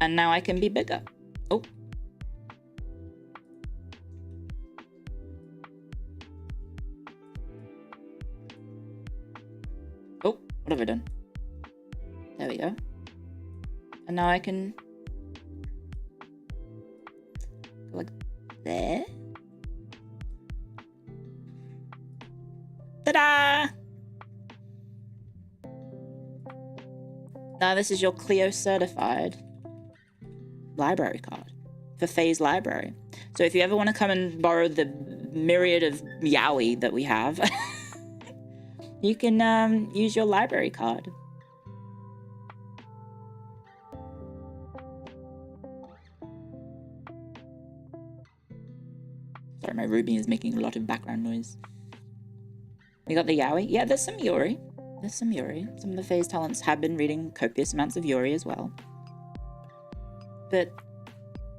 And now I can be bigger. Oh. Oh, what have I done? There we go. And now I can go like there. Ta-da! Now this is your Clio certified library card for Faye's library. So if you ever want to come and borrow the myriad of yaoi that we have, you can use your library card. Sorry, my Ruby is making a lot of background noise. We got the yaoi. Yeah, there's some Yuri. There's some Yuri. Some of the Faye's talents have been reading copious amounts of Yuri as well. But,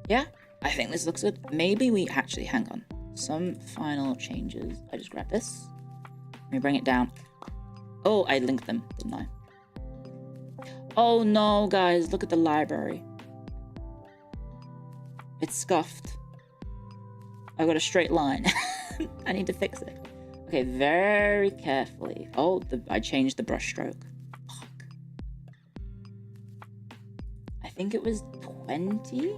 yeah, I think this looks good. Maybe we actually, hang on. Some final changes. I just grab this. Let me bring it down. Oh, I linked them, didn't I? Oh no, guys, look at the library. It's scuffed. I've got a straight line. I need to fix it. Okay, very carefully. Oh, I changed the brush stroke. Fuck. I think it was 20?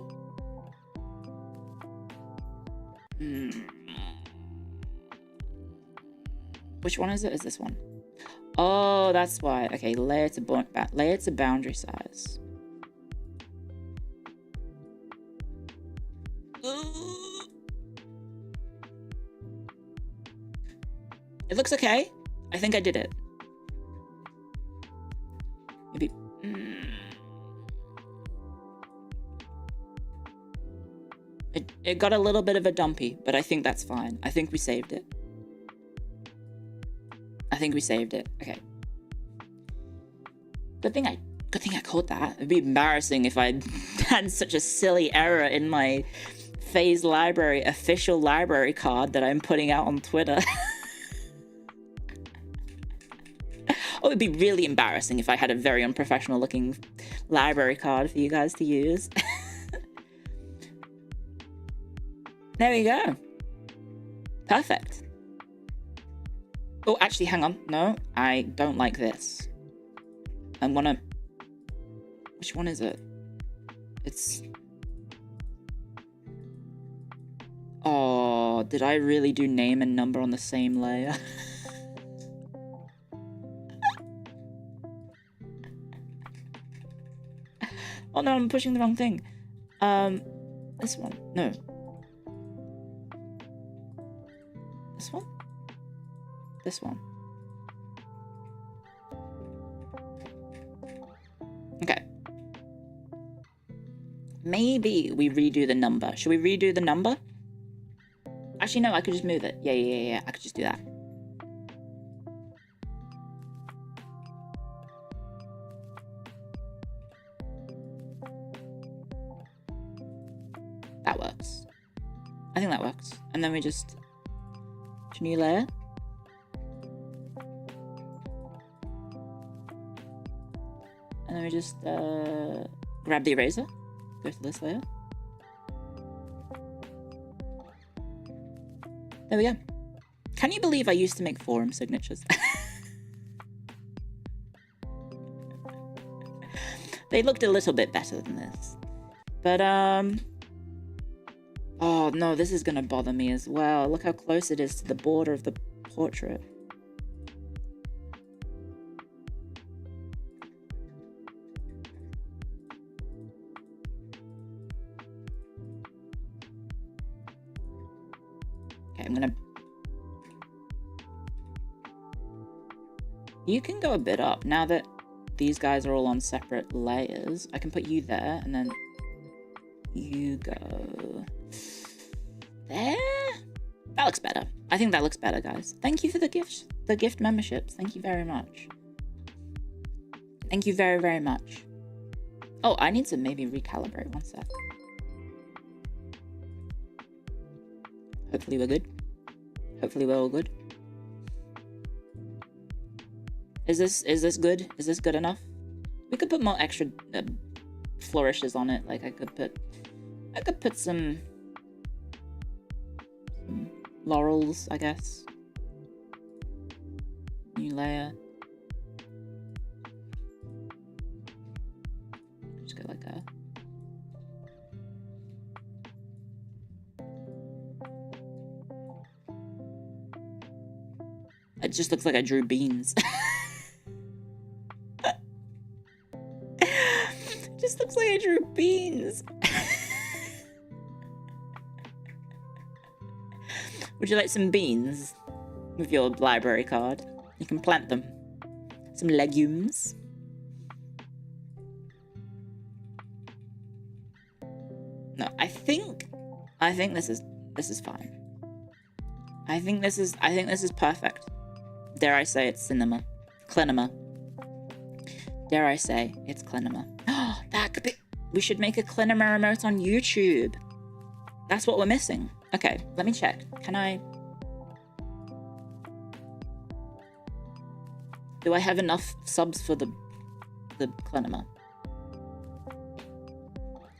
Which one is it? Is this one? Oh, that's why. Okay, layer to boundary size. It looks okay. I think I did it. Maybe. It got a little bit of a dumpy, but I think that's fine. I think we saved it. Okay. Good thing I caught that. It'd be embarrassing if I had such a silly error in my Faye's Library official library card that I'm putting out on Twitter. Oh, it'd be really embarrassing if I had a very unprofessional looking library card for you guys to use. There we go. Perfect. Oh, actually, hang on. No, I don't like this. I wanna... Which one is it? It's... Oh, did I really do name and number on the same layer? Oh no, I'm pushing the wrong thing. This one. No. This one? This one. Okay. Maybe we redo the number. Should we redo the number? Actually, no, I could just move it. Yeah. I could just do that. That works. I think that works. And then we just... new layer. And then we just grab the eraser. Go to this layer. There we go. Can you believe I used to make forum signatures? They looked a little bit better than this. But, oh, no, this is going to bother me as well. Look how close it is to the border of the portrait. Okay, I'm going to... You can go a bit up. Now that these guys are all on separate layers, I can put you there, and then you go there. That looks better. I think that looks better, guys. Thank you for the gift memberships. Thank you very much. Thank you very, very much. Oh, I need to maybe recalibrate. One sec. Hopefully we're good. Hopefully we're all good. Is this good? Is this good enough? We could put more extra flourishes on it. Like I could put some laurels, I guess. New layer. Just go like that. It just looks like I drew beans. Just looks like I drew beans. Would you like some beans with your library card? You can plant them. Some legumes. No, I think this is fine. I think this is perfect. Dare I say it's cinema. Clinema. Dare I say it's Clinema. Oh, that could be... We should make a Clinema remote on YouTube. That's what we're missing. Okay, let me check. Can I... Do I have enough subs for the Clinema?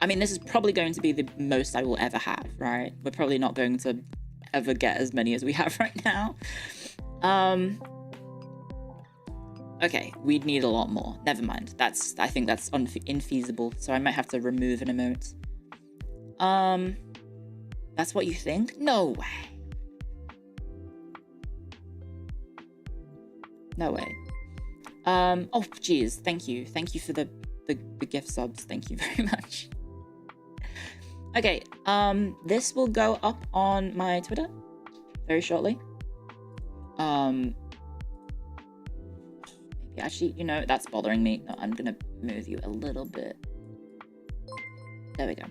I mean, this is probably going to be the most I will ever have, right? We're probably not going to ever get as many as we have right now. Okay, we'd need a lot more. Never mind. I think that's infeasible, so I might have to remove an emote. That's what you think? No way. No way. Oh, geez. Thank you. Thank you for the gift subs. Thank you very much. Okay, this will go up on my Twitter very shortly. Maybe actually, you know, that's bothering me. No, I'm gonna move you a little bit. There we go.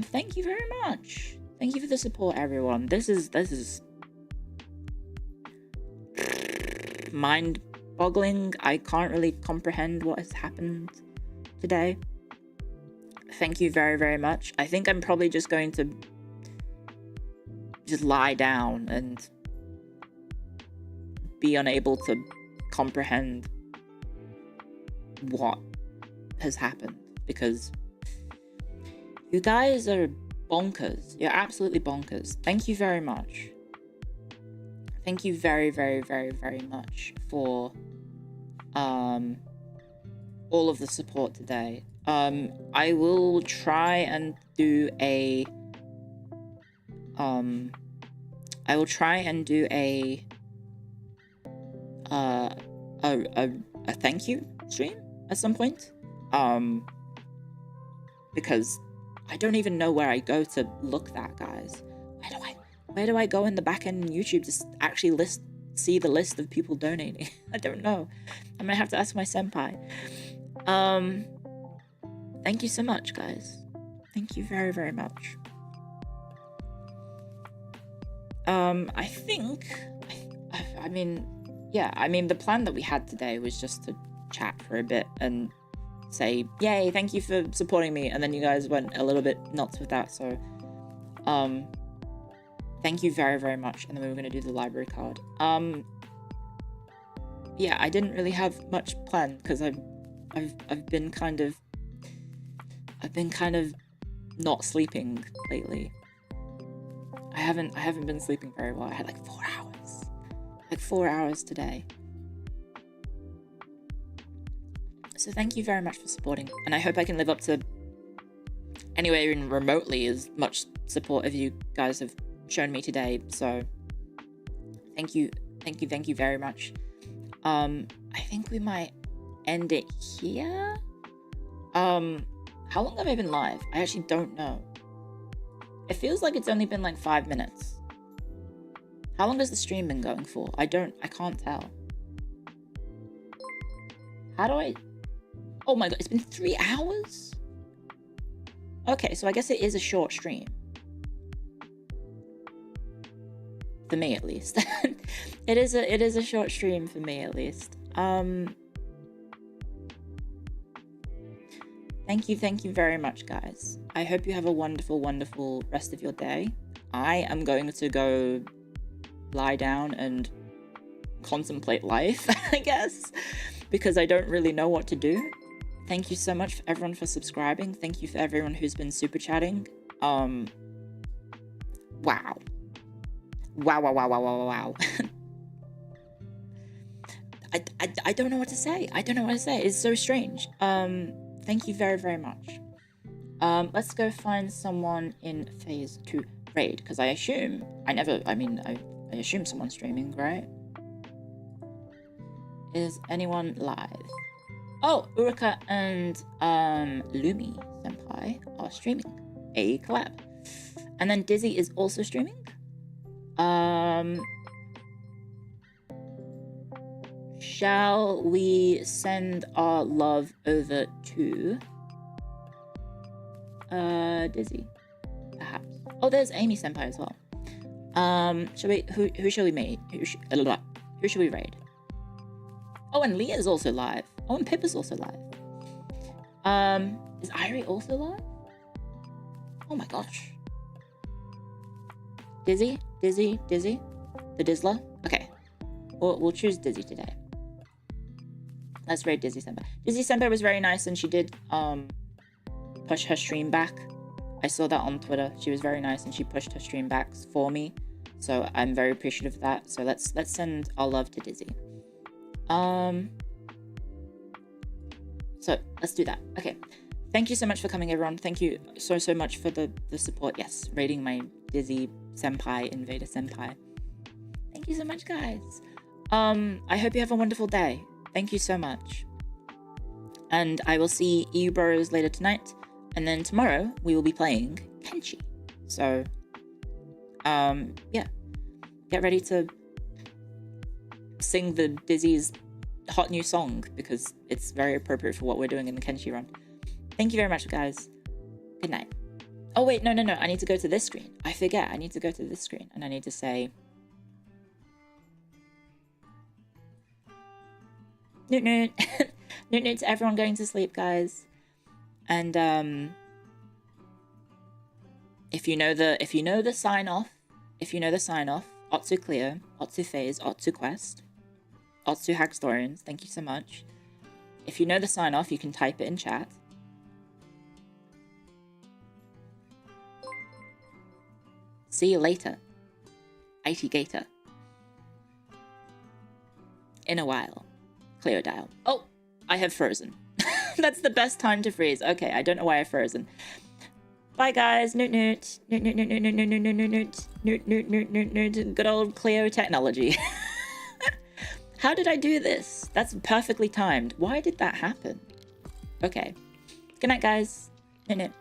Thank you very much. Thank you for the support, everyone. This is mind-boggling. I can't really comprehend what has happened today. Thank you very, very much. I think I'm probably just going to just lie down and be unable to comprehend what has happened, because you guys are bonkers. You're absolutely bonkers. Thank you very much. Thank you very, very, very, very much for all of the support today. I will try and do a thank you stream at some point. because I don't even know where I go to look that, guys. Where do I go in the back end in YouTube to actually see the list of people donating? I don't know. I'm gonna have to ask my senpai. Thank you so much, guys. Thank you very, very much. I think, I mean, yeah, I mean, the plan that we had today was just to chat for a bit and say, yay, thank you for supporting me, and then you guys went a little bit nuts with that, so, thank you very, very much, and then we were gonna do the library card. Yeah, I didn't really have much planned, because I've been kind of not sleeping lately. I haven't been sleeping very well. I had like 4 hours. Like 4 hours today. So thank you very much for supporting. And I hope I can live up to, anyway, even remotely, as much support as you guys have shown me today. So thank you very much. I think we might end it here. How long have I been live? I actually don't know. It feels like it's only been like 5 minutes. How long has the stream been going for? I can't tell. How do I... Oh my god, it's been 3 hours? Okay, so I guess it is a short stream. For me, at least. It is a short stream for me, at least. Thank you very much, guys. I hope you have a wonderful, wonderful rest of your day. I am going to go lie down and contemplate life, I guess, because I don't really know what to do. Thank you so much for everyone for subscribing. Thank you for everyone who's been super chatting. Wow. Wow. I don't know what to say. It's so strange. Thank you very, very much. Let's go find someone in phase 2 raid, because I assume I assume someone's streaming, right? Is anyone live? Oh, Urika and Lumi Senpai are streaming a collab. And then Dizzy is also streaming. Shall we send our love over to Dizzy, perhaps? Oh, there's Amy Senpai as well. Shall we? Who shall we meet? Who shall we raid? Oh, and Leah's also live. Oh, and Pippa's also live. Is Irie also live? Oh my gosh. Dizzy, the Dizzler. Okay, we'll choose Dizzy today. Let's raid Dizzy Senpai. Dizzy Senpai was very nice, and she did push her stream back. I saw that on Twitter. She was very nice, and she pushed her stream back for me. So I'm very appreciative of that. So let's send our love to Dizzy. So let's do that. Okay. Thank you so much for coming, everyone. Thank you so much for the support. Yes, raiding my Dizzy Senpai, Invader Senpai. Thank you so much, guys. I hope you have a wonderful day. Thank you so much. And I will see you bros later tonight. And then tomorrow we will be playing Kenshi. So, yeah. Get ready to sing the Dizzy's hot new song, because it's very appropriate for what we're doing in the Kenshi run. Thank you very much, guys. Good night. Oh, wait, no. I need to go to this screen. I forget. I need to go to this screen. And I need to say... Noot noot. Noot noot to everyone going to sleep, guys. And if you know the sign off, Otsu Clio, Otsu Phase, Otsu Quest, Otsu Hackstorians, thank you so much. If you know the sign off, you can type it in chat. See you later, IT Gator. In a while. Clio dial. Oh, I have frozen. That's the best time to freeze. Okay, I don't know why I've frozen. Bye, guys. Noot noot. Noot noot noot noot noot noot noot noot noot noot noot noot noot noot. Good old Clio technology. How did I do this? That's perfectly timed. Why did that happen? Okay. Good night, guys. in it.